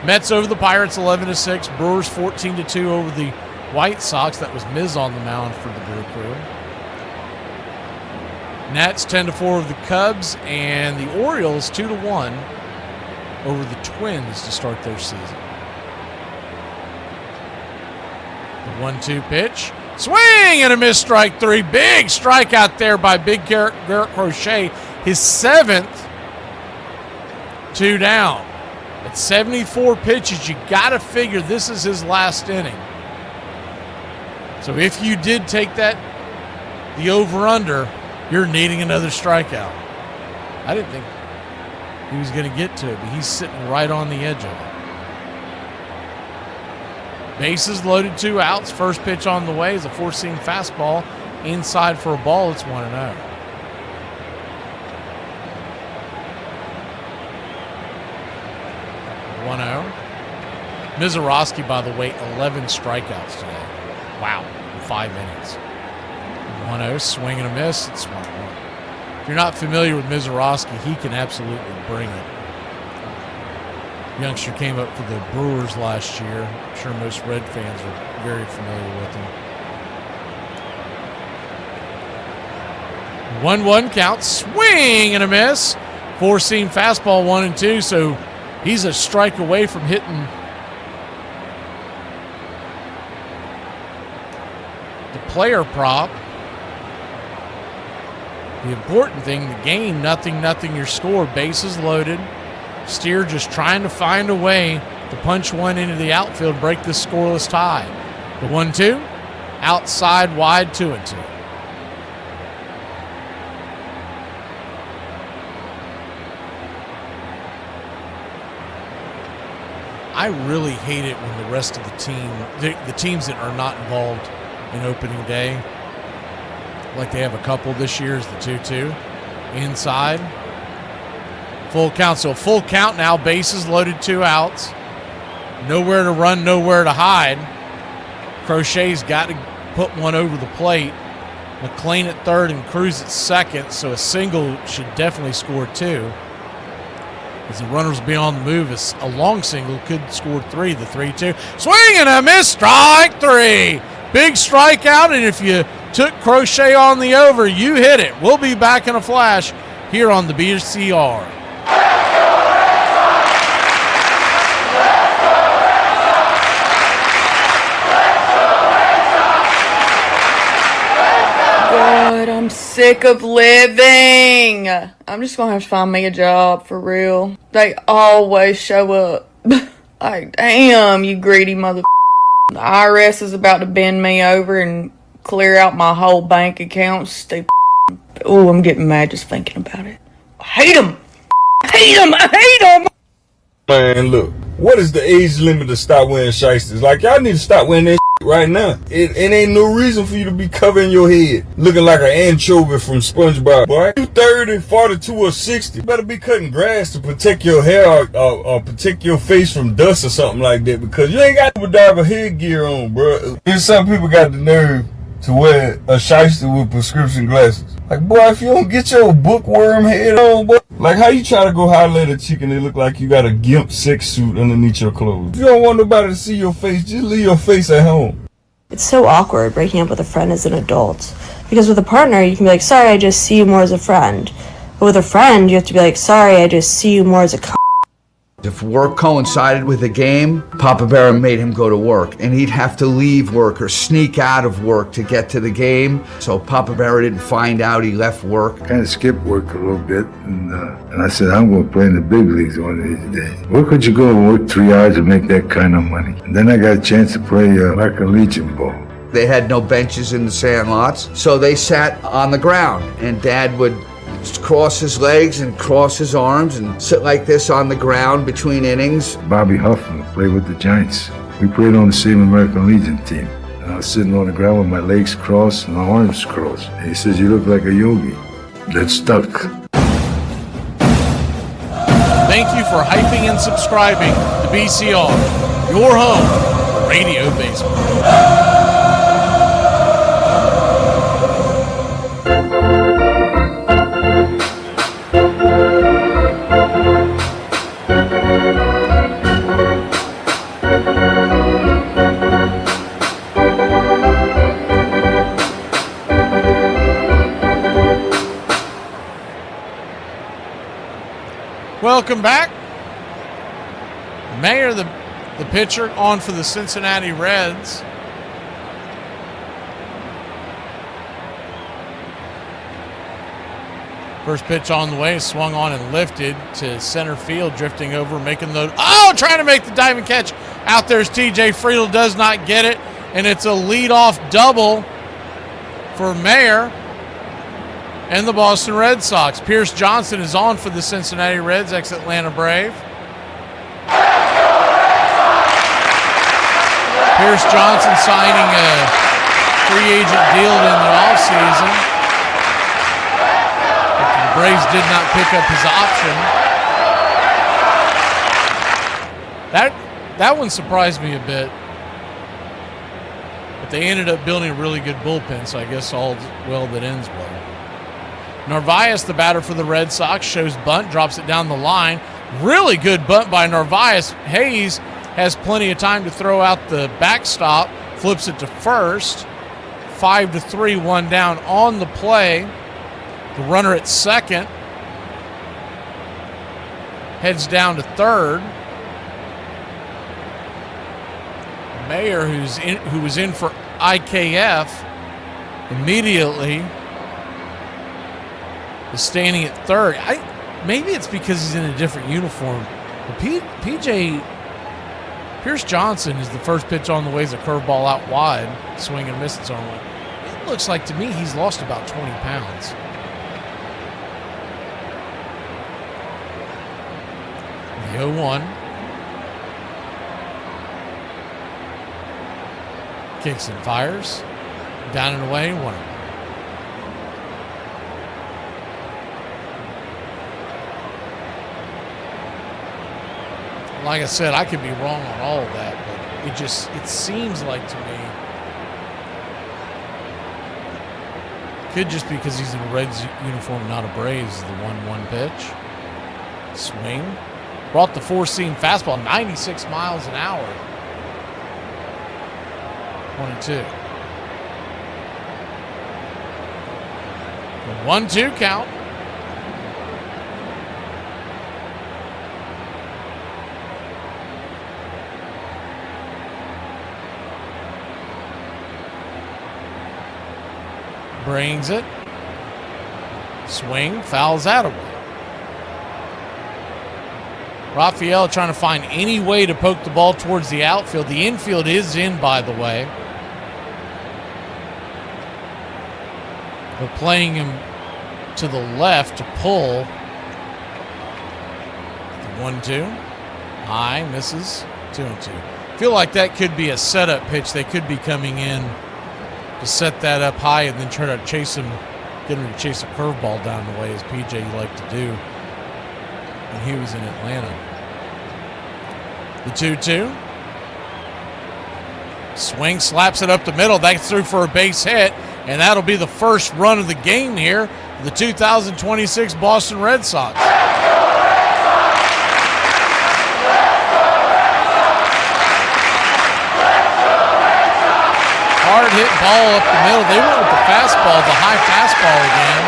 S1: Mets over the Pirates 11-6. Brewers 14-2 over the White Sox. That was Miz on the mound for the Brew Crew. Nats 10-4 over the Cubs, and the Orioles 2-1 over the Twins to start their season. The 1-2 pitch. Swing and a miss, strike 3. Big strikeout there by Big Garrett Crochet. His 7th. 2 down. At 74 pitches, you got to figure this is his last inning. So if you did take the over-under, you're needing another strikeout. I didn't think he was going to get to it, but he's sitting right on the edge of it. Bases loaded, 2 outs. First pitch on the way is a four-seam fastball. Inside for a ball, it's 1-0. Mizorowski, by the way, 11 strikeouts today. Wow, in 5 innings. 1-0, swing and a miss. It's 1-1. If you're not familiar with Mizorowski, he can absolutely bring it. Youngster came up for the Brewers last year. I'm sure most Red fans are very familiar with him. 1-1 count, swing and a miss. Four-seam fastball, 1-2, so he's a strike away from hitting the player prop. The important thing, the game, 0-0 your score. Bases loaded. Steer just trying to find a way to punch one into the outfield, break this scoreless tie. The 1-2, outside wide, 2-2. I really hate it when the rest of the team, the teams that are not involved in opening day, like they have a couple this year, is the 2-2. Inside. Full count. So full count now. Bases loaded, 2 outs. Nowhere to run, nowhere to hide. Crochet's got to put one over the plate. McLean at third and Cruz at second. So a single should definitely score 2. As the runners will be on the move, a long single could score 3. The 3-2. Swing and a miss. Strike 3. Big strikeout, and if you took Crochet on the over, you hit it. We'll be back in a flash here on the BCR.
S6: God, I'm sick of living. I'm just gonna have to find me a job for real. They always show up. Like, damn, you greedy mother. The IRS is about to bend me over and clear out my whole bank account. Stupid. Oh, I'm getting mad just thinking about it. I hate them. I hate them.
S24: Man, look, what is the age limit to stop wearing shysters? Like, y'all need to stop wearing that right now. It ain't no reason for you to be covering your head, looking like an anchovy from SpongeBob, boy. You 30, 42, or 60, you better be cutting grass to protect your hair or protect your face from dust or something like that, because you ain't got to have a headgear on, bro. There's some people got the nerve to wear a shyster with prescription glasses. Like, boy, if you don't get your bookworm head on, boy. Like, how you try to go holler at a chick and it look like you got a gimp sex suit underneath your clothes? If you don't want nobody to see your face, just leave your face at home.
S7: It's so awkward breaking up with a friend as an adult. Because with a partner, you can be like, sorry, I just see you more as a friend. But with a friend, you have to be like, sorry, I just see you more as a
S8: If work coincided with a game, Papa Bear made him go to work, and he'd have to leave work or sneak out of work to get to the game. So Papa Bear didn't find out he left work.
S11: Kind of skipped work a little bit, and I said, I'm going to play in the big leagues one of these days. Where could you go and work 3 hours and make that kind of money? And then I got a chance to play American Legion ball.
S8: They had no benches in the sandlots, so they sat on the ground, and Dad would cross his legs and cross his arms and sit like this on the ground between innings.
S11: Bobby Huffman played with the Giants. We played on the same American Legion team. And I was sitting on the ground with my legs crossed and my arms crossed. And he says, you look like a yogi. That stuck.
S1: Thank you for hyping and subscribing to BCR, your home for radio baseball. Welcome back. Mayer, the pitcher, on for the Cincinnati Reds. First pitch on the way, swung on and lifted to center field, drifting over, making the... Oh, trying to make the diving catch. Out there's TJ Friedel, does not get it, and it's a leadoff double for Mayer and the Boston Red Sox. Pierce Johnson is on for the Cincinnati Reds, ex-Atlanta Brave. Pierce Johnson signing a free agent deal in the offseason. The Braves did not pick up his option. That one surprised me a bit. But they ended up building a really good bullpen, so I guess all's well that ends well. Narvaez, the batter for the Red Sox, shows bunt, drops it down the line. Really good bunt by Narvaez. Hayes has plenty of time to throw out the backstop, flips it to first. 5-3, one down on the play. The runner at second heads down to third. Mayer, who was in for IKF, immediately is standing at third. Maybe it's because he's in a different uniform. But Pierce Johnson is the first pitch on the way is a curveball out wide. Swing and miss, it's on one. It looks like to me he's lost about 20 pounds. The 0-1. Kicks and fires. Down and away, 1. Like I said, I could be wrong on all of that, but it seems like to me, could just because he's in a Reds uniform, not a Braves, the 1-1 pitch. Swing. Brought the four-seam fastball, 96 miles an hour. 1-2. The 1-2 count. Brings it. Swing, fouls out of it. Raphael trying to find any way to poke the ball towards the outfield. The infield is in, by the way. They're playing him to the left to pull. The 1-2. High, misses. 2-2. Feel like that could be a setup pitch. They could be coming in to set that up high and then try to chase him, get him to chase a curveball down the way, as PJ liked to do when he was in Atlanta. The 2-2. Swing, slaps it up the middle. That's through for a base hit, and that'll be the first run of the game here, the 2026 Boston Red Sox. Hard hit ball up the middle. They went with the fastball, the high fastball again.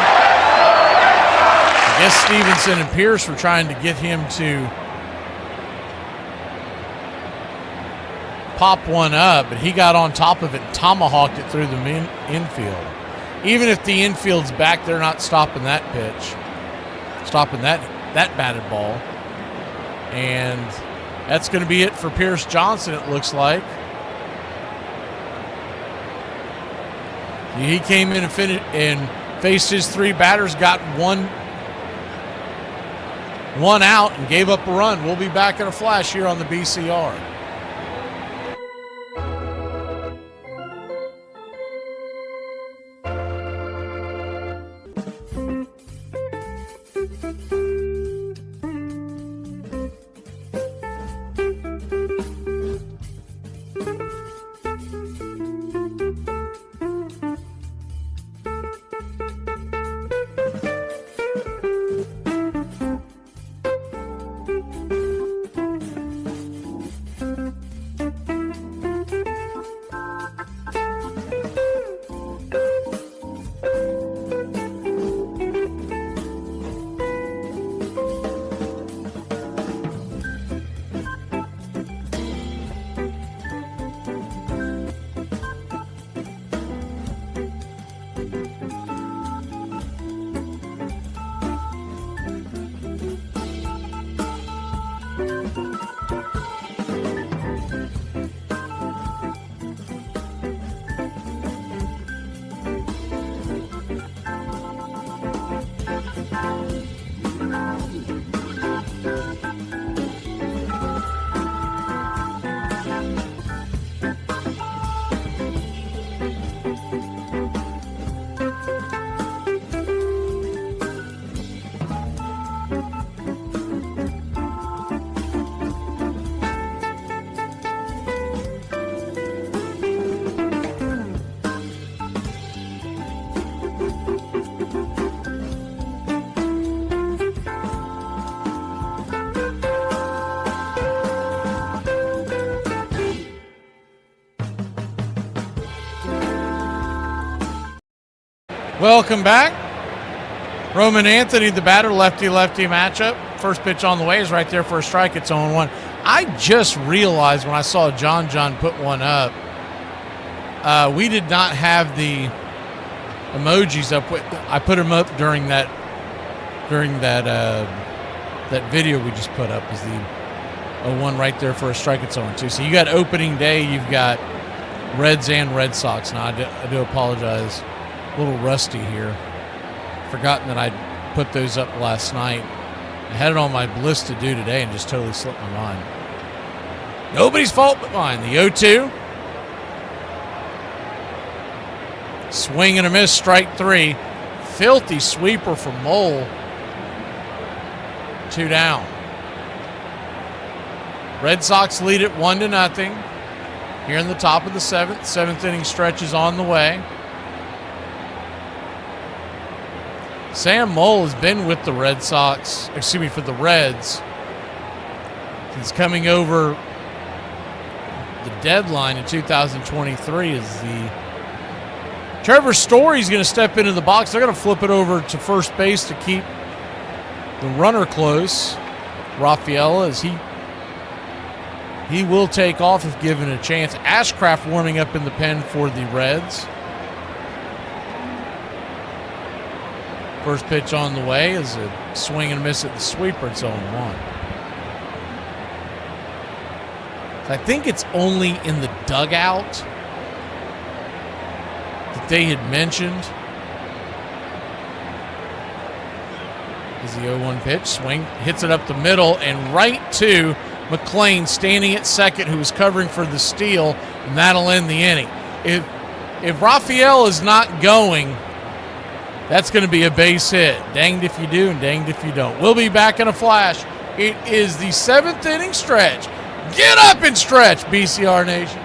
S1: I guess Stevenson and Pierce were trying to get him to pop one up, but he got on top of it and tomahawked it through the infield. Even if the infield's back, they're not stopping that pitch, stopping that batted ball. And that's going to be it for Pierce Johnson, it looks like. He came in and faced his three batters, got one out, and gave up a run. We'll be back in a flash here on the BCR. Welcome back. Roman Anthony, the batter, lefty-lefty matchup. First pitch on the way is right there for a strike. It's 0-1. I just realized when I saw John put one up, we did not have the emojis up. I put them up during that video we just put up. Is the 0-1 right there for a strike? It's 0-2. So you got opening day. You've got Reds and Red Sox. Now I do apologize. A little rusty here. Forgotten that I put those up last night. I had it on my list to do today and just totally slipped my mind. Nobody's fault but mine. The 0-2. Swing and a miss, strike three. Filthy sweeper from Mole. 2 down. Red Sox lead it 1-0. Here in the top of the seventh. Seventh inning stretch is on the way. Sam Mole has been with the Red Sox, for the Reds. He's coming over the deadline in 2023 as the Trevor Story's going to step into the box. They're going to flip it over to first base to keep the runner close. Rafaela, as he will take off if given a chance. Ashcraft warming up in the pen for the Reds. First pitch on the way is a swing and a miss at the sweeper. It's 0-1. I think it's only in the dugout that they had mentioned. Is the 0-1 pitch. Swing, hits it up the middle and right to McLean standing at second, who was covering for the steal, and that'll end the inning. If Rafael is not going, that's going to be a base hit. Danged if you do and danged if you don't. We'll be back in a flash. It is the 7th inning stretch. Get up and stretch, BCR Nation.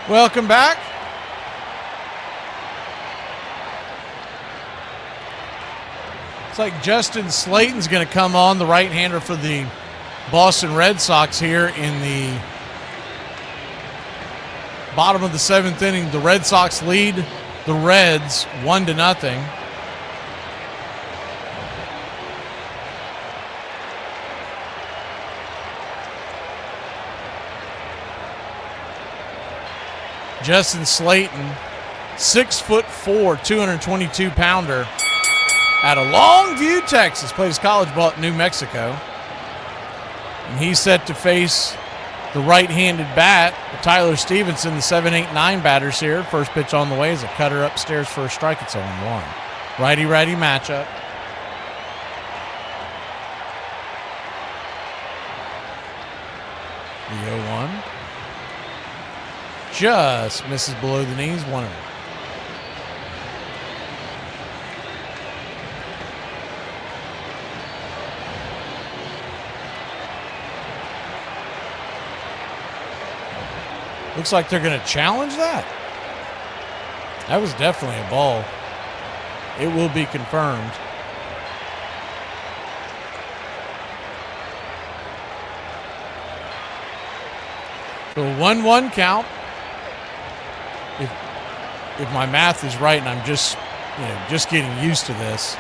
S1: Welcome back. It's like Justin Slayton's going to come on, the right-hander for the Boston Red Sox here in the bottom of the seventh inning. The Red Sox lead the Reds 1-0. Justin Slayton, 6'4", 222-pounder, out of Longview, Texas. Played his college ball at New Mexico. And he's set to face the right-handed bat, Tyler Stevenson, the 7-8-9 batters here. First pitch on the way is a cutter upstairs for a strike. It's 0-1. Righty-righty matchup. The 0-1. Just misses below the knees, 1-0. Looks like they're going to challenge that. That was definitely a ball. It will be confirmed. So a 1-1 count. If my math is right, and I'm just getting used to this,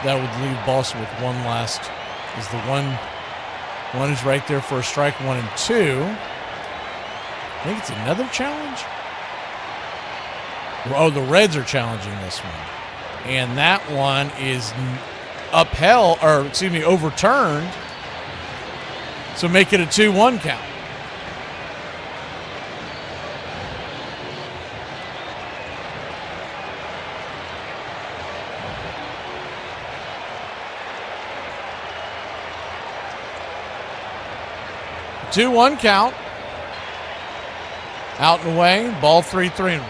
S1: that would leave Boston with one last. Is the one is right there for a strike, 1 and 2. I think it's another challenge. Oh, the Reds are challenging this one, and that one is overturned. So make it a 2-1 count. A 2-1 count. Out and away, ball 3-1.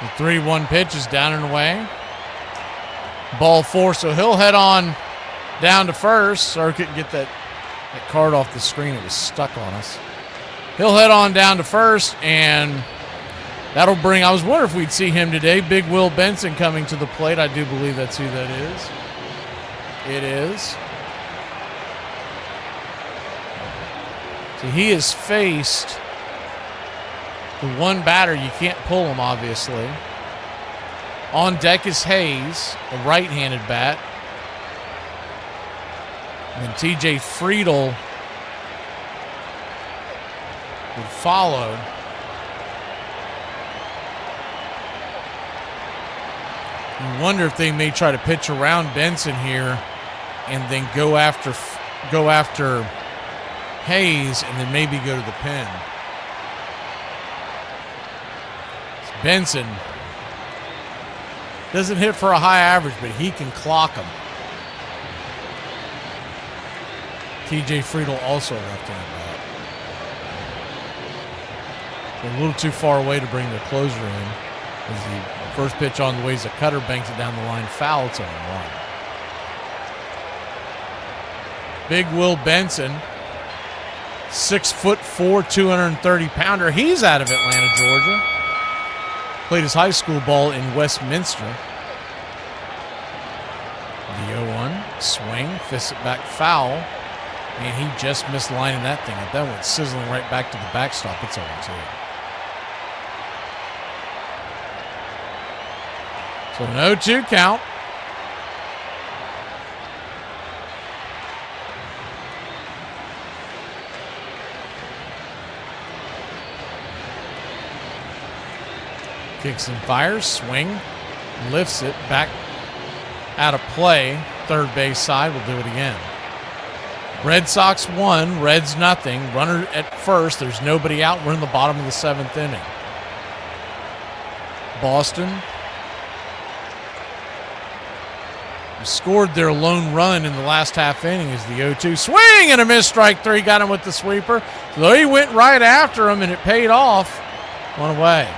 S1: The 3-1 pitch is down and away. Ball 4, so he'll head on down to first. Sorry, couldn't get that card off the screen. It was stuck on us. He'll head on down to first, and that'll bring, I was wondering if we'd see him today. Big Will Benson coming to the plate. I do believe that's who that is. It is. So he has faced the one batter. You can't pull him, obviously. On deck is Hayes, a right-handed bat. And TJ Friedel would follow. You wonder if they may try to pitch around Benson here and then go after Hayes and then maybe go to the pen. Benson doesn't hit for a high average, but he can clock him. TJ Friedel also a left-handed bat. A little too far away to bring the closer in. As the first pitch on the way is a cutter, banks it down the line, foul, it's on one. Big Will Benson, 6'4", 230-pounder. He's out of Atlanta, Georgia. Played his high school ball in Westminster. The 0-1 swing, fists it back foul, and he just missed lining that thing up. That went sizzling right back to the backstop. It's 0-2. So an 0-2 count. Kicks and fires, swing, lifts it back out of play. Third base side will do it again. Red Sox 1, Reds nothing. Runner at first. There's nobody out. We're in the bottom of the 7th inning. Boston scored their lone run in the last half inning as the 0-2 swing and a miss, strike 3. Got him with the sweeper. So he went right after him and it paid off. One away.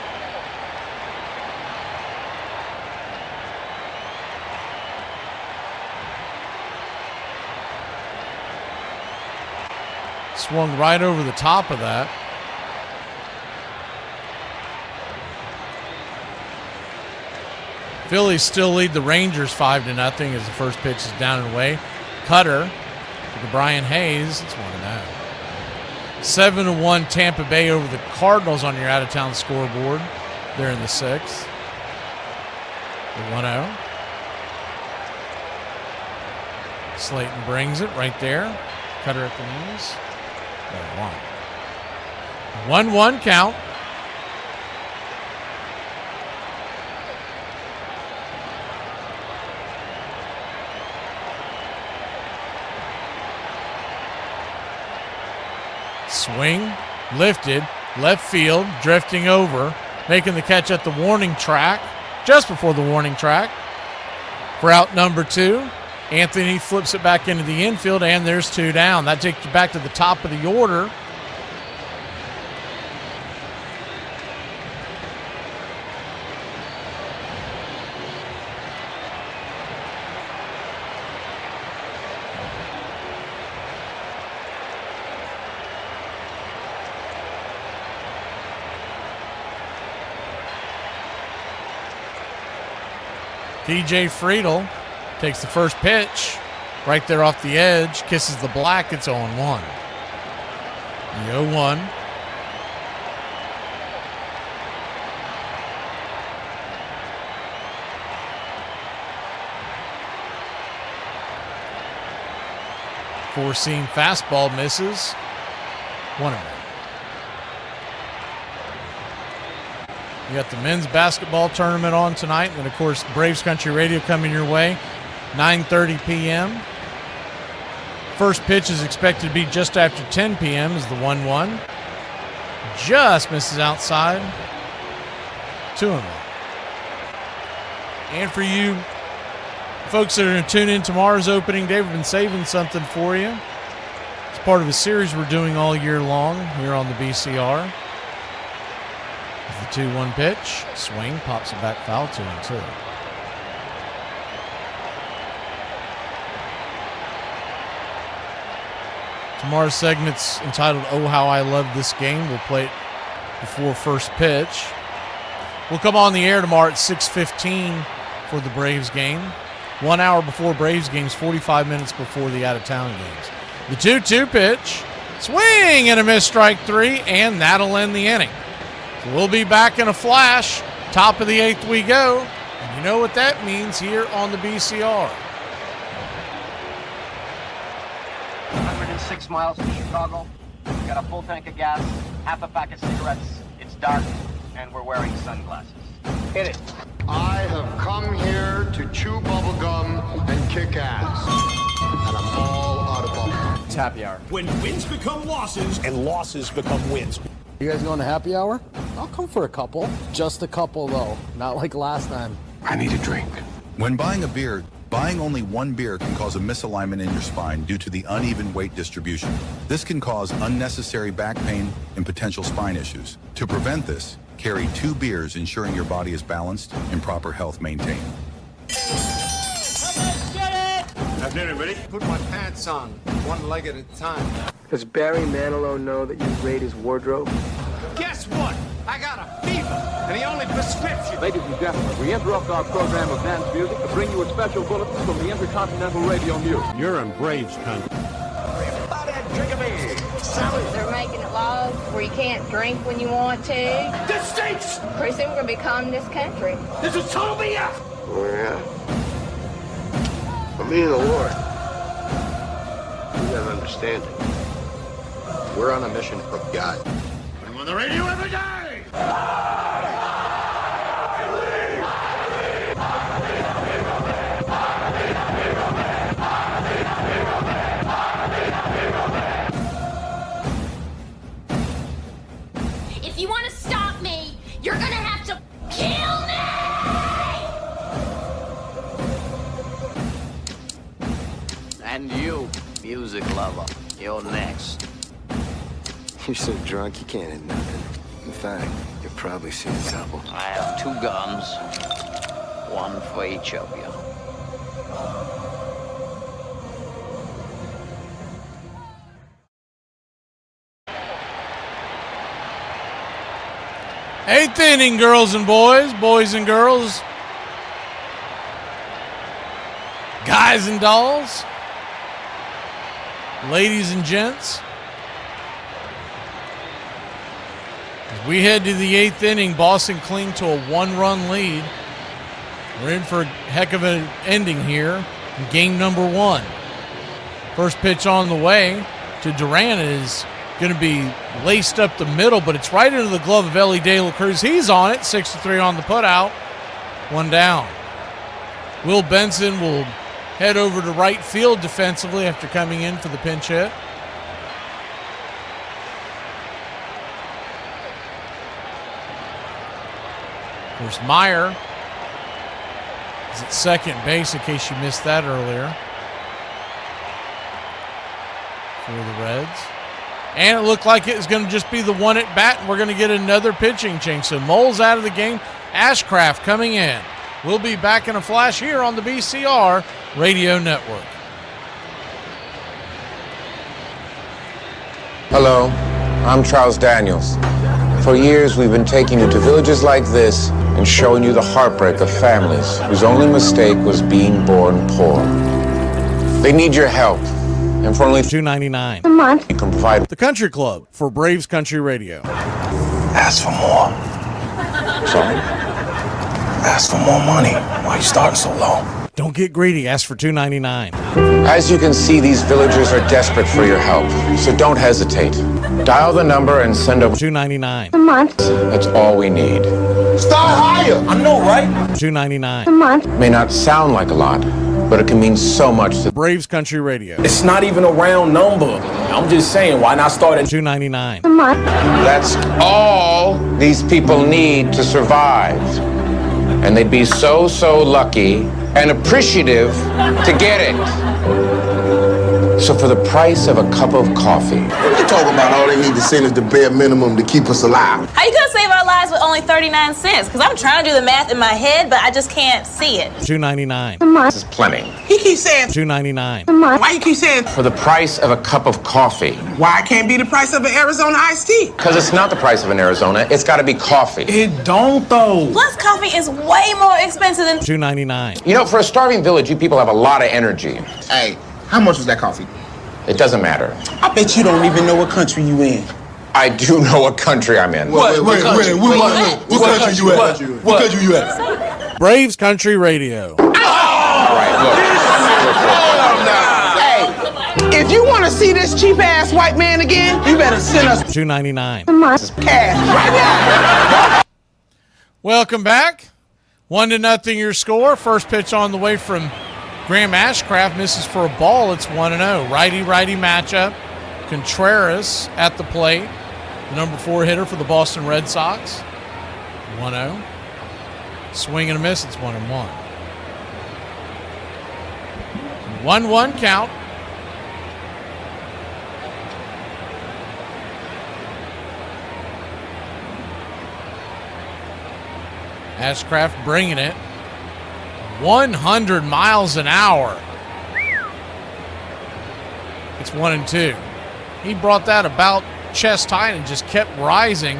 S1: Swung right over the top of that. Phillies still lead the Rangers 5-0 as the first pitch is down and away. Cutter to Brian Hayes. It's 1-0. 7-1 Tampa Bay over the Cardinals on your out-of-town scoreboard. They're in the 6th. The 1-0. Slayton brings it right there. Cutter at the knees. 1-1 count. Swing, lifted, left field, drifting over, making the catch at the warning track, just before the warning track. For out number 2. Anthony flips it back into the infield, and there's 2 down. That takes you back to the top of the order. TJ Friedel takes the first pitch right there off the edge, kisses the black. It's 0-1. The 0-1. Four-seam fastball misses. 1-0. You got the men's basketball tournament on tonight, and then, of course, Braves Country Radio coming your way, 9:30 p.m. First pitch is expected to be just after 10 p.m. is the 1-1. Just misses outside. 2-0. And for you folks that are going to tune in tomorrow's opening day, we've been saving something for you. It's part of a series we're doing all year long here on the BCR. The 2-1 pitch. Swing. Pops it back foul. 2-2. Tomorrow's segment's entitled Oh How I Love This Game. We'll play it before first pitch. We'll come on the air tomorrow at 6:15 for the Braves game. 1 hour before Braves games, 45 minutes before the out-of-town games. The 2-2 pitch. Swing and a miss, strike 3, and that'll end the inning. So we'll be back in a flash. Top of the 8th we go. And you know what that means here on the BCR.
S9: 106 miles to Chicago. We got a full tank of gas, half a pack of cigarettes. It's dark, and we're wearing sunglasses. Hit it.
S12: I have come here to chew bubblegum and kick ass. And I'm all out of bubblegum.
S15: Happy hour.
S18: When wins become losses and losses become wins.
S15: You guys going to happy hour? I'll come for a couple. Just a couple, though. Not like last time.
S25: I need a drink. When buying a beer, buying only one beer can cause a misalignment in your spine due to the uneven weight distribution. This can cause unnecessary back pain and potential spine issues. To prevent this, carry 2 beers, ensuring your body is balanced and proper health maintained.
S18: Have dinner, buddy.
S12: Put my pants on, one leg at a time.
S15: Does Barry Manilow know that you raid his wardrobe?
S12: Guess what? I got a fever, and the only prescription.
S26: Ladies and gentlemen, we interrupt our program of dance music to bring you a special bulletin from the Intercontinental Radio News.
S18: You're in Braves country.
S12: Everybody drink a beer. Salad.
S27: They're making it laws where you can't drink when you want to.
S12: This stinks.
S27: Pretty soon we're going to be communist country.
S12: This is total BS. Oh, yeah. For me and the Lord, you gotta understand it. We're on a mission from God. I'm on the radio every day!
S28: If you want to stop me, you're gonna have to kill me!
S9: And you, music lover, you're next.
S12: You're so drunk you can't hit nothing. In fact, you're probably seeing double.
S9: I have 2 guns, one for each of you.
S1: Eighth inning, girls and boys and girls, guys and dolls, ladies and gents. As we head to the 8th inning, Boston cling to a 1-run lead. We're in for a heck of an ending here in game number 1. First pitch on the way to Duran is going to be laced up the middle, but it's right into the glove of Ellie De La Cruz. He's on it, 6-3 on the putout, 1 down. Will Benson will head over to right field defensively after coming in for the pinch hit. Of course, Meyer is at second base in case you missed that earlier for the Reds. And it looked like it was going to just be the one at bat, and we're going to get another pitching change. So Mole's out of the game. Ashcraft coming in. We'll be back in a flash here on the BCR Radio Network.
S29: Hello, I'm Charles Daniels. For years, we've been taking you to villages like this and showing you the heartbreak of families whose only mistake was being born poor. They need your help. And for only
S1: $2.99
S29: a month, you can provide
S1: the Country Club for Braves Country Radio.
S29: Ask for more. Sorry? Ask for more money. Why are you starting so low?
S1: Don't get greedy. Ask for $2.99.
S29: As you can see, these villagers are desperate for your help, so don't hesitate. Dial the number and send over
S1: $2.99
S29: a month. That's all we need.
S12: Start higher!
S29: I know, right?
S1: $2.99
S29: a month. May not sound like a lot, but it can mean so much to
S1: Braves Country Radio.
S26: It's not even a round number. I'm just saying, why not start at
S1: $2.99
S29: a month? That's all these people need to survive. And they'd be so lucky and appreciative to get it. So for the price of a cup of coffee.
S10: You talk about all they need to send is the bare minimum to keep us alive.
S13: How you gonna save our lives with only 39 cents? Because I'm trying to do the math in my head, but I just can't see it.
S1: $2.99.
S29: This is plenty.
S13: He keeps saying
S1: $2.99.
S13: Why you keep saying
S29: For the price of a cup of coffee.
S13: why it can't be the price of an Arizona iced tea?
S29: Because it's not the price of an Arizona, it's got to be coffee.
S13: It don't though. Plus coffee is way more expensive than
S1: $2.99.
S29: You know, for a starving village, you people have a lot of energy.
S10: Hey, how much was that coffee?
S29: It doesn't matter.
S13: I bet you don't even know what country you in.
S29: I do know what country I'm in.
S10: What country you at?
S1: Braves Country Radio.
S29: All right,
S13: Hey, if you want to see this cheap ass white man again, you better send us
S1: $2.99.
S13: cash right now.
S1: Welcome back. 1-0 your score. First pitch on the way from Graham Ashcraft, misses for a ball. It's 1-0. Righty-righty matchup. Contreras at the plate. The number 4 hitter for the Boston Red Sox. 1-0. Swing and a miss. It's 1-1. 1-1 count. Ashcraft bringing it. 100 miles an hour. It's 1-2. He brought that about chest high and just kept rising.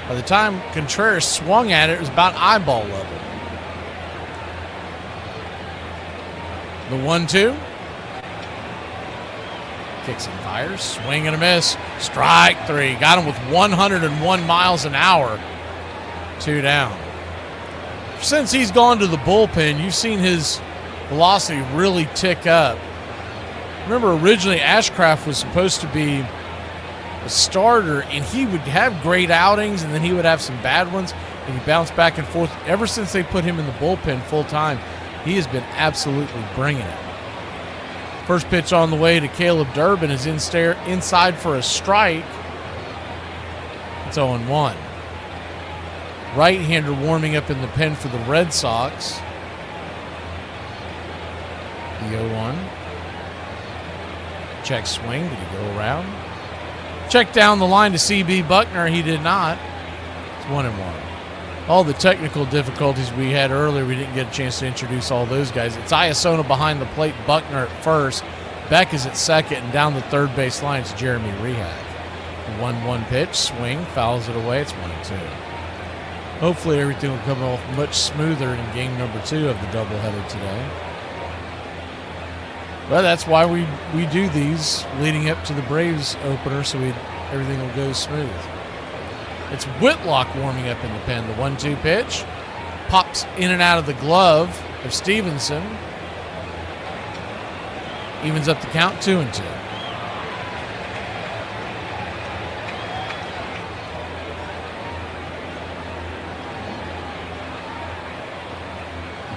S1: By the time Contreras swung at it, it was about eyeball level. The 1-2. Kicks and fires. Swing and a miss. Strike 3. Got him with 101 miles an hour. 2 down. Since he's gone to the bullpen, you've seen his velocity really tick up. Remember, originally Ashcraft was supposed to be a starter, and he would have great outings, and then he would have some bad ones, and he bounced back and forth. Ever since they put him in the bullpen full time, he has been absolutely bringing it. First pitch on the way to Caleb Durbin is inside for a strike. It's 0-1. Right-hander warming up in the pen for the Red Sox. The 0-1. Check swing. Did he go around? Check down the line to C.B. Buckner. He did not. It's 1-1. All the technical difficulties we had earlier, we didn't get a chance to introduce all those guys. It's Iasona behind the plate, Buckner at first. Beck is at second, and down the third base line, it's Jeremy Rehak. The 1-1 pitch, swing, fouls it away. It's 1-2. Hopefully everything will come off much smoother in game number 2 of the doubleheader today. Well, that's why we do these leading up to the Braves opener, so everything will go smooth. It's Whitlock warming up in the pen. The 1-2 pitch pops in and out of the glove of Stevenson. Evens up the count, 2-2.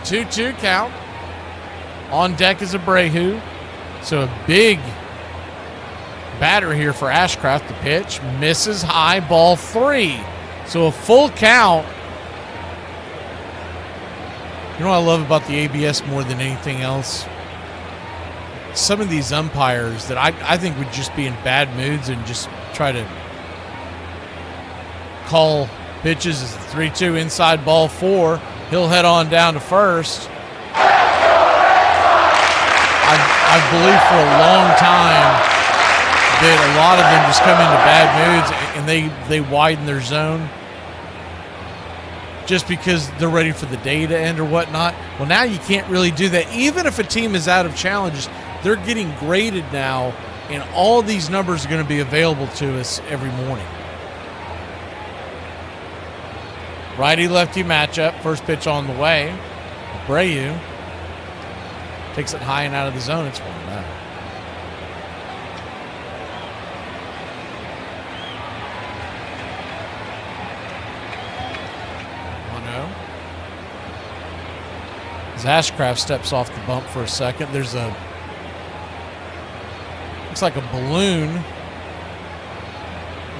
S1: The 2-2 count. On deck is Abreu. So a big batter here for Ashcraft. The pitch misses high, ball 3. So a full count. You know what I love about the ABS more than anything else? Some of these umpires that I think would just be in bad moods and just try to call pitches as a 3-2 inside ball 4. He'll head on down to first. I believe for a long time that a lot of them just come into bad moods and they widen their zone just because they're ready for the day to end or whatnot. Well, now you can't really do that. Even if a team is out of challenges, they're getting graded now, and all these numbers are going to be available to us every morning. Righty-lefty matchup. First pitch on the way. Abreu takes it high and out of the zone. It's 1-0. As Ashcraft steps off the bump for a second, there's looks like a balloon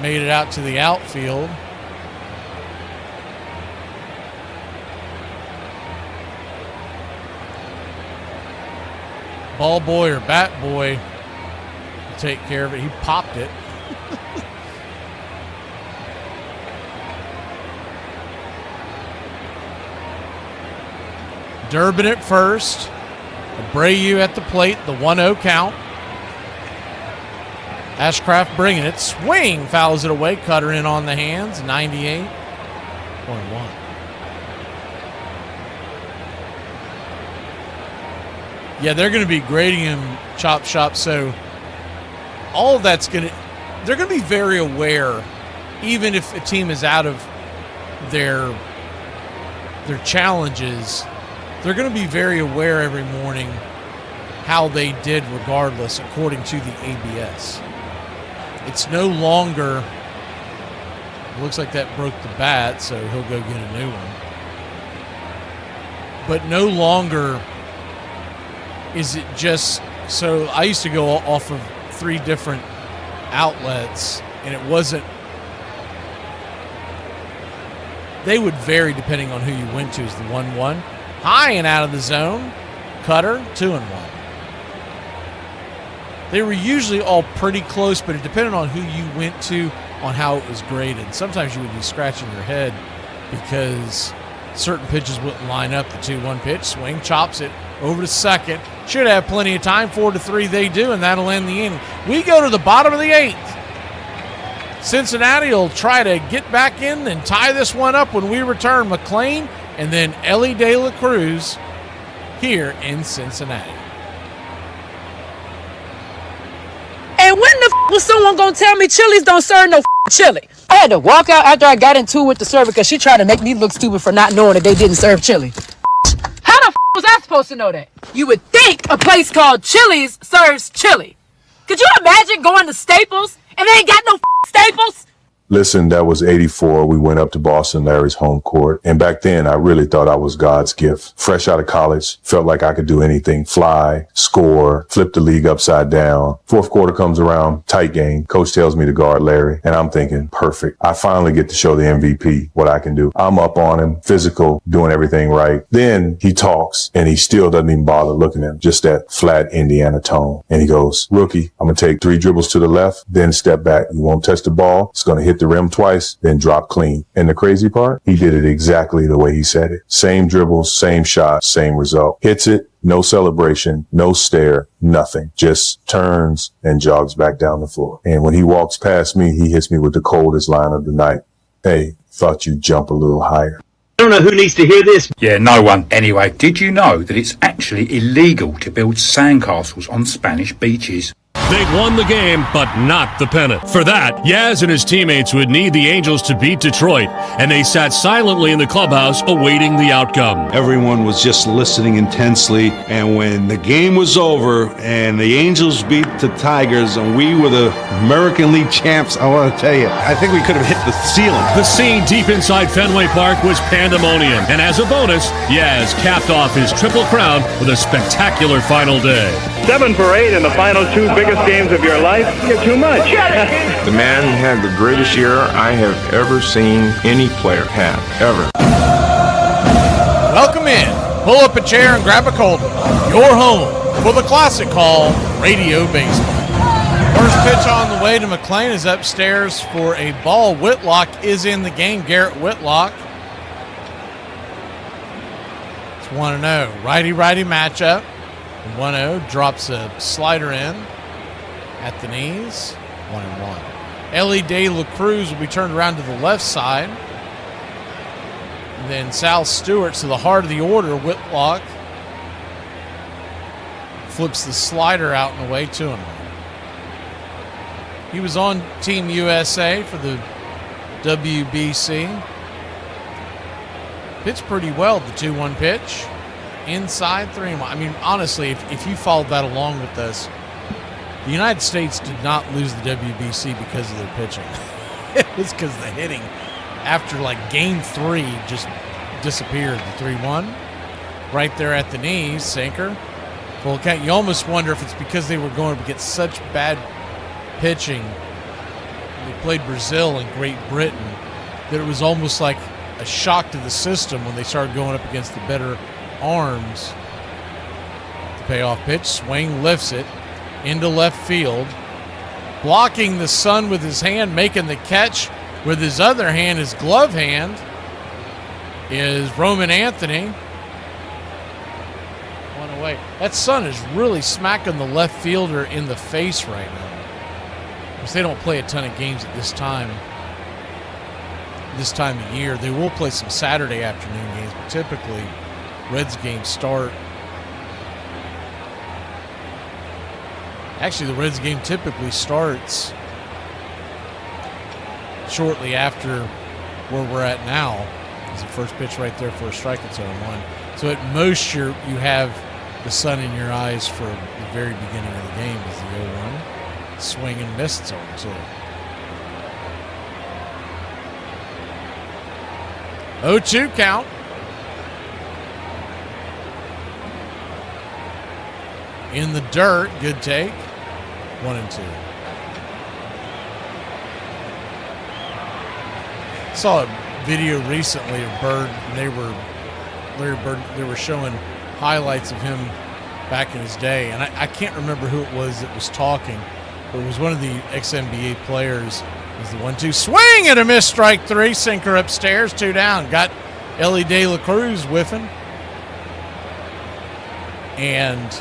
S1: made it out to the outfield. Ball boy or bat boy take care of it. He popped it. Durbin at first. Abreu at the plate, the 1-0 count. Ashcraft bringing it. Swing, fouls it away. Cutter in on the hands. 98. 1-1. Yeah, they're going to be grading him chop shop. So all of that's going to, they're going to be very aware, even if a team is out of their challenges, they're going to be very aware every morning how they did regardless, according to the ABS. It's no longer, it looks like that broke the bat, so he'll go get a new one. But no longer is it just, so I used to go off of 3 different outlets, and it wasn't, they would vary depending on who you went to. Is the 1-1. High and out of the zone. Cutter, 2-1. They were usually all pretty close, but it depended on who you went to on how it was graded. Sometimes you would be scratching your head because certain pitches wouldn't line up. The 2-1 pitch, swing, chops it over to second. Should have plenty of time. 4-3 they do, and that'll end the inning. We go to the bottom of the 8th. Cincinnati will try to get back in and tie this one up when we return. McLean and then Ellie De La Cruz here in Cincinnati.
S2: And when the was someone gonna tell me Chili's don't serve no chili? I had to walk out after I got into it with the server because she tried to make me look stupid for not knowing that they didn't serve chili. How the was I supposed to know that? You would think a place called Chili's serves chili. Could you imagine going to Staples and they ain't got no Staples?
S25: Listen, that was 84. We went up to Boston, Larry's home court. And back then, I really thought I was God's gift. Fresh out of college, felt like I could do anything. Fly, score, flip the league upside down. Fourth quarter comes around, tight game. Coach tells me to guard Larry. And I'm thinking, perfect. I finally get to show the MVP what I can do. I'm up on him, physical, doing everything right. Then he talks, and he still doesn't even bother looking at him. Just that flat Indiana tone. And he goes, rookie, I'm going to take 3 dribbles to the left, then step back. You won't touch the ball. It's going to hit the rim twice, then drop clean. And the crazy part, he did it exactly the way he said it. Same dribbles, same shot, same result. Hits it, no celebration, no stare, nothing. Just turns and jogs back down the floor. And when he walks past me, he hits me with the coldest line of the night. Hey, thought you'd jump a little higher.
S4: I don't know who needs to hear this. Yeah, no one. Anyway, did you know that it's actually illegal to build sandcastles on Spanish beaches?
S5: They'd won the game, but not the pennant. For that, Yaz and his teammates would need the Angels to beat Detroit, and they sat silently in the clubhouse awaiting the outcome.
S18: Everyone was just listening intensely, and when the game was over and the Angels beat the Tigers and we were the American League champs, I want to tell you, I think we could have hit the ceiling.
S5: The scene deep inside Fenway Park was pandemonium, and as a bonus, Yaz capped off his Triple Crown with a spectacular final day.
S14: 7 for 8 in the final 2 biggest games of your life. You're too much.
S16: The man had the greatest year I have ever seen any player have, ever.
S1: Welcome in. Pull up a chair and grab a cold one. Your home for the classic call, Radio Baseball. First pitch on the way to McLean is upstairs for a ball. Whitlock is in the game. Garrett Whitlock. It's 1-0. Righty-righty matchup. 1-0, drops a slider in at the knees. 1-1. Ellie De La Cruz will be turned around to the left side. And then Sal Stewart to the heart of the order. Whitlock flips the slider out and away, 2-1. He was on Team USA for the WBC. Pitched pretty well, the 2-1 pitch. Inside 3-1. I mean, honestly, if you followed that along with us, the United States did not lose the WBC because of their pitching. It was because the hitting, after like game 3, just disappeared. The 3-1, right there at the knees, sinker. Full count. You almost wonder if it's because they were going up against such bad pitching. They played Brazil and Great Britain, that it was almost like a shock to the system when they started going up against the better arms. The payoff pitch, swing, lifts it into left field. Blocking the sun with his hand, making the catch with his other hand, his glove hand, is Roman Anthony. One away. That sun is really smacking the left fielder in the face right now. Because they don't play a ton of games at this time of year. They will play some Saturday afternoon games, but typically Reds games start. Actually, the Reds game typically starts shortly after where we're at now. There's the first pitch right there for a strike. It's 0-1. So at most you have the sun in your eyes for the very beginning of the game is the 0-1. Swing and miss, it's 0-2. 0-2 count. In the dirt, good take. 1-2. Saw a video recently of Bird, and Larry Bird, they were showing highlights of him back in his day, and I can't remember who it was that was talking, but it was one of the ex-NBA players. It was the 1-2 swing and a miss, strike 3, sinker upstairs, 2 down. Got Ellie De La Cruz whiffing, and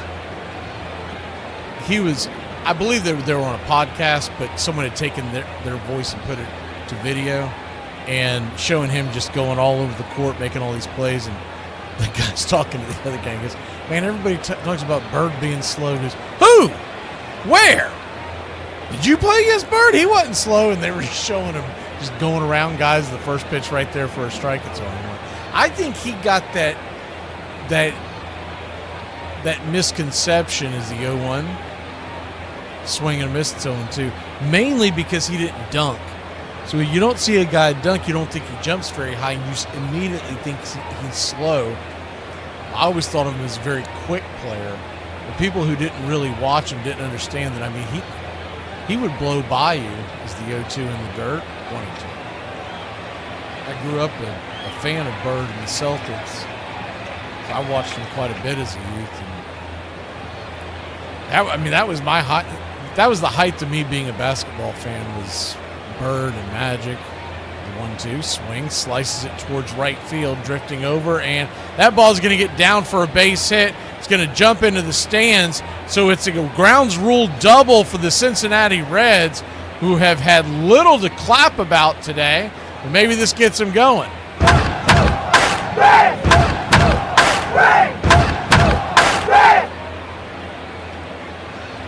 S1: he was, I believe they were on a podcast, but someone had taken their voice and put it to video and showing him just going all over the court, making all these plays. And the guy's talking to the other guy and goes, man, everybody talks about Bird being slow. He goes, who? Where? Did you play against Bird? He wasn't slow. And they were just showing him just going around guys. The first pitch right there for a strike. It's 0-1. I think he got that misconception as the 0-1. Swing and a miss, it's 0-2, mainly because he didn't dunk. So when you don't see a guy dunk, you don't think he jumps very high, and you immediately think he's slow. I always thought of him as a very quick player. The people who didn't really watch him didn't understand that. I mean, he would blow by you as the 0-2 in the dirt, 1-2. I grew up a fan of Bird and the Celtics. So I watched him quite a bit as a youth. And that was my height. That was the height to me being a basketball fan, was Bird and Magic. The 1-2 swing, slices it towards right field, drifting over, and that ball is going to get down for a base hit. It's going to jump into the stands, so it's a grounds rule double for the Cincinnati Reds, who have had little to clap about today. But maybe this gets them going.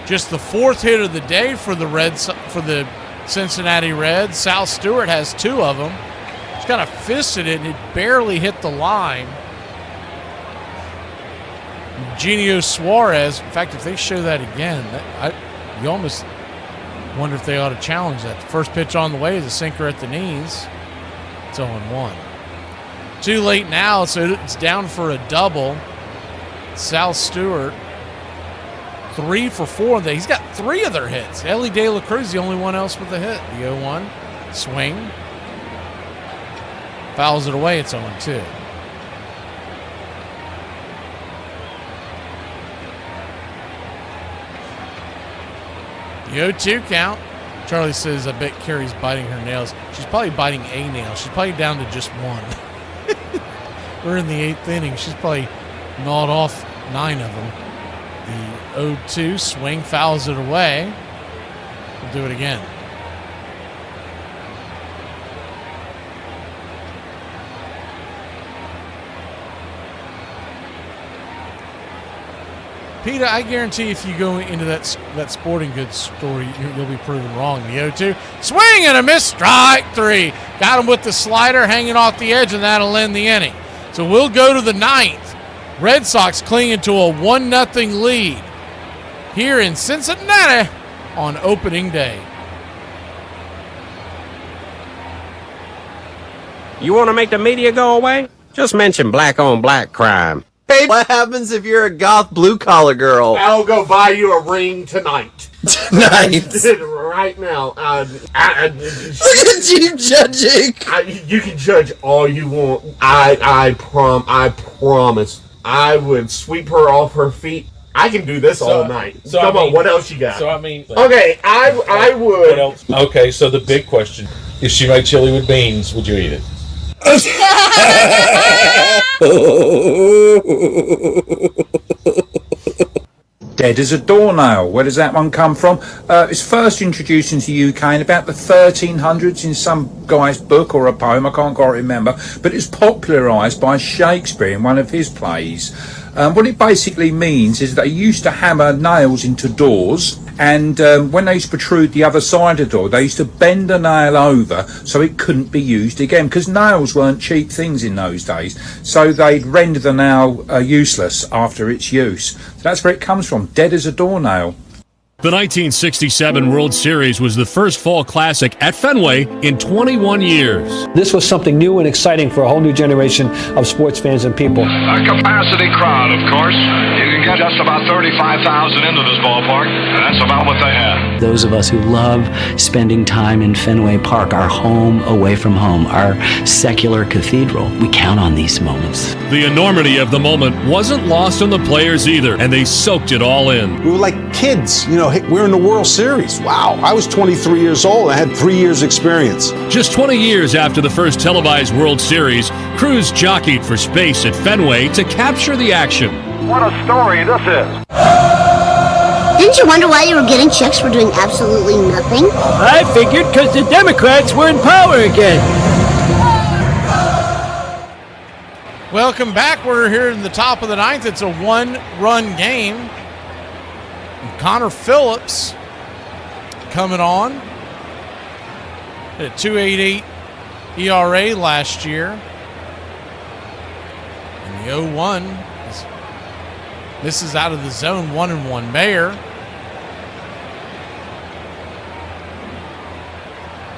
S1: Just the 4th hit of the day for the Cincinnati Reds. Sal Stewart has 2 of them. Just kind of fisted it, and it barely hit the line. Eugenio Suarez, in fact, if they show that again, you almost wonder if they ought to challenge that. The first pitch on the way is a sinker at the knees. It's 0-1. Too late now, so it's down for a double. Sal Stewart, 3 for 4. He's got 3 of their hits. Ellie De La Cruz, the only one else with a hit. The 0-1 swing. Fouls it away. It's 0-2. The 0-2 count. Charlie says, I bet Carrie's biting her nails. She's probably biting a nail. She's probably down to just 1. We're in the 8th inning. She's probably gnawed off 9 of them. The 0-2 swing, fouls it away. We'll do it again. Peter, I guarantee if you go into that sporting goods store, you'll be proven wrong. The 0-2 swing and a miss, strike 3. Got him with the slider hanging off the edge, and that'll end the inning. So we'll go to the 9th. Red Sox clinging to a 1-0 lead here in Cincinnati on opening day.
S3: You want to make the media go away? Just mention black-on-black crime.
S6: Hey, what happens if you're a goth blue-collar girl?
S17: I'll go buy you a ring tonight.
S6: Tonight?
S17: Right now.
S6: Look at you judging.
S17: You can judge all you want. I promise. I would sweep her off her feet I can do this all night.
S7: So
S17: Come on, what else you got?
S7: So I mean,
S17: okay, I would.
S7: What else? Okay, so the big question: if she made chili with beans, would you eat it?
S4: Dead as a doornail. Where does that one come from? It's first introduced into the UK in about the 1300s in some guy's book or a poem, I can't quite remember, but it's popularised by Shakespeare in one of his plays. What it basically means is they used to hammer nails into doors, and when they used to protrude the other side of the door, they used to bend the nail over so it couldn't be used again, because nails weren't cheap things in those days, so they'd render the nail useless after its use. So that's where it comes from, dead as a doornail.
S5: The 1967 World Series was the first fall classic at Fenway in 21 years.
S8: This was something new and exciting for a whole new generation of sports fans and people.
S11: A capacity crowd, of course. You can get just about 35,000 into this ballpark, and that's about what they have.
S19: Those of us who love spending time in Fenway Park, our home away from home, our secular cathedral, we count on these moments.
S5: The enormity of the moment wasn't lost on the players either, and they soaked it all in.
S18: We were like kids, you know, hey, we're in the World Series. Wow, I was 23 years old. I had 3 years experience.
S5: Just 20 years after the first televised World Series, crews jockeyed for space at Fenway to capture the action.
S11: What a story this is.
S20: Didn't you wonder why you were getting checks for doing absolutely nothing?
S8: I figured because the Democrats were in power again.
S1: Welcome back. We're here in the top of the ninth. It's a one-run game. And Connor Phillips coming on at a 2.88 ERA last year. And the 0-1 misses out of the zone, 1-1 Mayer.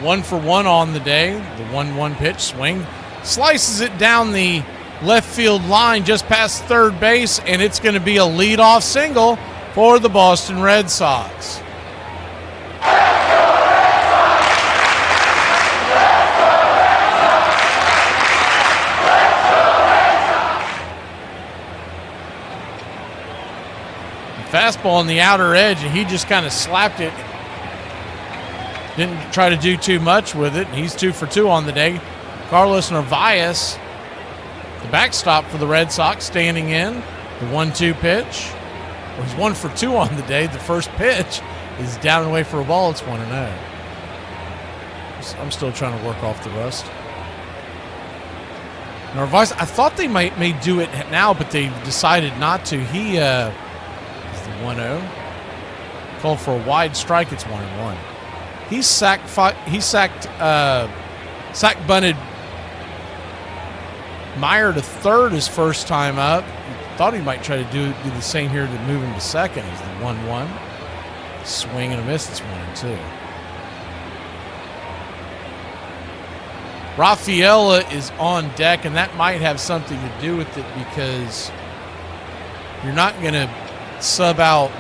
S1: 1 for 1 on the day. The 1-1 pitch swing. Slices it down the left field line just past third base, and it's going to be a leadoff single for the Boston Red Sox. Fastball on the outer edge, and he just kind of slapped it. Didn't try to do too much with it. He's 2 for 2 on the day. Carlos Narvaez, the backstop for the Red Sox, standing in. The 1-2 pitch. Well, he's 1 for 2 on the day. The first pitch is down and away for a ball. It's 1-0. I'm still trying to work off the rust. Narvaez, I thought they may do it now, but they decided not to. He is the 1-0. Called for a wide strike. It's 1-1. He sack bunted Meyer to third his first time up. Thought he might try to do the same here to move him to second. He's the 1-1. Swing and a miss. It's 1-2. Rafaela is on deck, and that might have something to do with it because you're not going to sub out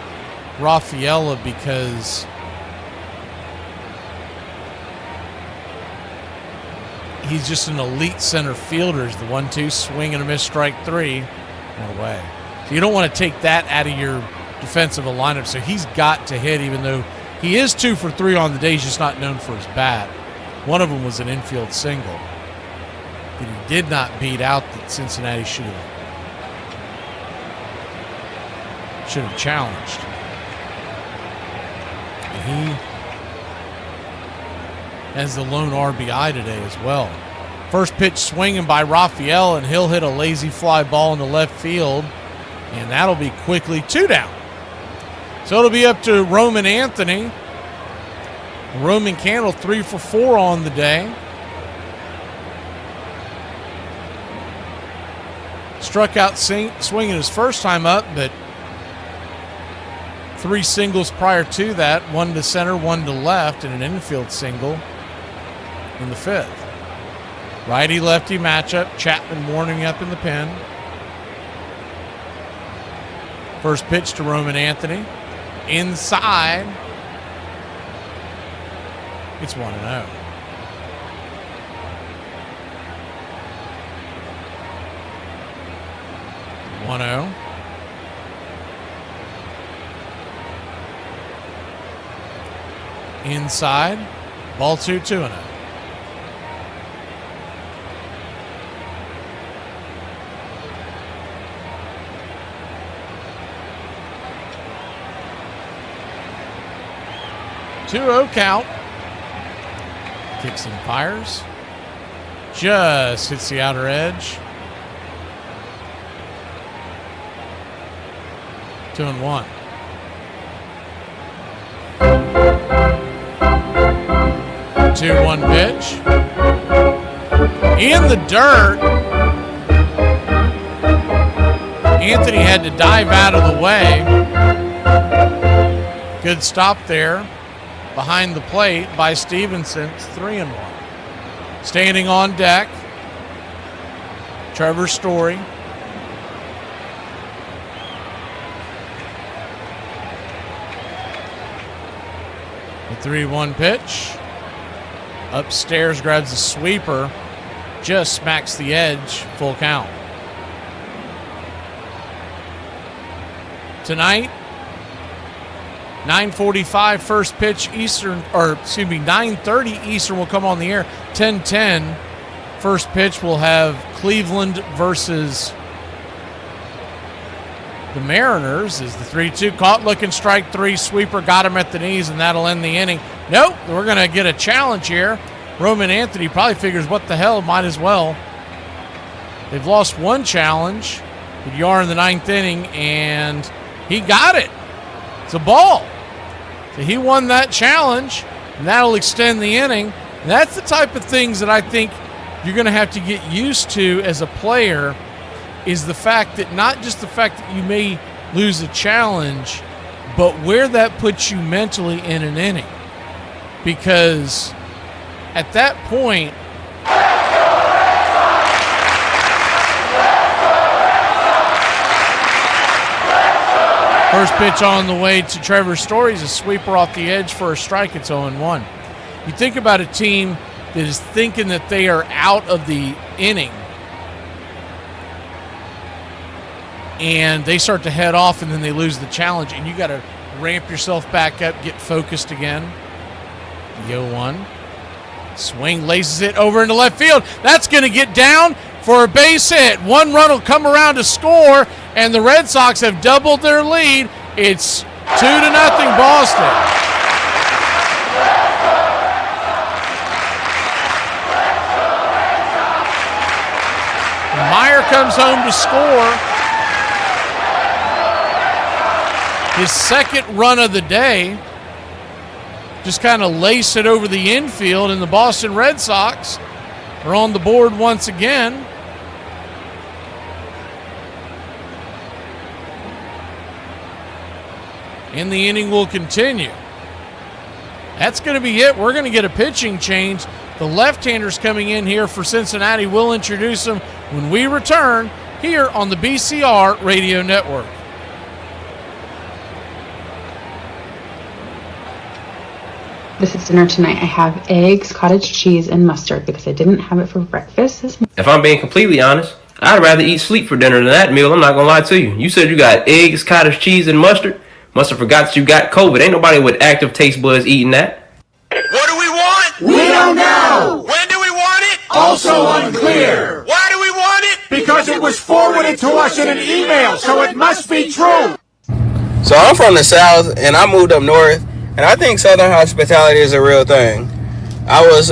S1: Rafaela because he's just an elite center fielder. The 1-2 swing and a miss, strike 3. No way. So you don't want to take that out of your defensive lineup. So he's got to hit, even though he is 2 for 3 on the day. He's just not known for his bat. One of them was an infield single that he did not beat out that Cincinnati should have challenged. And he has the lone RBI today as well. First pitch swinging by Rafael, and he'll hit a lazy fly ball into left field, and that'll be quickly 2 down. So it'll be up to Roman Anthony. Roman Candle 3 for 4 on the day. Struck out swinging his first time up, but 3 singles prior to that, 1 to center, 1 to left, and an infield single in the 5th. Righty-lefty matchup. Chapman warming up in the pen. First pitch to Roman Anthony. Inside. It's 1-0. Inside. Ball 2-0. Two-0 count. Kicks and fires. Just hits the outer edge. 2-1. Two-one pitch. In the dirt. Anthony had to dive out of the way. Good stop there behind the plate by Stevenson. It's 3-1. Standing on deck, Trevor Story. The 3-1 pitch. Upstairs, grabs the sweeper. Just smacks the edge. Full count. Tonight, 9:45 first pitch Eastern, 9:30 Eastern will come on the air. 10:10 first pitch will have Cleveland versus the Mariners. Is the 3-2 caught looking strike three. Sweeper got him at the knees, and that'll end the inning. Nope, we're going to get a challenge here. Roman Anthony probably figures, what the hell, might as well. They've lost one challenge with Yar in the ninth inning, and he got it. It's a ball. So he won that challenge, and that'll extend the inning. And that's the type of things that I think you're going to have to get used to as a player, is the fact that not just the fact that you may lose a challenge, but where that puts you mentally in an inning. Because at that point, first pitch on the way to Trevor Story is a sweeper off the edge for a strike. It's 0-1. You think about a team that is thinking that they are out of the inning, and they start to head off, and then they lose the challenge, and you got to ramp yourself back up, get focused again. The 0-1. Swing, laces it over into left field. That's going to get down for a base hit. One run will come around to score, and the Red Sox have doubled their lead. It's 2-0 Boston. Meyer comes home to score his second run of the day. Just kind of lace it over the infield, and the Boston Red Sox are on the board once again. And the inning will continue. That's going to be it. We're going to get a pitching change. The left-handers coming in here for Cincinnati. We'll introduce them when we return here on the BCR Radio Network.
S9: This is dinner tonight. I have eggs, cottage cheese, and mustard because I didn't have it for breakfast this morning.
S12: If I'm being completely honest, I'd rather eat sleep for dinner than that meal. I'm not going to lie to you. You said you got eggs, cottage cheese, and mustard. Must have forgot that you got COVID. Ain't nobody with active taste buds eating that.
S11: What do we want?
S15: We don't know.
S11: When do we want it?
S15: Also unclear.
S11: Why do we want it?
S15: Because it was forwarded to us in an email, so it must be true.
S21: So I'm from the South, and I moved up north, and I think Southern hospitality is a real thing. I was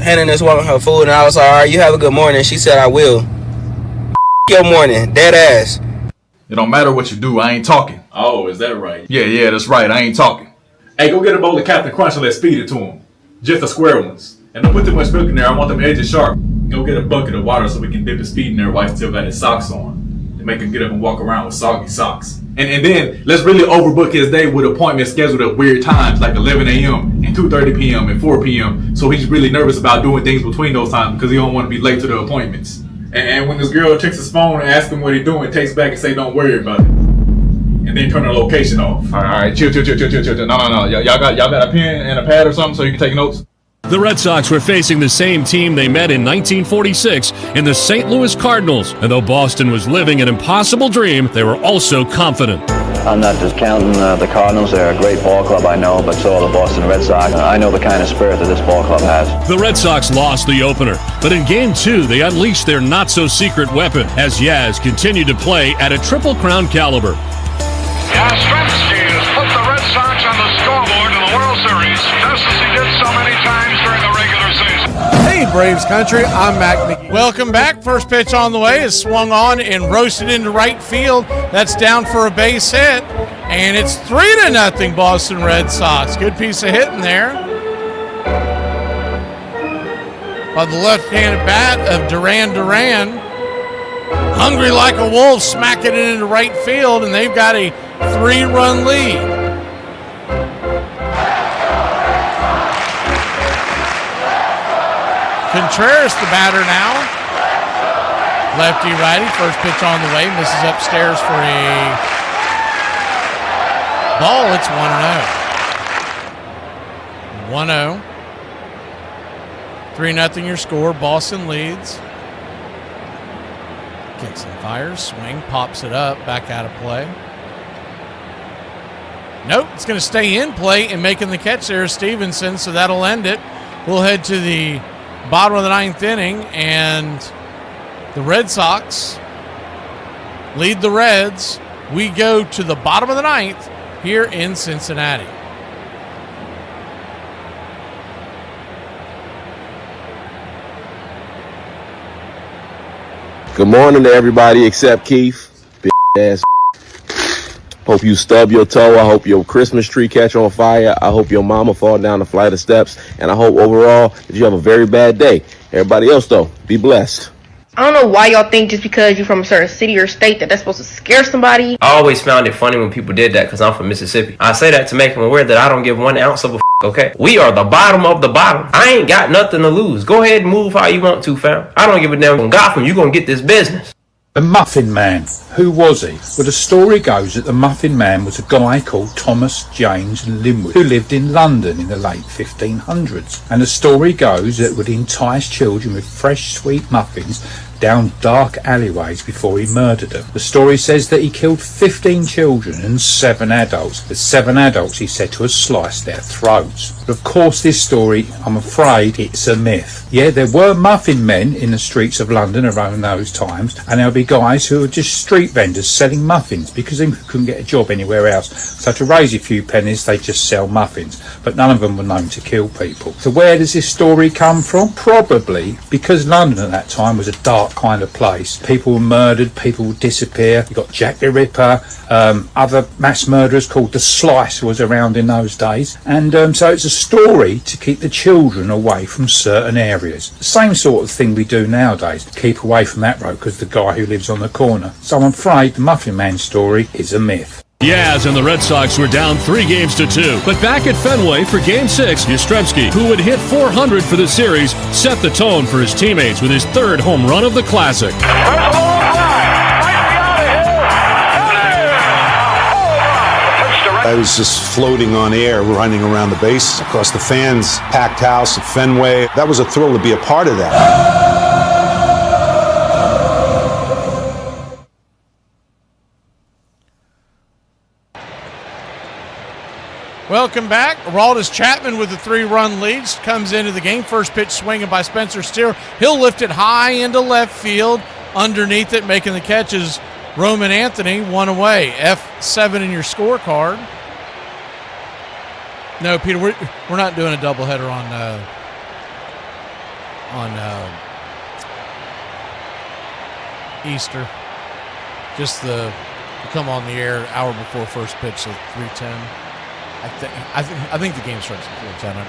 S21: handing this woman her food, and I was like, all right, you have a good morning. She said, I will. Your morning, dead ass.
S7: It don't matter what you do, I ain't talking.
S22: Oh, is that right?
S7: Yeah, that's right, I ain't talking.
S22: Hey, go get a bowl of Captain Crunch and let's feed it to him. Just the square ones. And don't put too much milk in there, I want them edges sharp. Go get a bucket of water so we can dip his feet in there while he still got his socks on. And make him get up and walk around with soggy socks. And then, let's really overbook his day with appointments scheduled at weird times, like 11 a.m. and 2:30 p.m. and 4 p.m. So he's really nervous about doing things between those times because he don't want to be late to the appointments. And when this girl checks his phone and asks him what he's doing, takes back and say, don't worry about it. And then turn the location off.
S7: All right, chill. No. Y'all got a pen and a pad or something so you can take notes?
S5: The Red Sox were facing the same team they met in 1946 in the St. Louis Cardinals. And though Boston was living an impossible dream, they were also confident.
S2: I'm not discounting the Cardinals. They're a great ball club, I know, but so are the Boston Red Sox. I know the kind of spirit that this ball club has.
S5: The Red Sox lost the opener, but in Game 2, they unleashed their not-so-secret weapon as Yaz continued to play at a Triple Crown caliber.
S11: Yastrzemski has put the Red Sox on the scoreboard in the World Series, just as he did so many times during the regular season.
S1: Hey, Braves country, I'm Mac McGee. Welcome back. First pitch on the way is swung on and roasted into right field. That's down for a base hit, and it's 3-0 Boston Red Sox. Good piece of hitting there by the left-handed bat of Duran. Hungry like a wolf, smacking it into right field, and they've got a 3-run lead. Contreras, the batter now. Lefty, righty. First pitch on the way. Misses upstairs for a ball. It's 1-0. 1-0. 3-0 your score. Boston leads. Gibson fires. Swing. Pops it up. Back out of play. Nope. It's going to stay in play, and making the catch there is Stevenson, so that'll end it. We'll head to the bottom of the 9th inning, and the Red Sox lead the Reds. We go to the bottom of the 9th here in Cincinnati.
S10: Good morning to everybody except Keith. Big ass. Hope you stub your toe. I hope your Christmas tree catch on fire. I hope your mama fall down the flight of steps. And I hope overall that you have a very bad day. Everybody else, though, be blessed.
S13: I don't know why y'all think just because you're from a certain city or state that that's supposed to scare somebody.
S12: I always found it funny when people did that because I'm from Mississippi. I say that to make them aware that I don't give 1 ounce of a okay? We are the bottom of the bottom. I ain't got nothing to lose. Go ahead and move how you want to, fam. I don't give a damn. When Gotham, you gonna get this business.
S4: The Muffin Man. Who was he? Well, the story goes that the Muffin Man was a guy called Thomas James Linwood who lived in London in the late 1500s. And the story goes that would entice children with fresh, sweet muffins down dark alleyways before he murdered them. The story says that he killed 15 children and 7 adults. The 7 adults he said to have sliced their throats. But of course this story, I'm afraid, it's a myth. Yeah, there were muffin men in the streets of London around those times, and there'll be guys who are just street vendors selling muffins because they couldn't get a job anywhere else. So to raise a few pennies, they just sell muffins. But none of them were known to kill people. So where does this story come from? Probably because London at that time was a dark kind of place. People were murdered, people would disappear. You got Jack the Ripper, other mass murderers called the Slice was around in those days, and so it's a story to keep the children away from certain areas. The same sort of thing we do nowadays, keep away from that road because the guy who lives on the corner. So I'm afraid the Muffin Man story is a myth.
S5: Yaz and the Red Sox were down 3-2, but back at Fenway for Game 6, Yastrzemski, who would hit 400 for the series, set the tone for his teammates with his 3rd home run of the Classic.
S18: I was just floating on air, running around the base. Of course, the fans, packed house at Fenway. That was a thrill to be a part of that.
S1: Welcome back. Aroldis Chapman with the 3-run lead comes into the game. First pitch swinging by Spencer Steer. He'll lift it high into left field. Underneath it, making the catch is Roman Anthony. 1 away. F7 in your scorecard. No, Peter, we're not doing a doubleheader on Easter. Just the come on the air hour before first pitch, so 3:10. I think the game starts at 4:10. I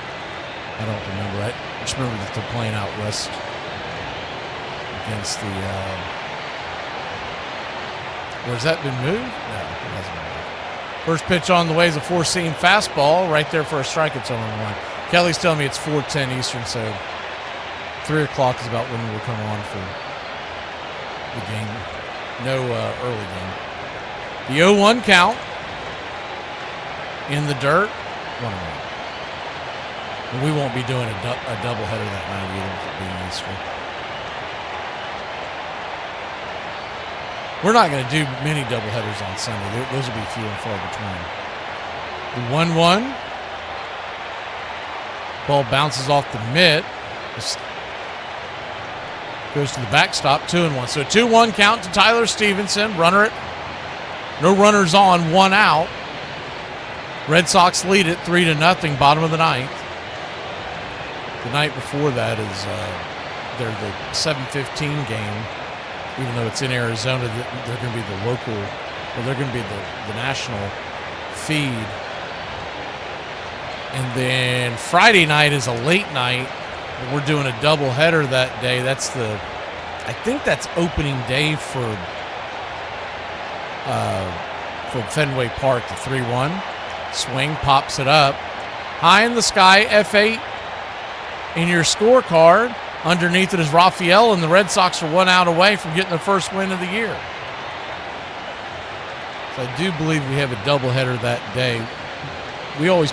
S1: don't remember. I just remember that they're playing out west against the. Or has that been moved? No, it hasn't been moved. First pitch on the way is a 4-seam fastball right there for a strike. It's 0-1. Kelly's telling me it's 4:10 Eastern, so 3 o'clock is about when we'll come on for the game. No early game. The 0-1 count. In the dirt, 1-1. And we won't be doing a doubleheader that night either, with it being Easter. We're not going to do many doubleheaders on Sunday. Those will be few and far between. The 1-1. Ball bounces off the mitt. Goes to the backstop, 2-1. So 2-1 count to Tyler Stevenson. No runners on, 1 out. Red Sox lead it 3-0, bottom of the ninth. The night before that is they're the 7:15 game. Even though it's in Arizona, they're going to be the local, or they're going to be the national feed. And then Friday night is a late night. We're doing a doubleheader that day. I think that's opening day for Fenway Park, the 3-1. Swing, pops it up. High in the sky, F8 in your scorecard. Underneath it is Raphael, and the Red Sox are 1 out away from getting their first win of the year. So I do believe we have a doubleheader that day. We always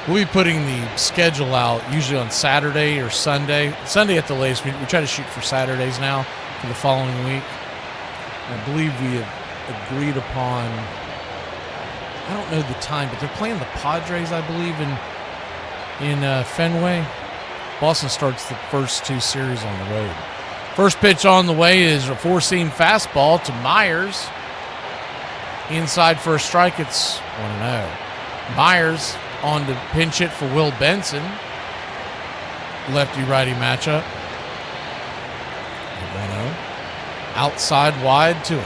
S1: we'll be putting the schedule out usually on Saturday or Sunday. Sunday at the latest. We try to shoot for Saturdays now for the following week. I believe we have agreed upon, I don't know the time, but they're playing the Padres, I believe, in Fenway. Boston starts the first 2 series on the road. First pitch on the way is a 4-seam fastball to Myers. Inside for a strike, it's 1-0. Myers on to pinch hit for Will Benson. Lefty-righty matchup. 1-0. Outside wide, 2-0.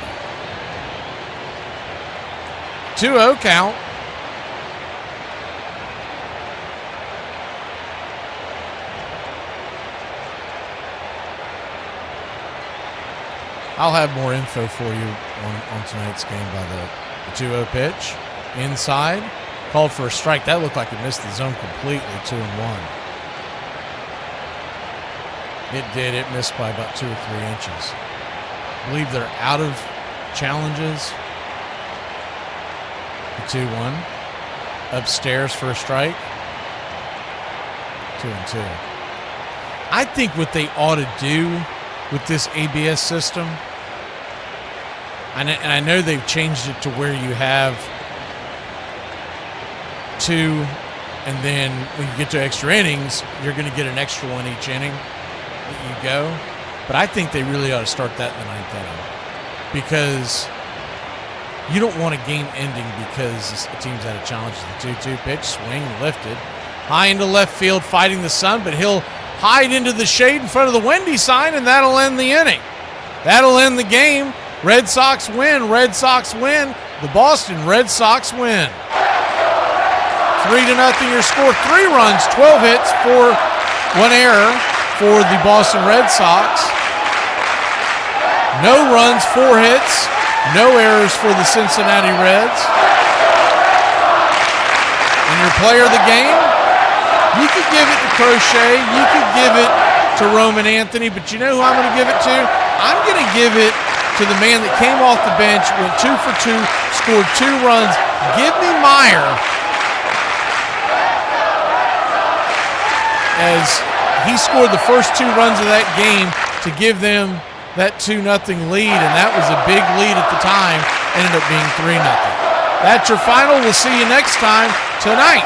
S1: 2-0 count. I'll have more info for you on tonight's game by the 2-0 pitch. Inside. Called for a strike. That looked like it missed the zone completely, 2-1. It did. It missed by about 2 or 3 inches. I believe they're out of challenges. The 2-1. Upstairs for a strike. 2-2. I think what they ought to do with this ABS system, and I know they've changed it to where you have 2, and then when you get to extra innings, you're going to get an extra 1 each inning that you go. But I think they really ought to start that in the 9th inning, because you don't want a game ending because a team's had a challenge. The 2-2 pitch, swing, lifted. High into left field, fighting the sun, but he'll hide into the shade in front of the Wendy sign, and that'll end the inning. That'll end the game. Red Sox win. Red Sox win. The Boston Red Sox win. 3-0 your score. 3 runs, 12 hits for 1 error for the Boston Red Sox. No runs, 4 hits, no errors for the Cincinnati Reds. And your player of the game, you could give it to Crochet, you could give it to Roman Anthony, but you know who I'm going to give it to? I'm going to give it to the man that came off the bench, went 2 for 2, scored 2 runs. Give me Meyer, as he scored the first 2 runs of that game to give them that 2-0 lead, and that was a big lead at the time. Ended up being 3-0. That's your final. We'll see you next time tonight,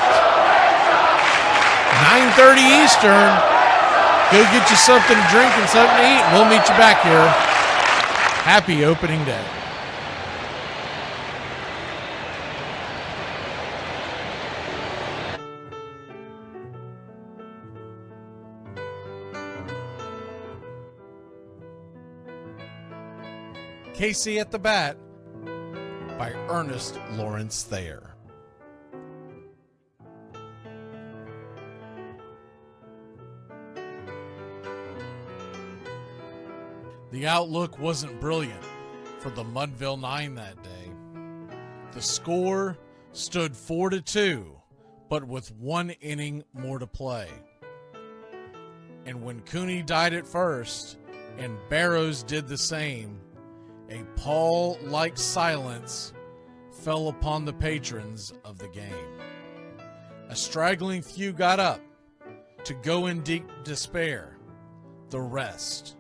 S1: 9:30 Eastern. Go get you something to drink and something to eat. We'll meet you back here. Happy opening day. Casey at the Bat by Ernest Lawrence Thayer. The outlook wasn't brilliant for the Mudville 9 that day. The score stood 4-2, but with 1 inning more to play. And when Cooney died at first and Barrows did the same, a pall-like silence fell upon the patrons of the game. A straggling few got up to go in deep despair. The rest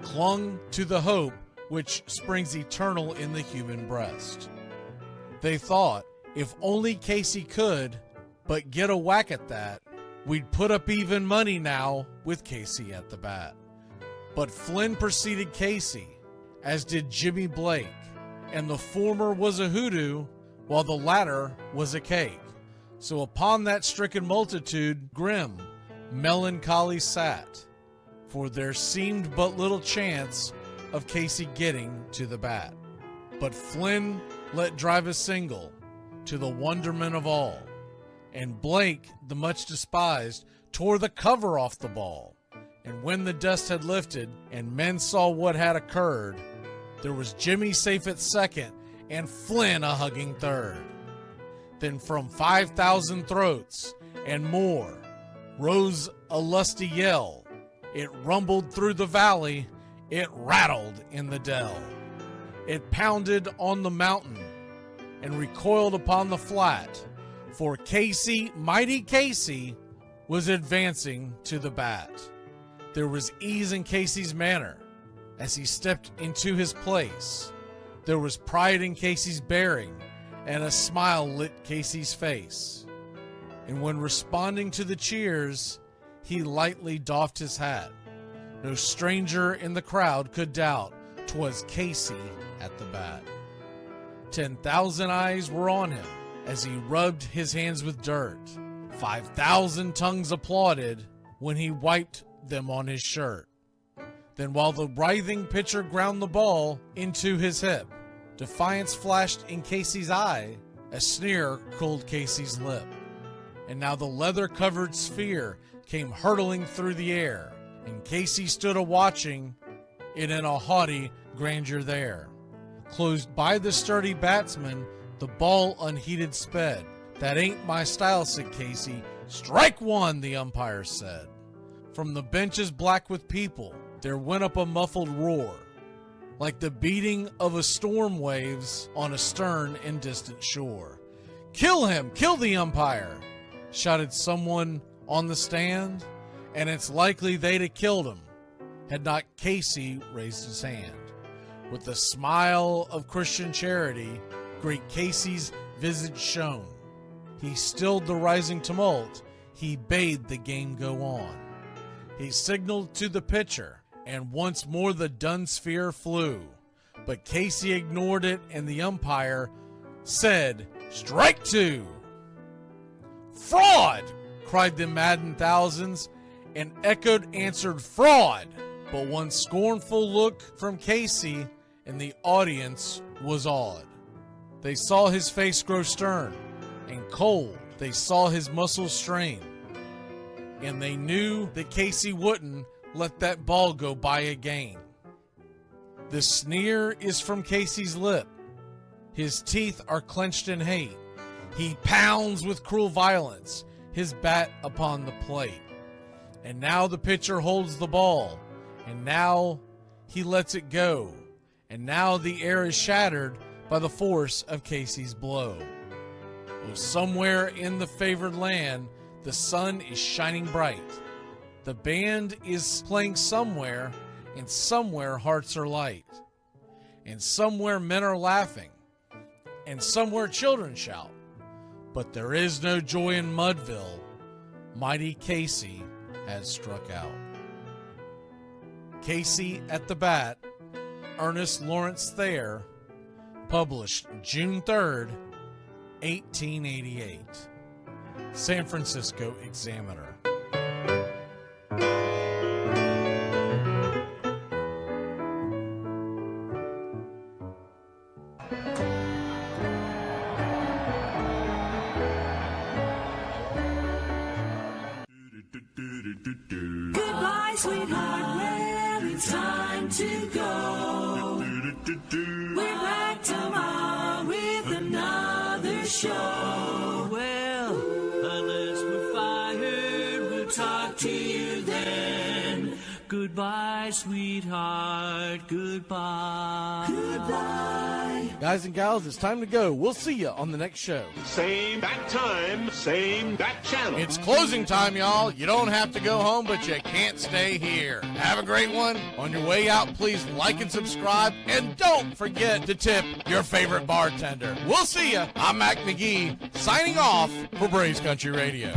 S1: clung to the hope which springs eternal in the human breast. They thought, if only Casey could but get a whack at that, we'd put up even money now with Casey at the bat. But Flynn preceded Casey, as did Jimmy Blake, and the former was a hoodoo, while the latter was a cake. So upon that stricken multitude grim, melancholy sat, for there seemed but little chance of Casey getting to the bat. But Flynn let drive a single, to the wonderment of all, and Blake, the much despised, tore the cover off the ball. And when the dust had lifted, and men saw what had occurred, there was Jimmy safe at second, and Flynn a hugging third. Then from 5,000 throats and more rose a lusty yell. It rumbled through the valley, it rattled in the dell. It pounded on the mountain and recoiled upon the flat, for Casey, mighty Casey, was advancing to the bat. There was ease in Casey's manner as he stepped into his place. There was pride in Casey's bearing, and a smile lit Casey's face. And when responding to the cheers, he lightly doffed his hat. No stranger in the crowd could doubt 'twas Casey at the bat. 10,000 eyes were on him as he rubbed his hands with dirt. 5,000 tongues applauded when he wiped them on his shirt. Then while the writhing pitcher ground the ball into his hip, defiance flashed in Casey's eye, a sneer curled Casey's lip. And now the leather-covered sphere came hurtling through the air, and Casey stood a-watching it in a haughty grandeur there. Closed by the sturdy batsman, the ball unheeded sped. That ain't my style, said Casey. Strike one, the umpire said. From the benches black with people, there went up a muffled roar, like the beating of a storm waves on a stern and distant shore. Kill him! Kill the umpire! Shouted someone on the stand, and it's likely they'd have killed him had not Casey raised his hand. With a smile of Christian charity, great Casey's visage shone. He stilled the rising tumult, he bade the game go on. He signaled to the pitcher, and once more the dun sphere flew. But Casey ignored it, and the umpire said, "Strike two!" "Fraud!" cried the maddened thousands, and echoed answered, "Fraud!" But one scornful look from Casey, and the audience was awed. They saw his face grow stern and cold. They saw his muscles strain, and they knew that Casey wouldn't let that ball go by again. The sneer is from Casey's lip. His teeth are clenched in hate. He pounds with cruel violence his bat upon the plate. And now the pitcher holds the ball, and now he lets it go, and now the air is shattered by the force of Casey's blow. Oh, somewhere in the favored land, the sun is shining bright. The band is playing somewhere, and somewhere hearts are light. And somewhere men are laughing, and somewhere children shout. But there is no joy in Mudville. Mighty Casey has struck out. Casey at the Bat, Ernest Lawrence Thayer, published June 3rd, 1888. San Francisco Examiner.
S14: Goodbye, sweetheart, well, it's time to go. We're back tomorrow with another show. Well, unless we're fired, we'll talk to you then. Goodbye. Goodbye, sweetheart. Goodbye. Goodbye.
S1: Guys and gals, it's time to go. We'll see you on the next show.
S15: Same bat time, same bat channel.
S1: It's closing time, y'all. You don't have to go home, but you can't stay here. Have a great one. On your way out, please like and subscribe, and don't forget to tip your favorite bartender. We'll see you. I'm Mac McGee, signing off for Braves Country Radio.